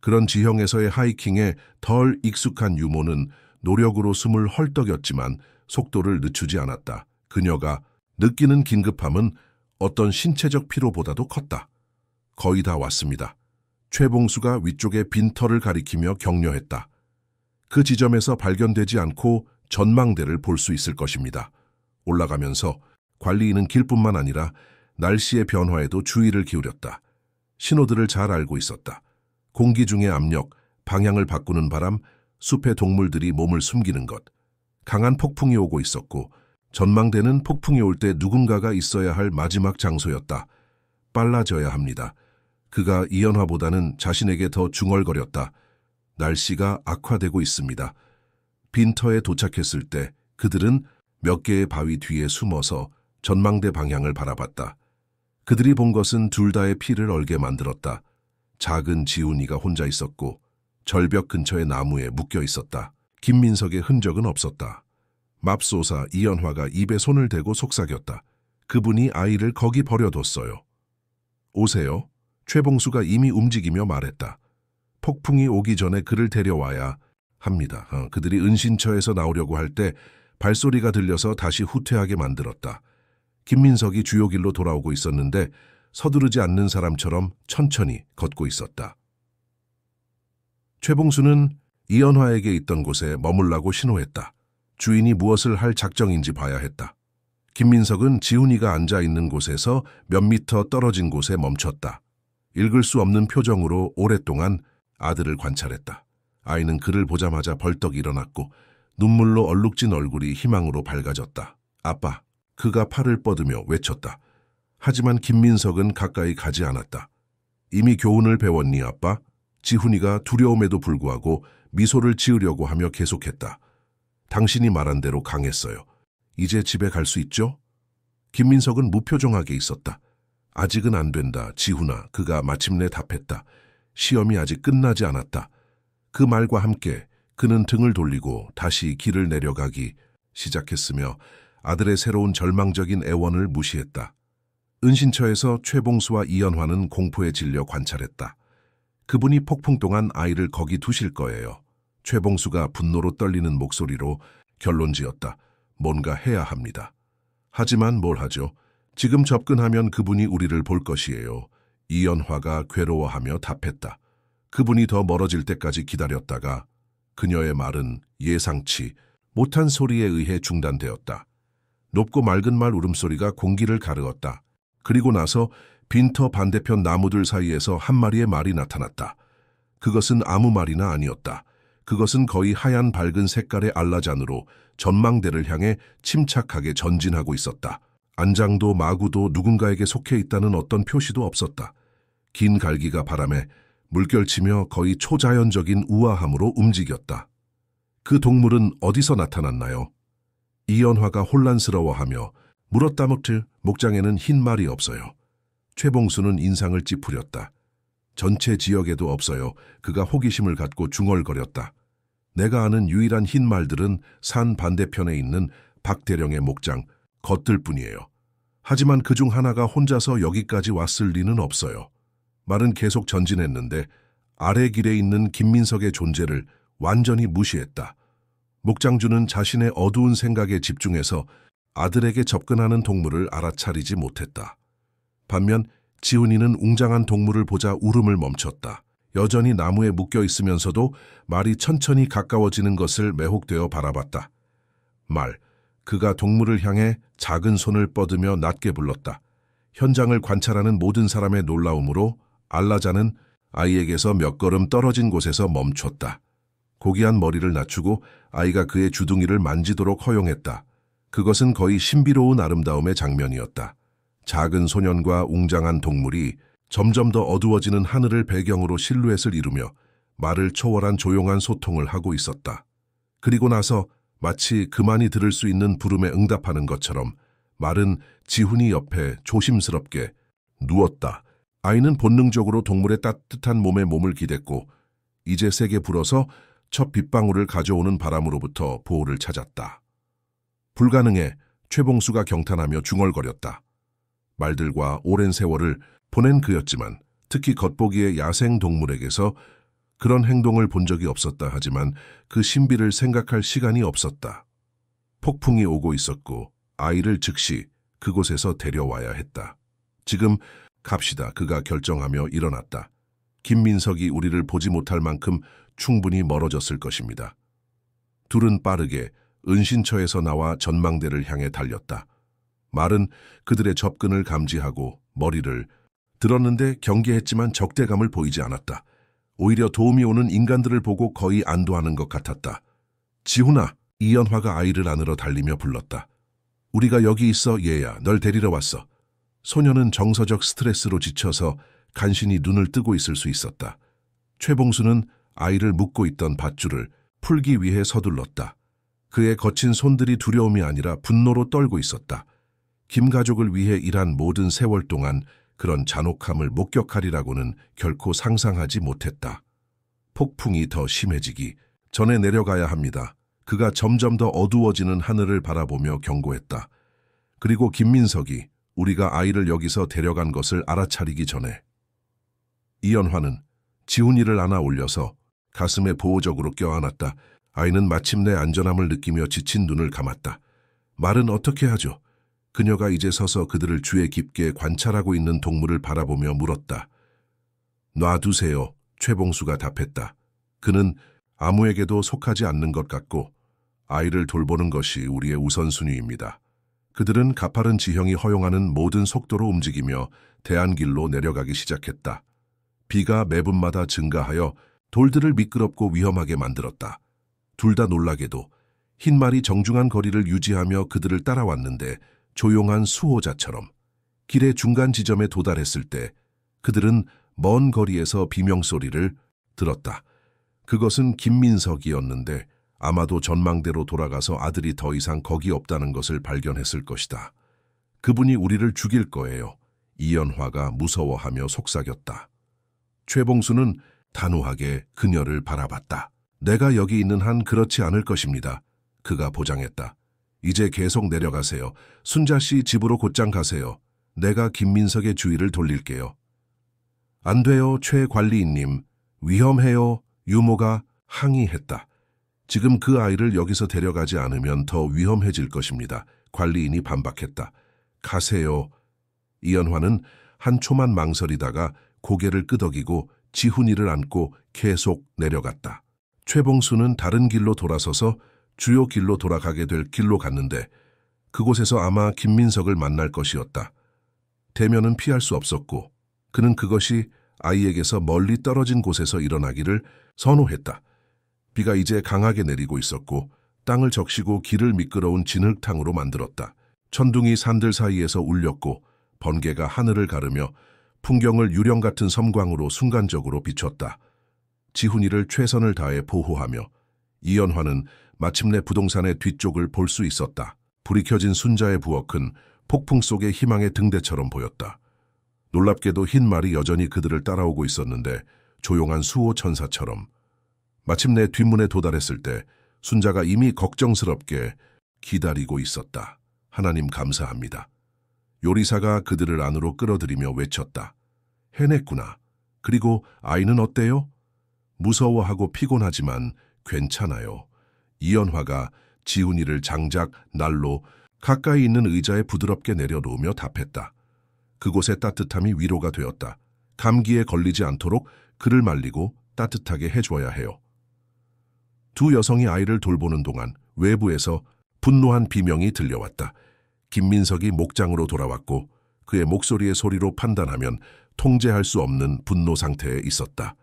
그런 지형에서의 하이킹에 덜 익숙한 유모는 노력으로 숨을 헐떡였지만 속도를 늦추지 않았다. 그녀가 느끼는 긴급함은 어떤 신체적 피로보다도 컸다. 거의 다 왔습니다. 최봉수가 위쪽에 빈터를 가리키며 격려했다. 그 지점에서 발견되지 않고 전망대를 볼 수 있을 것입니다. 올라가면서 관리인은 길뿐만 아니라 날씨의 변화에도 주의를 기울였다. 신호들을 잘 알고 있었다. 공기 중의 압력, 방향을 바꾸는 바람, 숲의 동물들이 몸을 숨기는 것. 강한 폭풍이 오고 있었고 전망대는 폭풍이 올 때 누군가가 있어야 할 마지막 장소였다. 빨라져야 합니다. 그가 이연화보다는 자신에게 더 중얼거렸다. 날씨가 악화되고 있습니다. 빈터에 도착했을 때 그들은 몇 개의 바위 뒤에 숨어서 전망대 방향을 바라봤다. 그들이 본 것은 둘 다의 피를 얼게 만들었다. 작은 지훈이가 혼자 있었고 절벽 근처의 나무에 묶여 있었다. 김민석의 흔적은 없었다. 맙소사 이연화가 입에 손을 대고 속삭였다. 그분이 아이를 거기 버려뒀어요. 오세요. 최봉수가 이미 움직이며 말했다. 폭풍이 오기 전에 그를 데려와야 합니다. 그들이 은신처에서 나오려고 할 때 발소리가 들려서 다시 후퇴하게 만들었다. 김민석이 주요 길로 돌아오고 있었는데 서두르지 않는 사람처럼 천천히 걷고 있었다. 최봉수는 이연화에게 있던 곳에 머물라고 신호했다. 주인이 무엇을 할 작정인지 봐야 했다. 김민석은 지훈이가 앉아있는 곳에서 몇 미터 떨어진 곳에 멈췄다. 읽을 수 없는 표정으로 오랫동안 아들을 관찰했다. 아이는 그를 보자마자 벌떡 일어났고 눈물로 얼룩진 얼굴이 희망으로 밝아졌다. 아빠, 그가 팔을 뻗으며 외쳤다. 하지만 김민석은 가까이 가지 않았다. 이미 교훈을 배웠니 아빠? 지훈이가 두려움에도 불구하고 미소를 지으려고 하며 계속했다. 당신이 말한 대로 강했어요. 이제 집에 갈 수 있죠? 김민석은 무표정하게 있었다. 아직은 안 된다, 지훈아. 그가 마침내 답했다. 시험이 아직 끝나지 않았다. 그 말과 함께 그는 등을 돌리고 다시 길을 내려가기 시작했으며 아들의 새로운 절망적인 애원을 무시했다. 은신처에서 최봉수와 이연화는 공포에 질려 관찰했다. 그분이 폭풍 동안 아이를 거기 두실 거예요. 최봉수가 분노로 떨리는 목소리로 결론지었다. 뭔가 해야 합니다. 하지만 뭘 하죠? 지금 접근하면 그분이 우리를 볼 것이에요. 이연화가 괴로워하며 답했다. 그분이 더 멀어질 때까지 기다렸다가 그녀의 말은 예상치 못한 소리에 의해 중단되었다. 높고 맑은 말 울음소리가 공기를 가르었다. 그리고 나서 빈터 반대편 나무들 사이에서 한 마리의 말이 나타났다. 그것은 아무 말이나 아니었다. 그것은 거의 하얀 밝은 색깔의 알라잔으로 전망대를 향해 침착하게 전진하고 있었다. 안장도 마구도 누군가에게 속해 있다는 어떤 표시도 없었다. 긴 갈기가 바람에 물결치며 거의 초자연적인 우아함으로 움직였다. 그 동물은 어디서 나타났나요? 이연화가 혼란스러워하며 물었다. 목장에는 흰 말이 없어요. 최봉수는 인상을 찌푸렸다. 전체 지역에도 없어요. 그가 호기심을 갖고 중얼거렸다. 내가 아는 유일한 흰 말들은 산 반대편에 있는 박대령의 목장 겉들뿐이에요. 하지만 그중 하나가 혼자서 여기까지 왔을 리는 없어요. 말은 계속 전진했는데 아래 길에 있는 김민석의 존재를 완전히 무시했다. 목장주는 자신의 어두운 생각에 집중해서 아들에게 접근하는 동물을 알아차리지 못했다. 반면 지훈이는 웅장한 동물을 보자 울음을 멈췄다. 여전히 나무에 묶여 있으면서도 말이 천천히 가까워지는 것을 매혹되어 바라봤다. 그가 동물을 향해 작은 손을 뻗으며 낮게 불렀다. 현장을 관찰하는 모든 사람의 놀라움으로 알라자는 아이에게서 몇 걸음 떨어진 곳에서 멈췄다. 고귀한 머리를 낮추고 아이가 그의 주둥이를 만지도록 허용했다. 그것은 거의 신비로운 아름다움의 장면이었다. 작은 소년과 웅장한 동물이 점점 더 어두워지는 하늘을 배경으로 실루엣을 이루며 말을 초월한 조용한 소통을 하고 있었다. 그리고 나서 마치 그만이 들을 수 있는 부름에 응답하는 것처럼 말은 지훈이 옆에 조심스럽게 누웠다. 아이는 본능적으로 동물의 따뜻한 몸에 몸을 기댔고 이제 세게 불어서 첫 빗방울을 가져오는 바람으로부터 보호를 찾았다. 불가능해. 최봉수가 경탄하며 중얼거렸다. 말들과 오랜 세월을 보낸 그였지만 특히 겉보기에 야생 동물에게서 그런 행동을 본 적이 없었다. 하지만 그 신비를 생각할 시간이 없었다. 폭풍이 오고 있었고 아이를 즉시 그곳에서 데려와야 했다. 지금 갑시다. 그가 결정하며 일어났다. 김민석이 우리를 보지 못할 만큼 충분히 멀어졌을 것입니다. 둘은 빠르게 은신처에서 나와 전망대를 향해 달렸다. 말은 그들의 접근을 감지하고 머리를 들었는데 경계했지만 적대감을 보이지 않았다. 오히려 도움이 오는 인간들을 보고 거의 안도하는 것 같았다. 지훈아, 이연화가 아이를 안으러 달리며 불렀다. 우리가 여기 있어, 얘야. 널 데리러 왔어. 소녀는 정서적 스트레스로 지쳐서 간신히 눈을 뜨고 있을 수 있었다. 최봉수는 아이를 묶고 있던 밧줄을 풀기 위해 서둘렀다. 그의 거친 손들이 두려움이 아니라 분노로 떨고 있었다. 김 가족을 위해 일한 모든 세월 동안 그런 잔혹함을 목격하리라고는 결코 상상하지 못했다. 폭풍이 더 심해지기 전에 내려가야 합니다. 그가 점점 더 어두워지는 하늘을 바라보며 경고했다. 그리고 김민석이 우리가 아이를 여기서 데려간 것을 알아차리기 전에 이연화는 지훈이를 안아 올려서 가슴에 보호적으로 껴안았다. 아이는 마침내 안전함을 느끼며 지친 눈을 감았다. 말은 어떻게 하죠? 그녀가 이제 서서 그들을 주의 깊게 관찰하고 있는 동물을 바라보며 물었다. 놔두세요. 최봉수가 답했다. 그는 아무에게도 속하지 않는 것 같고 아이를 돌보는 것이 우리의 우선순위입니다. 그들은 가파른 지형이 허용하는 모든 속도로 움직이며 대안길로 내려가기 시작했다. 비가 매분마다 증가하여 돌들을 미끄럽고 위험하게 만들었다. 둘 다 놀라게도 흰말이 정중한 거리를 유지하며 그들을 따라왔는데 조용한 수호자처럼 길의 중간 지점에 도달했을 때 그들은 먼 거리에서 비명소리를 들었다. 그것은 김민석이었는데 아마도 전망대로 돌아가서 아들이 더 이상 거기 없다는 것을 발견했을 것이다. 그분이 우리를 죽일 거예요. 이연화가 무서워하며 속삭였다. 최봉수는 단호하게 그녀를 바라봤다. 내가 여기 있는 한 그렇지 않을 것입니다. 그가 보장했다. 이제 계속 내려가세요. 순자 씨 집으로 곧장 가세요. 내가 김민석의 주의를 돌릴게요. 안 돼요, 최 관리인님. 위험해요. 유모가 항의했다. 지금 그 아이를 여기서 데려가지 않으면 더 위험해질 것입니다. 관리인이 반박했다. 가세요. 이연화는 한 초만 망설이다가 고개를 끄덕이고 지훈이를 안고 계속 내려갔다. 최봉수는 다른 길로 돌아서서 주요 길로 돌아가게 될 길로 갔는데 그곳에서 아마 김민석을 만날 것이었다. 대면은 피할 수 없었고 그는 그것이 아이에게서 멀리 떨어진 곳에서 일어나기를 선호했다. 비가 이제 강하게 내리고 있었고 땅을 적시고 길을 미끄러운 진흙탕으로 만들었다. 천둥이 산들 사이에서 울렸고 번개가 하늘을 가르며 풍경을 유령 같은 섬광으로 순간적으로 비췄다. 지훈이를 최선을 다해 보호하며 이연화는 마침내 부동산의 뒤쪽을 볼 수 있었다. 불이 켜진 순자의 부엌은 폭풍 속의 희망의 등대처럼 보였다. 놀랍게도 흰말이 여전히 그들을 따라오고 있었는데 조용한 수호 천사처럼. 마침내 뒷문에 도달했을 때 순자가 이미 걱정스럽게 기다리고 있었다. 하나님 감사합니다. 요리사가 그들을 안으로 끌어들이며 외쳤다. 해냈구나. 그리고 아이는 어때요? 무서워하고 피곤하지만 괜찮아요. 이연화가 지훈이를 장작, 난로, 가까이 있는 의자에 부드럽게 내려놓으며 답했다. 그곳의 따뜻함이 위로가 되었다. 감기에 걸리지 않도록 그를 말리고 따뜻하게 해줘야 해요. 두 여성이 아이를 돌보는 동안 외부에서 분노한 비명이 들려왔다. 김민석이 목장으로 돌아왔고 그의 목소리의 소리로 판단하면 통제할 수 없는 분노 상태에 있었다.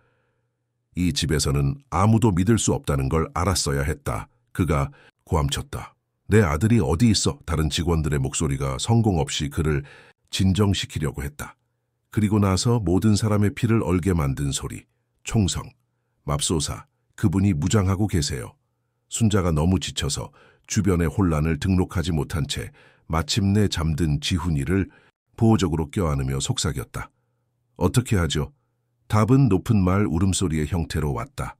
이 집에서는 아무도 믿을 수 없다는 걸 알았어야 했다. 그가 고함쳤다. 내 아들이 어디 있어? 다른 직원들의 목소리가 성공 없이 그를 진정시키려고 했다. 그리고 나서 모든 사람의 피를 얼게 만든 소리. 총성, 맙소사, 그분이 무장하고 계세요. 순자가 너무 지쳐서 주변의 혼란을 등록하지 못한 채 마침내 잠든 지훈이를 보호적으로 껴안으며 속삭였다. 어떻게 하죠? 답은 높은 말 울음소리의 형태로 왔다.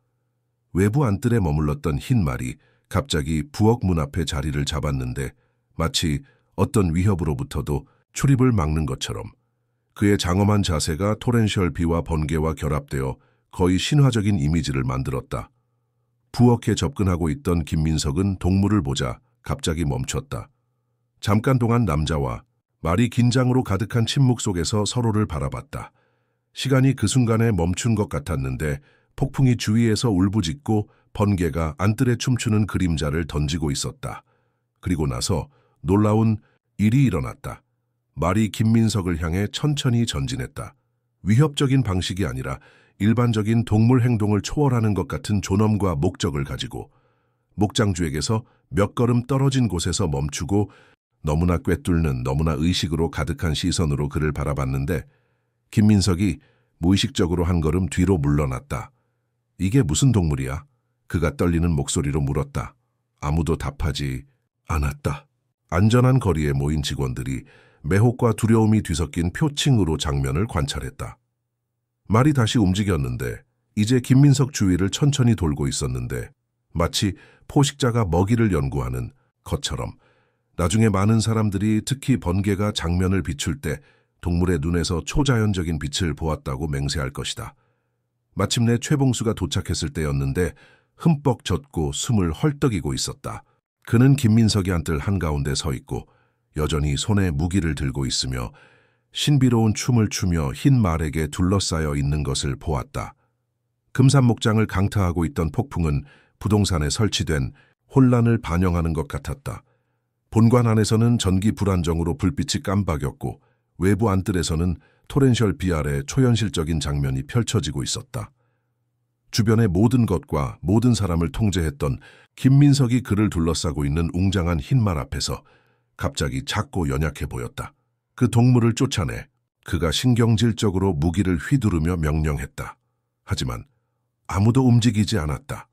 외부 안뜰에 머물렀던 흰말이 갑자기 부엌 문 앞에 자리를 잡았는데 마치 어떤 위협으로부터도 출입을 막는 것처럼 그의 장엄한 자세가 토렌셜 비와 번개와 결합되어 거의 신화적인 이미지를 만들었다. 부엌에 접근하고 있던 김민석은 동물을 보자 갑자기 멈췄다. 잠깐 동안 남자와 말이 긴장으로 가득한 침묵 속에서 서로를 바라봤다. 시간이 그 순간에 멈춘 것 같았는데 폭풍이 주위에서 울부짖고 번개가 안뜰에 춤추는 그림자를 던지고 있었다. 그리고 나서 놀라운 일이 일어났다. 말이 김민석을 향해 천천히 전진했다. 위협적인 방식이 아니라 일반적인 동물 행동을 초월하는 것 같은 존엄과 목적을 가지고 목장주에게서 몇 걸음 떨어진 곳에서 멈추고 너무나 꿰뚫는 너무나 의식으로 가득한 시선으로 그를 바라봤는데 김민석이 무의식적으로 한 걸음 뒤로 물러났다. 이게 무슨 동물이야? 그가 떨리는 목소리로 물었다. 아무도 답하지 않았다. 안전한 거리에 모인 직원들이 매혹과 두려움이 뒤섞인 표층으로 장면을 관찰했다. 말이 다시 움직였는데 이제 김민석 주위를 천천히 돌고 있었는데 마치 포식자가 먹이를 연구하는 것처럼 나중에 많은 사람들이 특히 번개가 장면을 비출 때 동물의 눈에서 초자연적인 빛을 보았다고 맹세할 것이다. 마침내 최봉수가 도착했을 때였는데 흠뻑 젖고 숨을 헐떡이고 있었다. 그는 김민석이 앉들 한가운데 서 있고 여전히 손에 무기를 들고 있으며 신비로운 춤을 추며 흰 말에게 둘러싸여 있는 것을 보았다. 금산목장을 강타하고 있던 폭풍은 부동산에 설치된 혼란을 반영하는 것 같았다. 본관 안에서는 전기 불안정으로 불빛이 깜박였고 외부 안뜰에서는 토렌셜 비 아래 초현실적인 장면이 펼쳐지고 있었다. 주변의 모든 것과 모든 사람을 통제했던 김민석이 그를 둘러싸고 있는 웅장한 흰말 앞에서 갑자기 작고 연약해 보였다. 그 동물을 쫓아내 그가 신경질적으로 무기를 휘두르며 명령했다. 하지만 아무도 움직이지 않았다.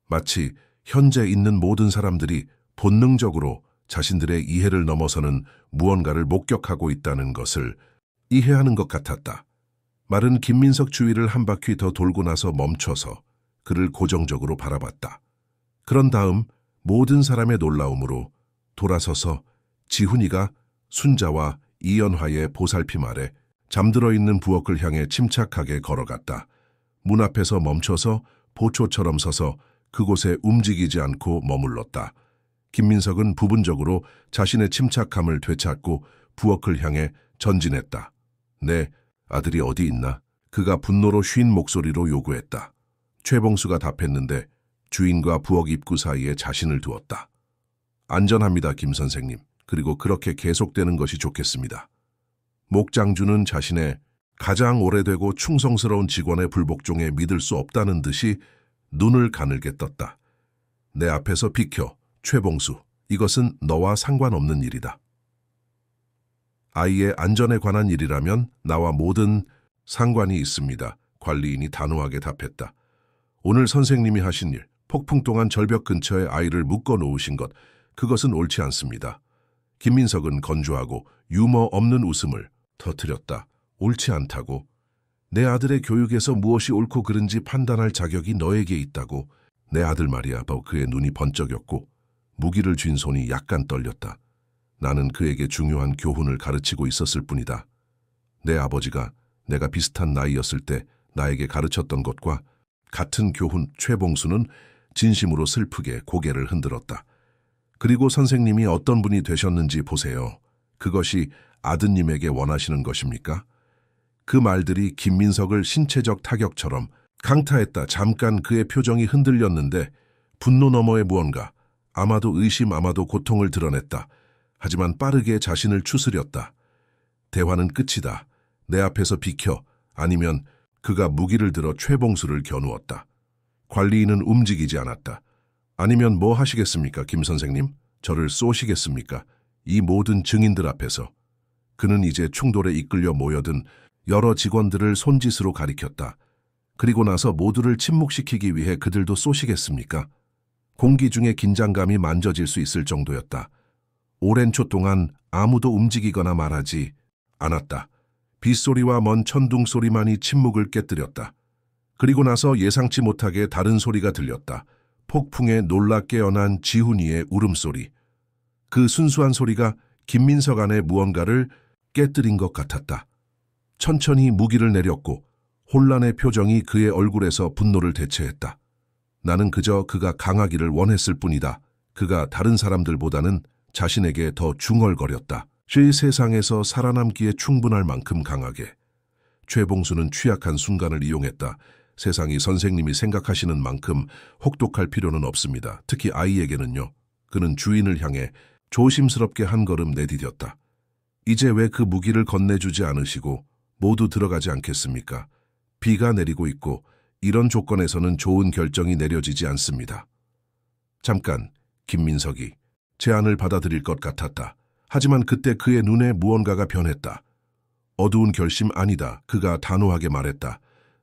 마치 현재 있는 모든 사람들이 본능적으로 자신들의 이해를 넘어서는 무언가를 목격하고 있다는 것을 이해하는 것 같았다. 말은 김민석 주위를 한 바퀴 더 돌고 나서 멈춰서 그를 고정적으로 바라봤다. 그런 다음 모든 사람의 놀라움으로 돌아서서 지훈이가 순자와 이연화의 보살핌 아래 잠들어 있는 부엌을 향해 침착하게 걸어갔다. 문 앞에서 멈춰서 보초처럼 서서 그곳에 움직이지 않고 머물렀다. 김민석은 부분적으로 자신의 침착함을 되찾고 부엌을 향해 전진했다. 네, 아들이 어디 있나? 그가 분노로 쉰 목소리로 요구했다. 최봉수가 답했는데 주인과 부엌 입구 사이에 자신을 두었다. 안전합니다, 김 선생님. 그리고 그렇게 계속되는 것이 좋겠습니다. 목장주는 자신의 가장 오래되고 충성스러운 직원의 불복종에 믿을 수 없다는 듯이 눈을 가늘게 떴다. 내 앞에서 비켜, 최봉수. 이것은 너와 상관없는 일이다. 아이의 안전에 관한 일이라면 나와 모든 상관이 있습니다. 관리인이 단호하게 답했다. 오늘 선생님이 하신 일, 폭풍 동안 절벽 근처에 아이를 묶어 놓으신 것, 그것은 옳지 않습니다. 김민석은 건조하고 유머 없는 웃음을 터뜨렸다. 옳지 않다고? 내 아들의 교육에서 무엇이 옳고 그른지 판단할 자격이 너에게 있다고. 내 아들 말이야. 그의 눈이 번쩍였고 무기를 쥔 손이 약간 떨렸다. 나는 그에게 중요한 교훈을 가르치고 있었을 뿐이다. 내 아버지가 내가 비슷한 나이였을 때 나에게 가르쳤던 것과 같은 교훈. 최봉수는 진심으로 슬프게 고개를 흔들었다. 그리고 선생님이 어떤 분이 되셨는지 보세요. 그것이 아드님에게 원하시는 것입니까? 그 말들이 김민석을 신체적 타격처럼 강타했다. 잠깐 그의 표정이 흔들렸는데 분노 너머의 무언가, 아마도 의심, 아마도 고통을 드러냈다. 하지만 빠르게 자신을 추스렸다. 대화는 끝이다. 내 앞에서 비켜. 아니면 그가 무기를 들어 최봉수를 겨누었다. 관리인은 움직이지 않았다. 아니면 뭐 하시겠습니까, 김 선생님? 저를 쏘시겠습니까? 이 모든 증인들 앞에서. 그는 이제 충돌에 이끌려 모여든 여러 직원들을 손짓으로 가리켰다. 그리고 나서 모두를 침묵시키기 위해 그들도 쏘시겠습니까? 공기 중에 긴장감이 만져질 수 있을 정도였다. 오랜 초 동안 아무도 움직이거나 말하지 않았다. 빗소리와 먼 천둥 소리만이 침묵을 깨뜨렸다. 그리고 나서 예상치 못하게 다른 소리가 들렸다. 폭풍에 놀라 깨어난 지훈이의 울음소리. 그 순수한 소리가 김민석 안의 무언가를 깨뜨린 것 같았다. 천천히 무기를 내렸고 혼란의 표정이 그의 얼굴에서 분노를 대체했다. 나는 그저 그가 강하기를 원했을 뿐이다. 그가 다른 사람들보다는 자신에게 더 중얼거렸다. 이 세상에서 살아남기에 충분할 만큼 강하게. 최봉수는 취약한 순간을 이용했다. 세상이 선생님이 생각하시는 만큼 혹독할 필요는 없습니다. 특히 아이에게는요. 그는 주인을 향해 조심스럽게 한 걸음 내디뎠다. 이제 왜 그 무기를 건네주지 않으시고 모두 들어가지 않겠습니까? 비가 내리고 있고 이런 조건에서는 좋은 결정이 내려지지 않습니다. 잠깐, 김민석이 제안을 받아들일 것 같았다. 하지만 그때 그의 눈에 무언가가 변했다. 어두운 결심 아니다. 그가 단호하게 말했다.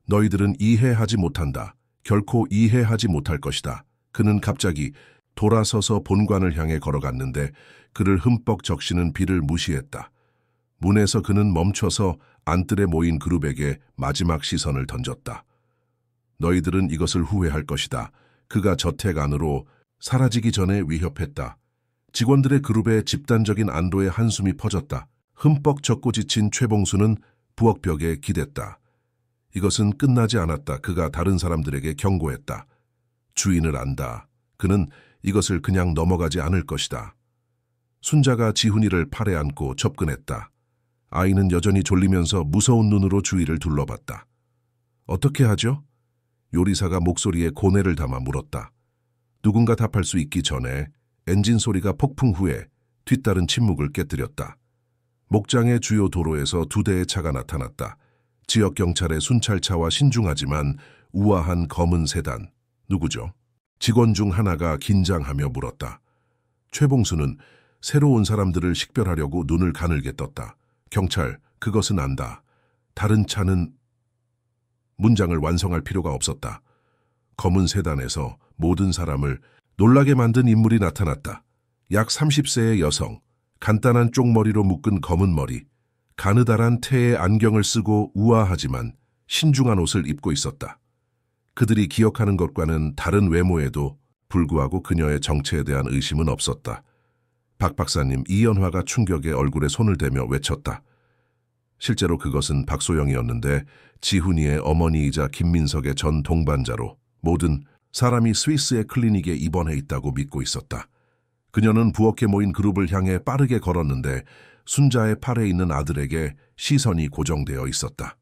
너희들은 이해하지 못한다. 결코 이해하지 못할 것이다. 그는 갑자기 돌아서서 본관을 향해 걸어갔는데 그를 흠뻑 적시는 비를 무시했다. 문에서 그는 멈춰서 안뜰에 모인 그룹에게 마지막 시선을 던졌다. 너희들은 이것을 후회할 것이다. 그가 저택 안으로 사라지기 전에 위협했다. 직원들의 그룹에 집단적인 안도의 한숨이 퍼졌다. 흠뻑 젖고 지친 최봉수는 부엌벽에 기댔다. 이것은 끝나지 않았다. 그가 다른 사람들에게 경고했다. 주인을 안다. 그는 이것을 그냥 넘어가지 않을 것이다. 순자가 지훈이를 팔에 안고 접근했다. 아이는 여전히 졸리면서 무서운 눈으로 주위를 둘러봤다. 어떻게 하죠? 요리사가 목소리에 고뇌를 담아 물었다. 누군가 답할 수 있기 전에 엔진 소리가 폭풍 후에 뒤따른 침묵을 깨뜨렸다. 목장의 주요 도로에서 2대의 차가 나타났다. 지역 경찰의 순찰차와 신중하지만 우아한 검은 세단. 누구죠? 직원 중 하나가 긴장하며 물었다. 최봉수는 새로 온 사람들을 식별하려고 눈을 가늘게 떴다. 경찰, 그것은 안다. 다른 차는... 문장을 완성할 필요가 없었다. 검은 세단에서 모든 사람을 놀라게 만든 인물이 나타났다. 약 30세의 여성, 간단한 쪽머리로 묶은 검은 머리, 가느다란 태의 안경을 쓰고 우아하지만 신중한 옷을 입고 있었다. 그들이 기억하는 것과는 다른 외모에도 불구하고 그녀의 정체에 대한 의심은 없었다. 박 박사님, 이연화가 충격에 얼굴에 손을 대며 외쳤다. 실제로 그것은 박소영이었는데 지훈이의 어머니이자 김민석의 전 동반자로 모든 사람이 스위스의 클리닉에 입원해 있다고 믿고 있었다. 그녀는 부엌에 모인 그룹을 향해 빠르게 걸었는데 순자의 팔에 있는 아들에게 시선이 고정되어 있었다.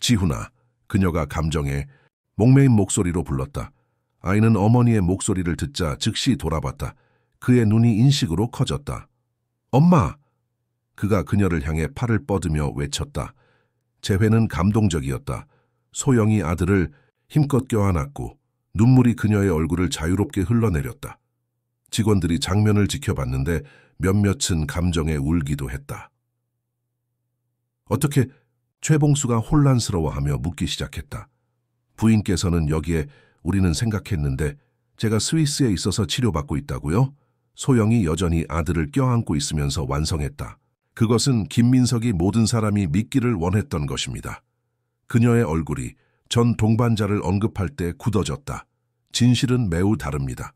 지훈아, 그녀가 감정에 목매인 목소리로 불렀다. 아이는 어머니의 목소리를 듣자 즉시 돌아봤다. 그의 눈이 인식으로 커졌다. 엄마! 그가 그녀를 향해 팔을 뻗으며 외쳤다. 재회는 감동적이었다. 소영이 아들을 힘껏 껴안았고 눈물이 그녀의 얼굴을 자유롭게 흘러내렸다. 직원들이 장면을 지켜봤는데 몇몇은 감정에 울기도 했다. 어떻게? 최봉수가 혼란스러워하며 묻기 시작했다. 부인께서는 여기에 우리는 생각했는데 제가 스위스에 있어서 치료받고 있다고요? 소영이 여전히 아들을 껴안고 있으면서 완성했다. 그것은 김민석이 모든 사람이 믿기를 원했던 것입니다. 그녀의 얼굴이 전 동반자를 언급할 때 굳어졌다. 진실은 매우 다릅니다.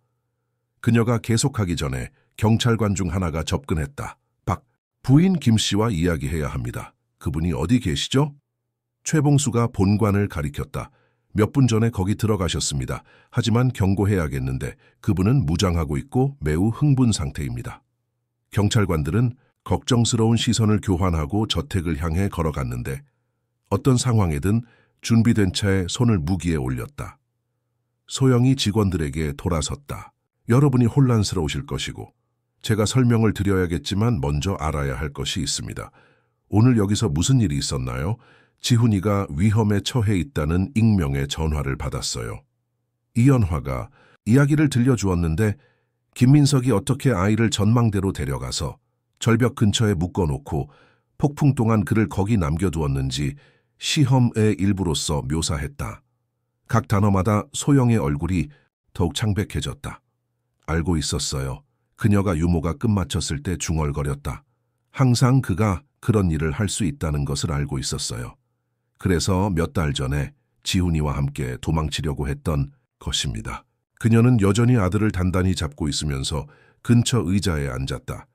그녀가 계속하기 전에 경찰관 중 하나가 접근했다. 박, 부인 김 씨와 이야기해야 합니다. 그분이 어디 계시죠? 최봉수가 본관을 가리켰다. 몇 분 전에 거기 들어가셨습니다. 하지만 경고해야겠는데 그분은 무장하고 있고 매우 흥분 상태입니다. 경찰관들은 걱정스러운 시선을 교환하고 저택을 향해 걸어갔는데 어떤 상황에든 준비된 차에 손을 무기에 올렸다. 소영이 직원들에게 돌아섰다. 여러분이 혼란스러우실 것이고 제가 설명을 드려야겠지만 먼저 알아야 할 것이 있습니다. 오늘 여기서 무슨 일이 있었나요? 지훈이가 위험에 처해 있다는 익명의 전화를 받았어요. 이연화가 이야기를 들려주었는데 김민석이 어떻게 아이를 전망대로 데려가서 절벽 근처에 묶어놓고 폭풍 동안 그를 거기 남겨두었는지 시험의 일부로서 묘사했다. 각 단어마다 소영의 얼굴이 더욱 창백해졌다. 알고 있었어요. 그녀가 유모가 끝마쳤을 때 중얼거렸다. 항상 그가 그런 일을 할 수 있다는 것을 알고 있었어요. 그래서 몇 달 전에 지훈이와 함께 도망치려고 했던 것입니다. 그녀는 여전히 아들을 단단히 잡고 있으면서 근처 의자에 앉았다.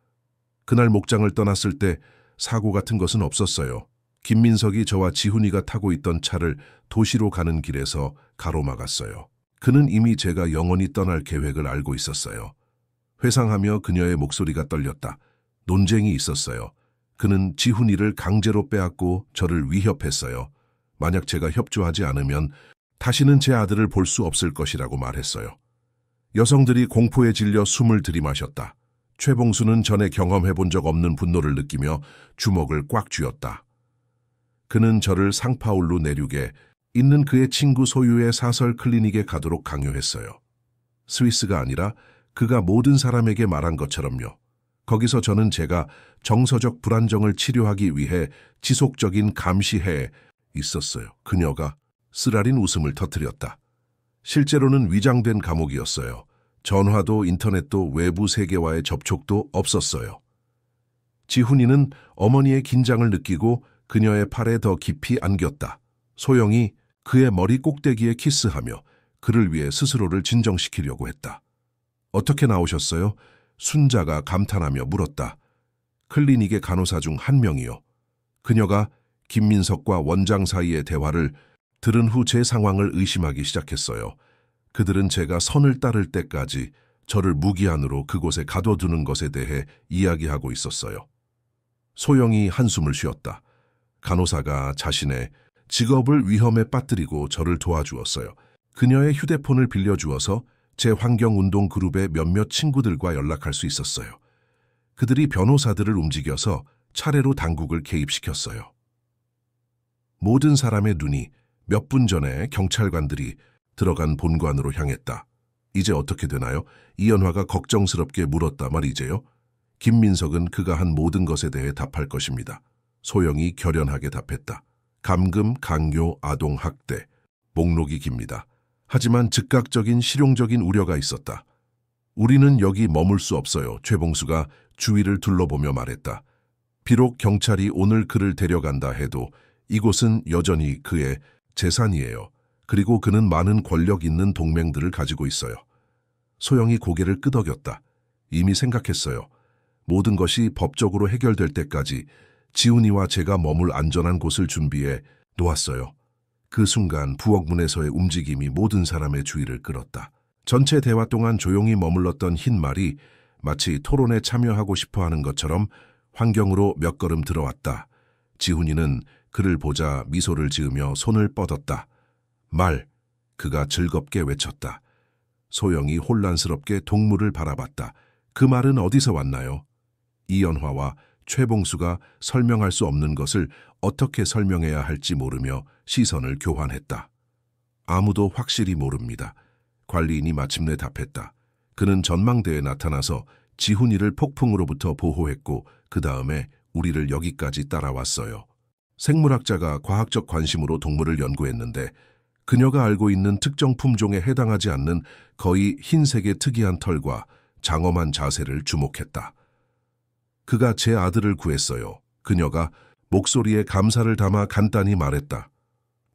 그날 목장을 떠났을 때 사고 같은 것은 없었어요. 김민석이 저와 지훈이가 타고 있던 차를 도시로 가는 길에서 가로막았어요. 그는 이미 제가 영원히 떠날 계획을 알고 있었어요. 회상하며 그녀의 목소리가 떨렸다. 논쟁이 있었어요. 그는 지훈이를 강제로 빼앗고 저를 위협했어요. 만약 제가 협조하지 않으면 다시는 제 아들을 볼 수 없을 것이라고 말했어요. 여성들이 공포에 질려 숨을 들이마셨다. 최봉수는 전에 경험해본 적 없는 분노를 느끼며 주먹을 꽉 쥐었다. 그는 저를 상파울루 내륙에 있는 그의 친구 소유의 사설 클리닉에 가도록 강요했어요. 스위스가 아니라 그가 모든 사람에게 말한 것처럼요. 거기서 저는 제가 정서적 불안정을 치료하기 위해 지속적인 감시해에 있었어요. 그녀가 쓰라린 웃음을 터뜨렸다. 실제로는 위장된 감옥이었어요. 전화도 인터넷도 외부 세계와의 접촉도 없었어요. 지훈이는 어머니의 긴장을 느끼고 그녀의 팔에 더 깊이 안겼다. 소영이 그의 머리 꼭대기에 키스하며 그를 위해 스스로를 진정시키려고 했다. 어떻게 나오셨어요? 순자가 감탄하며 물었다. 클리닉의 간호사 중 한 명이요. 그녀가 김민석과 원장 사이의 대화를 들은 후 제 상황을 의심하기 시작했어요. 그들은 제가 선을 따를 때까지 저를 무기한으로 그곳에 가둬두는 것에 대해 이야기하고 있었어요. 소영이 한숨을 쉬었다. 간호사가 자신의 직업을 위험에 빠뜨리고 저를 도와주었어요. 그녀의 휴대폰을 빌려주어서 제 환경운동 그룹의 몇몇 친구들과 연락할 수 있었어요. 그들이 변호사들을 움직여서 차례로 당국을 개입시켰어요. 모든 사람의 눈이 몇 분 전에 경찰관들이 들어간 본관으로 향했다. 이제 어떻게 되나요? 이연화가 걱정스럽게 물었다 말이제요. 김민석은 그가 한 모든 것에 대해 답할 것입니다. 소영이 결연하게 답했다. 감금, 강요, 아동 학대, 목록이 깁니다. 하지만 즉각적인 실용적인 우려가 있었다. 우리는 여기 머물 수 없어요. 최봉수가 주위를 둘러보며 말했다. 비록 경찰이 오늘 그를 데려간다 해도 이곳은 여전히 그의 재산이에요. 그리고 그는 많은 권력 있는 동맹들을 가지고 있어요. 소영이 고개를 끄덕였다. 이미 생각했어요. 모든 것이 법적으로 해결될 때까지 지훈이와 제가 머물 안전한 곳을 준비해 놓았어요. 그 순간 부엌문에서의 움직임이 모든 사람의 주의를 끌었다. 전체 대화 동안 조용히 머물렀던 흰 말이 마치 토론에 참여하고 싶어하는 것처럼 환경으로 몇 걸음 들어왔다. 지훈이는 그를 보자 미소를 지으며 손을 뻗었다. 말, 그가 즐겁게 외쳤다. 소영이 혼란스럽게 동물을 바라봤다. 그 말은 어디서 왔나요? 이연화와 최봉수가 설명할 수 없는 것을 어떻게 설명해야 할지 모르며 시선을 교환했다. 아무도 확실히 모릅니다. 관리인이 마침내 답했다. 그는 전망대에 나타나서 지훈이를 폭풍으로부터 보호했고 그 다음에 우리를 여기까지 따라왔어요. 생물학자가 과학적 관심으로 동물을 연구했는데 그녀가 알고 있는 특정 품종에 해당하지 않는 거의 흰색의 특이한 털과 장엄한 자세를 주목했다. 그가 제 아들을 구했어요. 그녀가 목소리에 감사를 담아 간단히 말했다.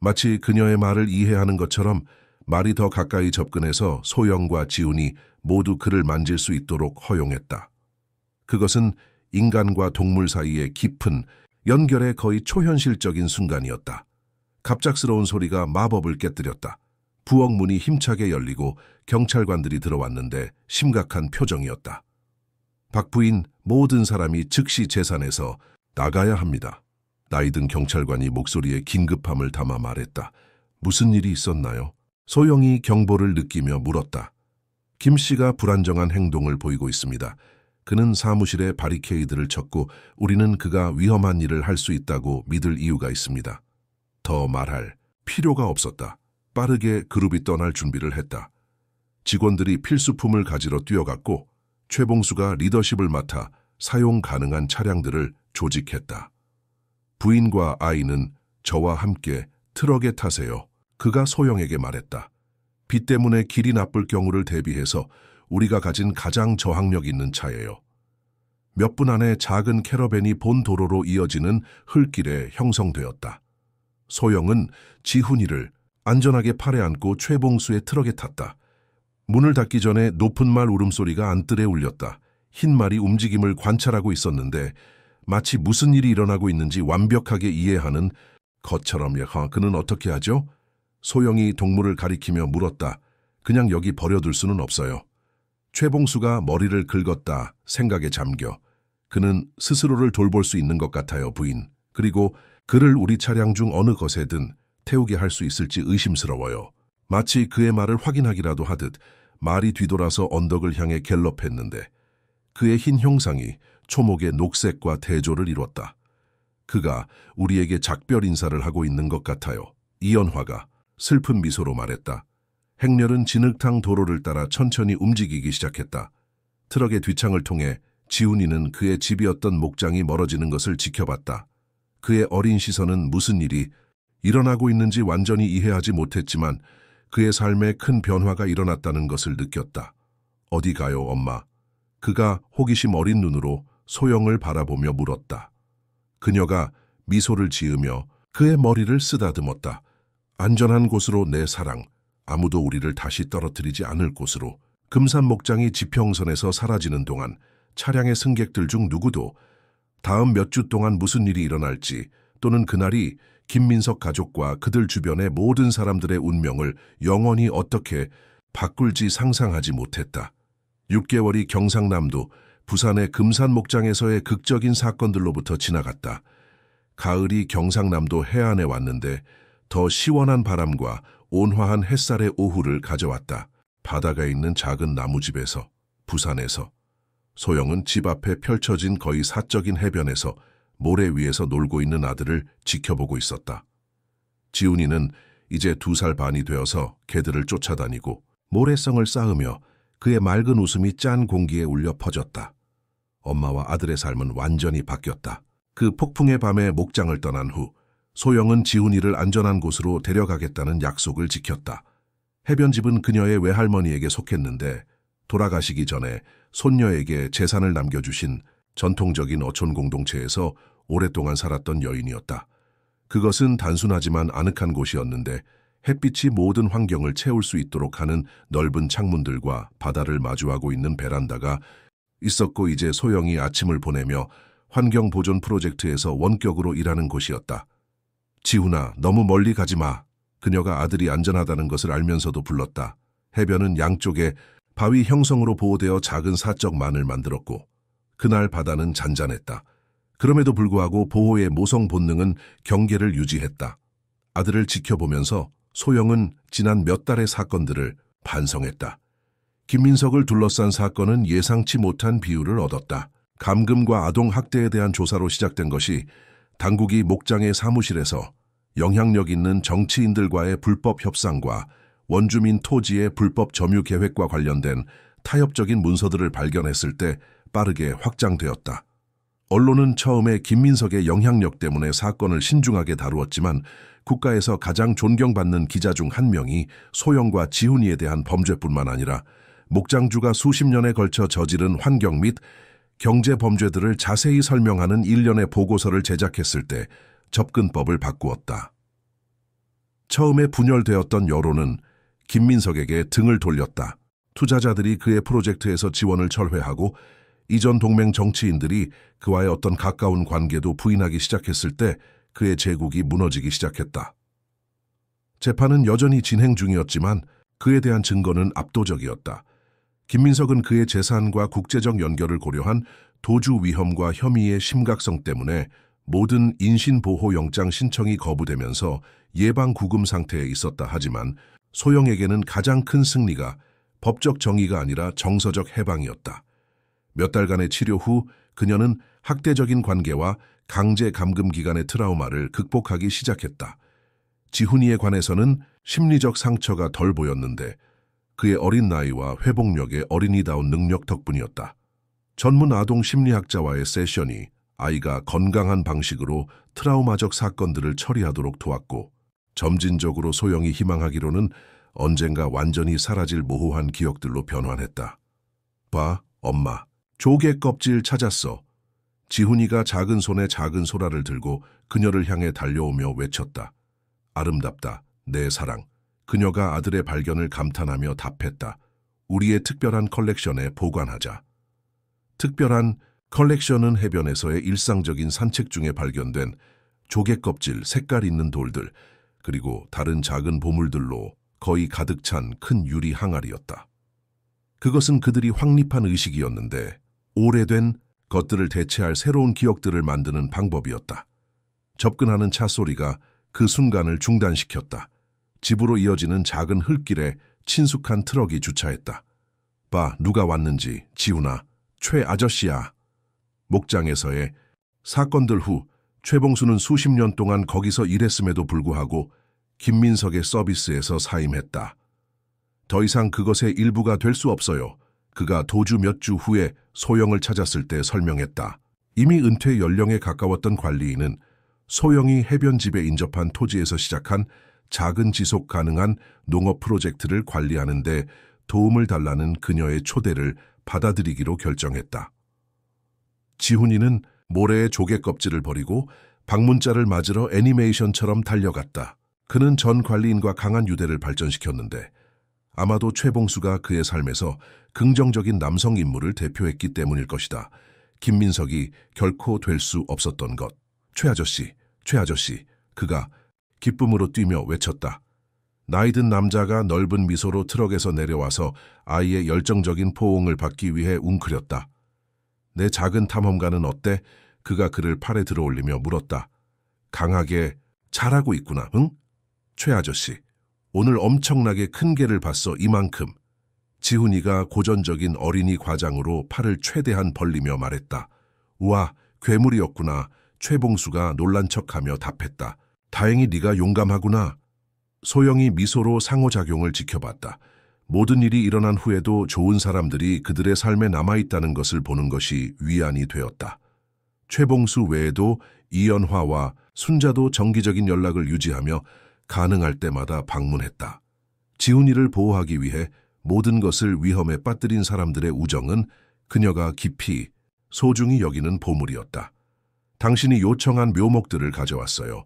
마치 그녀의 말을 이해하는 것처럼 말이 더 가까이 접근해서 소영과 지훈이 모두 그를 만질 수 있도록 허용했다. 그것은 인간과 동물 사이의 깊은 연결의 거의 초현실적인 순간이었다. 갑작스러운 소리가 마법을 깨뜨렸다. 부엌 문이 힘차게 열리고 경찰관들이 들어왔는데 심각한 표정이었다. 박 부인, 모든 사람이 즉시 재산에서 나가야 합니다. 나이든 경찰관이 목소리에 긴급함을 담아 말했다. 무슨 일이 있었나요? 소영이 경보를 느끼며 물었다. 김 씨가 불안정한 행동을 보이고 있습니다. 그는 사무실에 바리케이드를 쳤고 우리는 그가 위험한 일을 할 수 있다고 믿을 이유가 있습니다. 더 말할 필요가 없었다. 빠르게 그룹이 떠날 준비를 했다. 직원들이 필수품을 가지러 뛰어갔고 최봉수가 리더십을 맡아 사용 가능한 차량들을 조직했다. 부인과 아이는 저와 함께 트럭에 타세요. 그가 소영에게 말했다. 비 때문에 길이 나쁠 경우를 대비해서 우리가 가진 가장 저항력 있는 차예요. 몇 분 안에 작은 캐러밴이 본 도로로 이어지는 흙길에 형성되었다. 소영은 지훈이를 안전하게 팔에 안고 최봉수의 트럭에 탔다. 문을 닫기 전에 높은 말 울음소리가 안뜰에 울렸다. 흰 말이 움직임을 관찰하고 있었는데 마치 무슨 일이 일어나고 있는지 완벽하게 이해하는 것처럼. 그는 어떻게 하죠? 소영이 동물을 가리키며 물었다. 그냥 여기 버려둘 수는 없어요. 최봉수가 머리를 긁었다. 생각에 잠겨. 그는 스스로를 돌볼 수 있는 것 같아요, 부인. 그리고 그를 우리 차량 중 어느 것에든 태우게 할 수 있을지 의심스러워요. 마치 그의 말을 확인하기라도 하듯 말이 뒤돌아서 언덕을 향해 갤럽했는데 그의 흰 형상이 초목의 녹색과 대조를 이뤘다. 그가 우리에게 작별 인사를 하고 있는 것 같아요. 이연화가 슬픈 미소로 말했다. 행렬은 진흙탕 도로를 따라 천천히 움직이기 시작했다. 트럭의 뒷창을 통해 지훈이는 그의 집이었던 목장이 멀어지는 것을 지켜봤다. 그의 어린 시선은 무슨 일이 일어나고 있는지 완전히 이해하지 못했지만 그의 삶에 큰 변화가 일어났다는 것을 느꼈다. 어디 가요, 엄마? 그가 호기심 어린 눈으로 소영을 바라보며 물었다. 그녀가 미소를 지으며 그의 머리를 쓰다듬었다. 안전한 곳으로 내 사랑, 아무도 우리를 다시 떨어뜨리지 않을 곳으로. 금산 목장이 지평선에서 사라지는 동안 차량의 승객들 중 누구도 다음 몇 주 동안 무슨 일이 일어날지 또는 그날이 김민석 가족과 그들 주변의 모든 사람들의 운명을 영원히 어떻게 바꿀지 상상하지 못했다. 6개월이 경상남도 부산의 금산 목장에서의 극적인 사건들로부터 지나갔다. 가을이 경상남도 해안에 왔는데 더 시원한 바람과 온화한 햇살의 오후를 가져왔다. 바다가 있는 작은 나무집에서, 부산에서, 소영은 집 앞에 펼쳐진 거의 사적인 해변에서 모래 위에서 놀고 있는 아들을 지켜보고 있었다. 지훈이는 이제 2살 반이 되어서 개들을 쫓아다니고 모래성을 쌓으며 그의 맑은 웃음이 짠 공기에 울려 퍼졌다. 엄마와 아들의 삶은 완전히 바뀌었다. 그 폭풍의 밤에 목장을 떠난 후 소영은 지훈이를 안전한 곳으로 데려가겠다는 약속을 지켰다. 해변집은 그녀의 외할머니에게 속했는데 돌아가시기 전에 손녀에게 재산을 남겨주신 전통적인 어촌 공동체에서 오랫동안 살았던 여인이었다. 그것은 단순하지만 아늑한 곳이었는데 햇빛이 모든 환경을 채울 수 있도록 하는 넓은 창문들과 바다를 마주하고 있는 베란다가 있었고 이제 소영이 아침을 보내며 환경 보존 프로젝트에서 원격으로 일하는 곳이었다. 지훈아, 너무 멀리 가지 마. 그녀가 아들이 안전하다는 것을 알면서도 불렀다. 해변은 양쪽에 바위 형성으로 보호되어 작은 사적만을 만들었고 그날 바다는 잔잔했다. 그럼에도 불구하고 보호의 모성 본능은 경계를 유지했다. 아들을 지켜보면서 소영은 지난 몇 달의 사건들을 반성했다. 김민석을 둘러싼 사건은 예상치 못한 비율을 얻었다. 감금과 아동학대에 대한 조사로 시작된 것이 당국이 목장의 사무실에서 영향력 있는 정치인들과의 불법 협상과 원주민 토지의 불법 점유 계획과 관련된 타협적인 문서들을 발견했을 때 빠르게 확장되었다. 언론은 처음에 김민석의 영향력 때문에 사건을 신중하게 다루었지만 국가에서 가장 존경받는 기자 중 한 명이 소영과 지훈이에 대한 범죄뿐만 아니라 목장주가 수십 년에 걸쳐 저지른 환경 및 경제 범죄들을 자세히 설명하는 일련의 보고서를 제작했을 때 접근법을 바꾸었다. 처음에 분열되었던 여론은 김민석에게 등을 돌렸다. 투자자들이 그의 프로젝트에서 지원을 철회하고 이전 동맹 정치인들이 그와의 어떤 가까운 관계도 부인하기 시작했을 때 그의 제국이 무너지기 시작했다. 재판은 여전히 진행 중이었지만 그에 대한 증거는 압도적이었다. 김민석은 그의 재산과 국제적 연결을 고려한 도주 위험과 혐의의 심각성 때문에 모든 인신보호영장 신청이 거부되면서 예방구금 상태에 있었다. 하지만 소영에게는 가장 큰 승리가 법적 정의가 아니라 정서적 해방이었다. 몇 달간의 치료 후 그녀는 학대적인 관계와 강제 감금 기간의 트라우마를 극복하기 시작했다. 지훈이에 관해서는 심리적 상처가 덜 보였는데 그의 어린 나이와 회복력의 어린이다운 능력 덕분이었다. 전문 아동 심리학자와의 세션이 아이가 건강한 방식으로 트라우마적 사건들을 처리하도록 도왔고 점진적으로 소영이 희망하기로는 언젠가 완전히 사라질 모호한 기억들로 변환했다. 봐, 엄마. 조개 껍질 찾았어. 지훈이가 작은 손에 작은 소라를 들고 그녀를 향해 달려오며 외쳤다. 아름답다, 내 사랑. 그녀가 아들의 발견을 감탄하며 답했다. 우리의 특별한 컬렉션에 보관하자. 특별한 컬렉션은 해변에서의 일상적인 산책 중에 발견된 조개 껍질, 색깔 있는 돌들, 그리고 다른 작은 보물들로 거의 가득 찬 큰 유리 항아리였다. 그것은 그들이 확립한 의식이었는데 오래된 것들을 대체할 새로운 기억들을 만드는 방법이었다. 접근하는 차 소리가 그 순간을 중단시켰다. 집으로 이어지는 작은 흙길에 친숙한 트럭이 주차했다. 봐, 누가 왔는지. 지훈아, 최 아저씨야. 목장에서의 사건들 후 최봉수는 수십 년 동안 거기서 일했음에도 불구하고 김민석의 서비스에서 사임했다. 더 이상 그것의 일부가 될 수 없어요. 그가 도주 몇 주 후에 소영을 찾았을 때 설명했다. 이미 은퇴 연령에 가까웠던 관리인은 소영이 해변집에 인접한 토지에서 시작한 작은 지속 가능한 농업 프로젝트를 관리하는 데 도움을 달라는 그녀의 초대를 받아들이기로 결정했다. 지훈이는 모래의 조개 껍질을 버리고 방문자를 맞으러 애니메이션처럼 달려갔다. 그는 전 관리인과 강한 유대를 발전시켰는데 아마도 최봉수가 그의 삶에서 긍정적인 남성 인물을 대표했기 때문일 것이다. 김민석이 결코 될 수 없었던 것. 최 아저씨, 최 아저씨. 그가 기쁨으로 뛰며 외쳤다. 나이든 남자가 넓은 미소로 트럭에서 내려와서 아이의 열정적인 포옹을 받기 위해 웅크렸다. 내 작은 탐험가는 어때? 그가 그를 팔에 들어올리며 물었다. 강하게 잘하고 있구나, 응? 최 아저씨, 오늘 엄청나게 큰 개를 봤어, 이만큼. 지훈이가 고전적인 어린이 과장으로 팔을 최대한 벌리며 말했다. 우와, 괴물이었구나. 최봉수가 놀란 척하며 답했다. 다행히 네가 용감하구나. 소영이 미소로 상호작용을 지켜봤다. 모든 일이 일어난 후에도 좋은 사람들이 그들의 삶에 남아있다는 것을 보는 것이 위안이 되었다. 최봉수 외에도 이연화와 순자도 정기적인 연락을 유지하며 가능할 때마다 방문했다. 지훈이를 보호하기 위해 모든 것을 위험에 빠뜨린 사람들의 우정은 그녀가 깊이 소중히 여기는 보물이었다. 당신이 요청한 묘목들을 가져왔어요.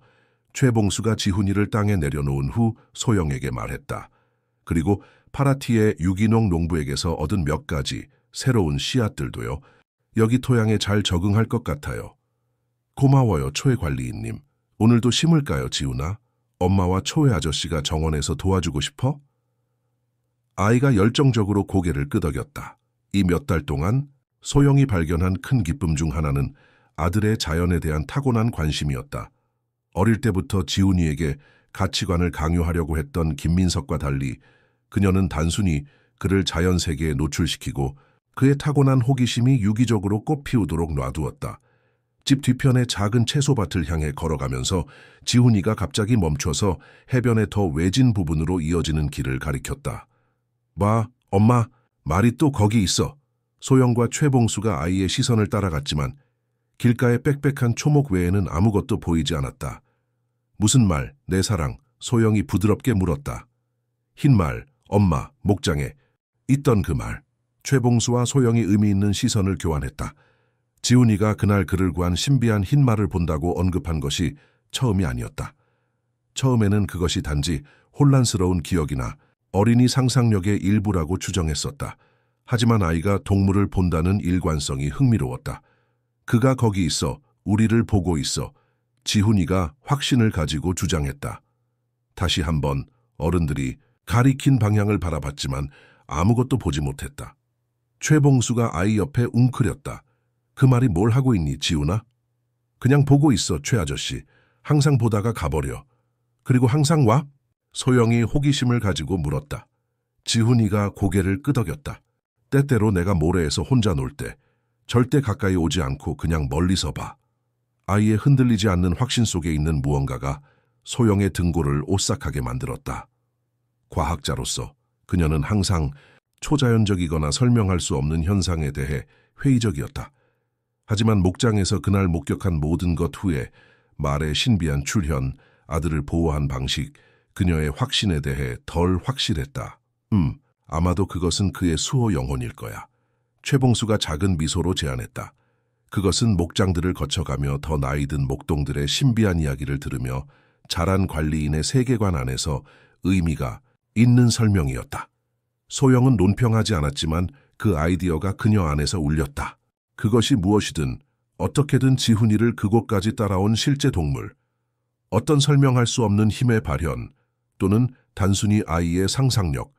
최봉수가 지훈이를 땅에 내려놓은 후 소영에게 말했다. 그리고 파라티의 유기농 농부에게서 얻은 몇 가지 새로운 씨앗들도요. 여기 토양에 잘 적응할 것 같아요. 고마워요, 초회 관리인님. 오늘도 심을까요, 지훈아? 엄마와 초회 아저씨가 정원에서 도와주고 싶어? 아이가 열정적으로 고개를 끄덕였다. 이 몇 달 동안 소영이 발견한 큰 기쁨 중 하나는 아들의 자연에 대한 타고난 관심이었다. 어릴 때부터 지훈이에게 가치관을 강요하려고 했던 김민석과 달리 그녀는 단순히 그를 자연 세계에 노출시키고 그의 타고난 호기심이 유기적으로 꽃피우도록 놔두었다. 집 뒤편의 작은 채소밭을 향해 걸어가면서 지훈이가 갑자기 멈춰서 해변의 더 외진 부분으로 이어지는 길을 가리켰다. 봐, 엄마, 말이 또 거기 있어. 소영과 최봉수가 아이의 시선을 따라갔지만 길가의 빽빽한 초목 외에는 아무것도 보이지 않았다. 무슨 말, 내 사랑, 소영이 부드럽게 물었다. 흰 말, 엄마, 목장에 있던 그 말. 최봉수와 소영이 의미 있는 시선을 교환했다. 지훈이가 그날 그를 구한 신비한 흰 말을 본다고 언급한 것이 처음이 아니었다. 처음에는 그것이 단지 혼란스러운 기억이나 어린이 상상력의 일부라고 추정했었다. 하지만 아이가 동물을 본다는 일관성이 흥미로웠다. 그가 거기 있어, 우리를 보고 있어. 지훈이가 확신을 가지고 주장했다. 다시 한번 어른들이 가리킨 방향을 바라봤지만 아무것도 보지 못했다. 최봉수가 아이 옆에 웅크렸다. 그 말이 뭘 하고 있니, 지훈아? 그냥 보고 있어, 최 아저씨. 항상 보다가 가버려. 그리고 항상 와? 소영이 호기심을 가지고 물었다. 지훈이가 고개를 끄덕였다. 때때로 내가 모래에서 혼자 놀 때 절대 가까이 오지 않고 그냥 멀리서 봐. 아이의 흔들리지 않는 확신 속에 있는 무언가가 소영의 등골을 오싹하게 만들었다. 과학자로서 그녀는 항상 초자연적이거나 설명할 수 없는 현상에 대해 회의적이었다. 하지만 목장에서 그날 목격한 모든 것 후에 말의 신비한 출현, 아들을 보호한 방식, 그녀의 확신에 대해 덜 확실했다. 아마도 그것은 그의 수호 영혼일 거야. 최봉수가 작은 미소로 제안했다. 그것은 목장들을 거쳐가며 더 나이 든 목동들의 신비한 이야기를 들으며 자란 관리인의 세계관 안에서 의미가 있는 설명이었다. 소영은 논평하지 않았지만 그 아이디어가 그녀 안에서 울렸다. 그것이 무엇이든 어떻게든 지훈이를 그곳까지 따라온 실제 동물, 어떤 설명할 수 없는 힘의 발현 또는 단순히 아이의 상상력,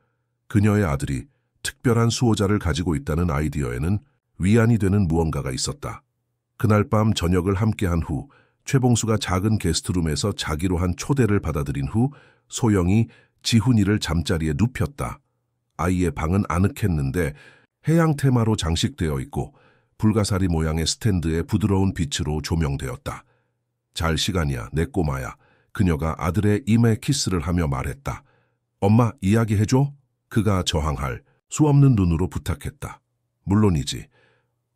그녀의 아들이 특별한 수호자를 가지고 있다는 아이디어에는 위안이 되는 무언가가 있었다. 그날 밤 저녁을 함께한 후 최봉수가 작은 게스트룸에서 자기로 한 초대를 받아들인 후 소영이 지훈이를 잠자리에 눕혔다. 아이의 방은 아늑했는데 해양 테마로 장식되어 있고 불가사리 모양의 스탠드에 부드러운 빛으로 조명되었다. 잘 시간이야, 내 꼬마야. 그녀가 아들의 이마에 키스를 하며 말했다. 엄마, 이야기해줘? 그가 저항할 수 없는 눈으로 부탁했다. 물론이지.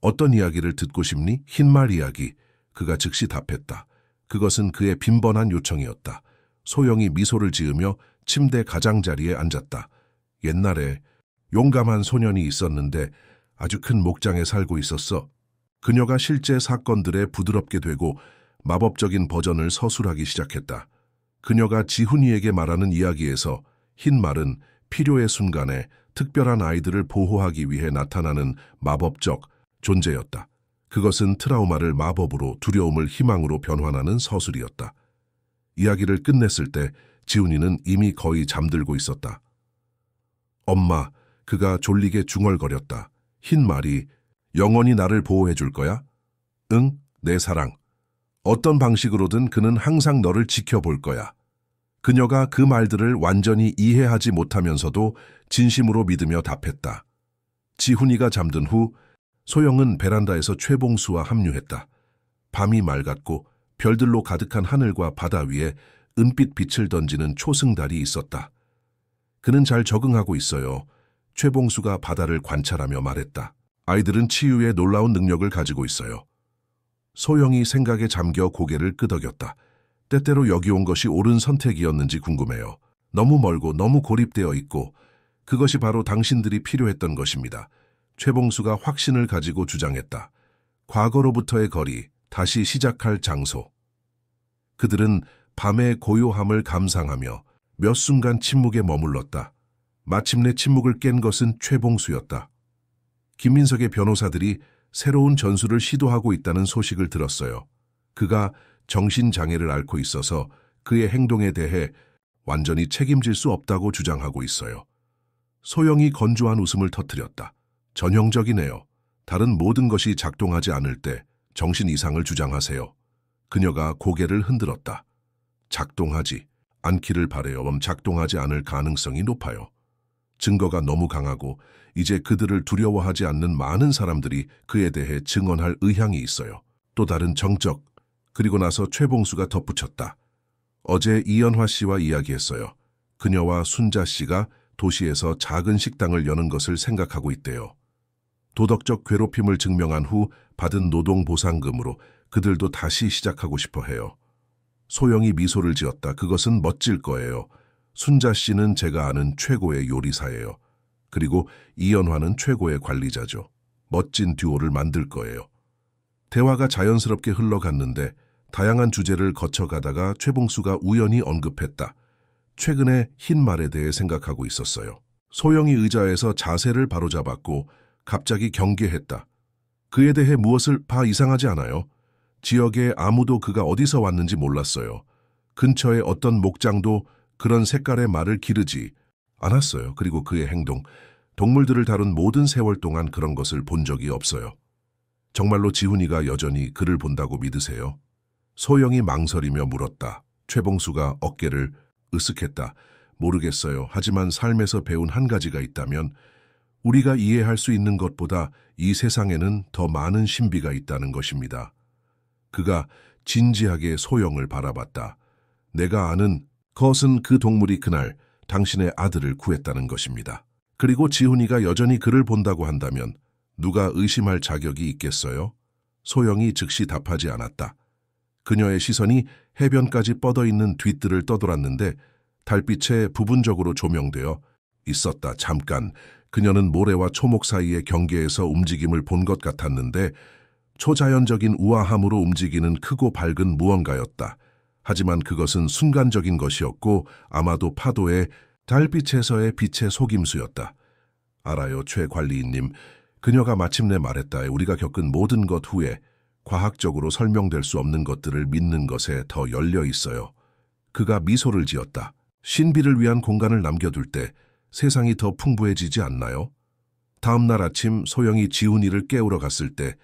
어떤 이야기를 듣고 싶니? 흰말 이야기. 그가 즉시 답했다. 그것은 그의 빈번한 요청이었다. 소영이 미소를 지으며 침대 가장자리에 앉았다. 옛날에 용감한 소년이 있었는데 아주 큰 목장에 살고 있었어. 그녀가 실제 사건들에 부드럽게 되고 마법적인 버전을 서술하기 시작했다. 그녀가 지훈이에게 말하는 이야기에서 흰 말은 필요의 순간에 특별한 아이들을 보호하기 위해 나타나는 마법적 존재였다. 그것은 트라우마를 마법으로, 두려움을 희망으로 변환하는 서술이었다. 이야기를 끝냈을 때 지훈이는 이미 거의 잠들고 있었다. 엄마, 그가 졸리게 중얼거렸다. 흰 말이, 영원히 나를 보호해 줄 거야? 응, 내 사랑. 어떤 방식으로든 그는 항상 너를 지켜볼 거야. 그녀가 그 말들을 완전히 이해하지 못하면서도 진심으로 믿으며 답했다. 지훈이가 잠든 후 소영은 베란다에서 최봉수와 합류했다. 밤이 맑았고 별들로 가득한 하늘과 바다 위에 은빛 빛을 던지는 초승달이 있었다. 그는 잘 적응하고 있어요. 최봉수가 바다를 관찰하며 말했다. 아이들은 치유에 놀라운 능력을 가지고 있어요. 소영이 생각에 잠겨 고개를 끄덕였다. 때때로 여기 온 것이 옳은 선택이었는지 궁금해요. 너무 멀고 너무 고립되어 있고 그것이 바로 당신들이 필요했던 것입니다. 최봉수가 확신을 가지고 주장했다. 과거로부터의 거리, 다시 시작할 장소. 그들은 밤의 고요함을 감상하며 몇 순간 침묵에 머물렀다. 마침내 침묵을 깬 것은 최봉수였다. 김민석의 변호사들이 새로운 전술을 시도하고 있다는 소식을 들었어요. 그가 정신장애를 앓고 있어서 그의 행동에 대해 완전히 책임질 수 없다고 주장하고 있어요. 소영이 건조한 웃음을 터뜨렸다. 전형적이네요. 다른 모든 것이 작동하지 않을 때 정신 이상을 주장하세요. 그녀가 고개를 흔들었다. 작동하지 않기를 바래요. 작동하지 않을 가능성이 높아요. 증거가 너무 강하고 이제 그들을 두려워하지 않는 많은 사람들이 그에 대해 증언할 의향이 있어요. 또 다른 정적. 그리고 나서 최봉수가 덧붙였다. 어제 이연화 씨와 이야기했어요. 그녀와 순자 씨가 도시에서 작은 식당을 여는 것을 생각하고 있대요. 도덕적 괴롭힘을 증명한 후 받은 노동보상금으로 그들도 다시 시작하고 싶어 해요. 소영이 미소를 지었다. 그것은 멋질 거예요. 순자 씨는 제가 아는 최고의 요리사예요. 그리고 이연화는 최고의 관리자죠. 멋진 듀오를 만들 거예요. 대화가 자연스럽게 흘러갔는데 다양한 주제를 거쳐가다가 최봉수가 우연히 언급했다. 최근에 흰 말에 대해 생각하고 있었어요. 소영이 의자에서 자세를 바로잡았고 갑자기 경계했다. 그에 대해 무엇을 봐 이상하지 않아요? 지역에 아무도 그가 어디서 왔는지 몰랐어요. 근처에 어떤 목장도 그런 색깔의 말을 기르지 않았어요. 그리고 그의 행동, 동물들을 다룬 모든 세월 동안 그런 것을 본 적이 없어요. 정말로 지훈이가 여전히 그를 본다고 믿으세요? 소영이 망설이며 물었다. 최봉수가 어깨를 으쓱했다. 모르겠어요. 하지만 삶에서 배운 한 가지가 있다면 우리가 이해할 수 있는 것보다 이 세상에는 더 많은 신비가 있다는 것입니다. 그가 진지하게 소영을 바라봤다. 내가 아는 것은 그 동물이 그날 당신의 아들을 구했다는 것입니다. 그리고 지훈이가 여전히 그를 본다고 한다면 누가 의심할 자격이 있겠어요? 소영이 즉시 답하지 않았다. 그녀의 시선이 해변까지 뻗어있는 뒷뜰을 떠돌았는데 달빛에 부분적으로 조명되어 있었다. 잠깐, 그녀는 모래와 초목 사이의 경계에서 움직임을 본 것 같았는데 초자연적인 우아함으로 움직이는 크고 밝은 무언가였다. 하지만 그것은 순간적인 것이었고 아마도 파도의 달빛에서의 빛의 속임수였다. 알아요, 최 관리인님. 그녀가 마침내 말했다. 우리가 겪은 모든 것 후에 과학적으로 설명될 수 없는 것들을 믿는 것에 더 열려 있어요. 그가 미소를 지었다. 신비를 위한 공간을 남겨둘 때 세상이 더 풍부해지지 않나요? 다음 날 아침 소영이 지훈이를 깨우러 갔을 때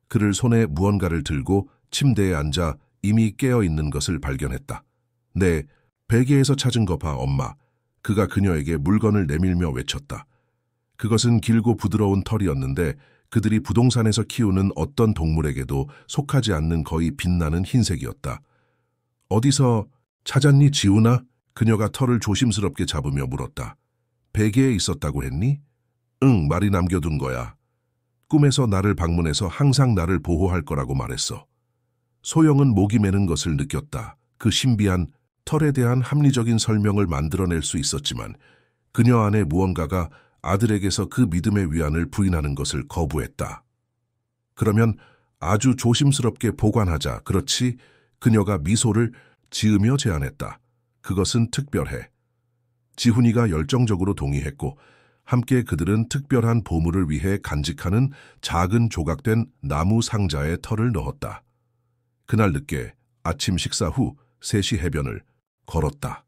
그를 손에 무언가를 들고 침대에 앉아 이미 깨어있는 것을 발견했다. 네, 베개에서 찾은 거 봐, 엄마. 그가 그녀에게 물건을 내밀며 외쳤다. 그것은 길고 부드러운 털이었는데 그들이 부동산에서 키우는 어떤 동물에게도 속하지 않는 거의 빛나는 흰색이었다. 어디서 찾았니, 지훈아? 그녀가 털을 조심스럽게 잡으며 물었다. 베개에 있었다고 했니? 응, 말이 남겨둔 거야. 꿈에서 나를 방문해서 항상 나를 보호할 거라고 말했어. 소영은 목이 메는 것을 느꼈다. 그 신비한 털에 대한 합리적인 설명을 만들어낼 수 있었지만 그녀 안에 무언가가 아들에게서 그 믿음의 위안을 부인하는 것을 거부했다. 그러면 아주 조심스럽게 보관하자. 그렇지? 그녀가 미소를 지으며 제안했다. 그것은 특별해. 지훈이가 열정적으로 동의했고 함께 그들은 특별한 보물을 위해 간직하는 작은 조각된 나무 상자에 털을 넣었다. 그날 늦게 아침 식사 후 3시 해변을 걸었다.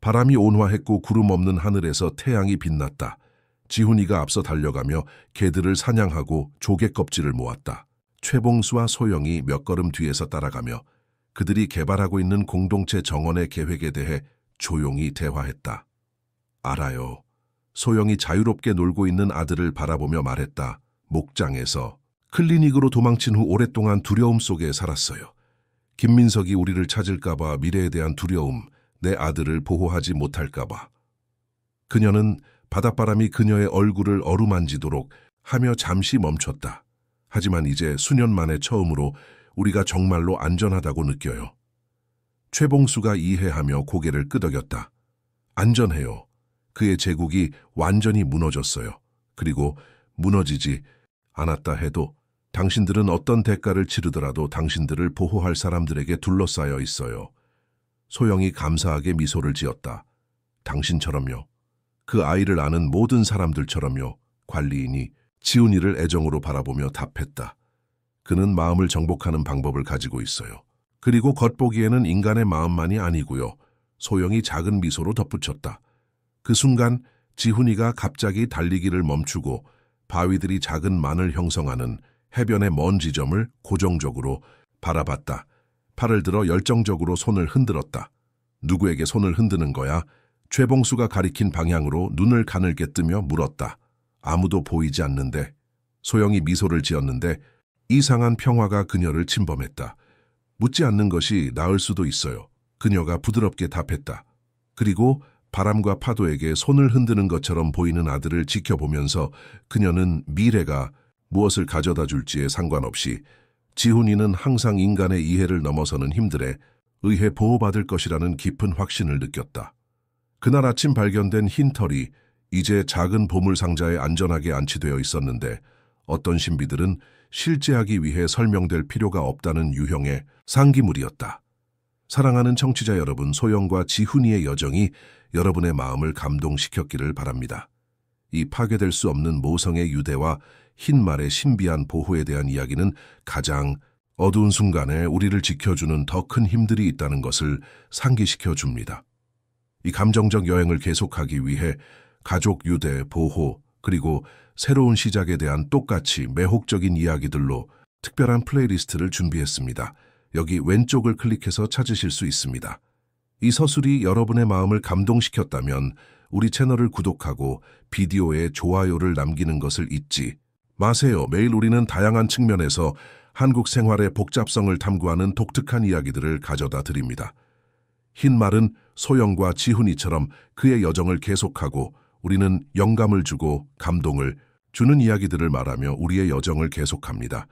바람이 온화했고 구름 없는 하늘에서 태양이 빛났다. 지훈이가 앞서 달려가며 개들을 사냥하고 조개 껍질을 모았다. 최봉수와 소영이 몇 걸음 뒤에서 따라가며 그들이 개발하고 있는 공동체 정원의 계획에 대해 조용히 대화했다. 알아요. 소영이 자유롭게 놀고 있는 아들을 바라보며 말했다. 목장에서 클리닉으로 도망친 후 오랫동안 두려움 속에 살았어요. 김민석이 우리를 찾을까봐 미래에 대한 두려움, 내 아들을 보호하지 못할까봐. 그녀는 바닷바람이 그녀의 얼굴을 어루만지도록 하며 잠시 멈췄다. 하지만 이제 수년 만에 처음으로 우리가 정말로 안전하다고 느껴요. 최봉수가 이해하며 고개를 끄덕였다. 안전해요. 그의 제국이 완전히 무너졌어요. 그리고 무너지지 않았다 해도 당신들은 어떤 대가를 치르더라도 당신들을 보호할 사람들에게 둘러싸여 있어요. 소영이 감사하게 미소를 지었다. 당신처럼요. 그 아이를 아는 모든 사람들처럼요. 관리인이 지훈이를 애정으로 바라보며 답했다. 그는 마음을 정복하는 방법을 가지고 있어요. 그리고 겉보기에는 인간의 마음만이 아니고요. 소영이 작은 미소로 덧붙였다. 그 순간 지훈이가 갑자기 달리기를 멈추고 바위들이 작은 만을 형성하는 해변의 먼 지점을 고정적으로 바라봤다. 팔을 들어 열정적으로 손을 흔들었다. 누구에게 손을 흔드는 거야? 최봉수가 가리킨 방향으로 눈을 가늘게 뜨며 물었다. 아무도 보이지 않는데. 소영이 미소를 지었는데 이상한 평화가 그녀를 침범했다. 묻지 않는 것이 나을 수도 있어요. 그녀가 부드럽게 답했다. 그리고 바람과 파도에게 손을 흔드는 것처럼 보이는 아들을 지켜보면서 그녀는 미래가 무엇을 가져다 줄지에 상관없이 지훈이는 항상 인간의 이해를 넘어서는 힘들에 의해 보호받을 것이라는 깊은 확신을 느꼈다. 그날 아침 발견된 흰 털이 이제 작은 보물 상자에 안전하게 안치되어 있었는데 어떤 신비들은 실제하기 위해 설명될 필요가 없다는 유형의 상기물이었다. 사랑하는 청취자 여러분, 소영과 지훈이의 여정이 여러분의 마음을 감동시켰기를 바랍니다. 이 파괴될 수 없는 모성의 유대와 흰말의 신비한 보호에 대한 이야기는 가장 어두운 순간에 우리를 지켜주는 더 큰 힘들이 있다는 것을 상기시켜 줍니다. 이 감정적 여행을 계속하기 위해 가족 유대, 보호, 그리고 새로운 시작에 대한 똑같이 매혹적인 이야기들로 특별한 플레이리스트를 준비했습니다. 여기 왼쪽을 클릭해서 찾으실 수 있습니다. 이 서술이 여러분의 마음을 감동시켰다면 우리 채널을 구독하고 비디오에 좋아요를 남기는 것을 잊지 마세요. 매일 우리는 다양한 측면에서 한국 생활의 복잡성을 탐구하는 독특한 이야기들을 가져다 드립니다. 흰말은 소영과 지훈이처럼 그의 여정을 계속하고 우리는 영감을 주고 감동을 주는 이야기들을 말하며 우리의 여정을 계속합니다.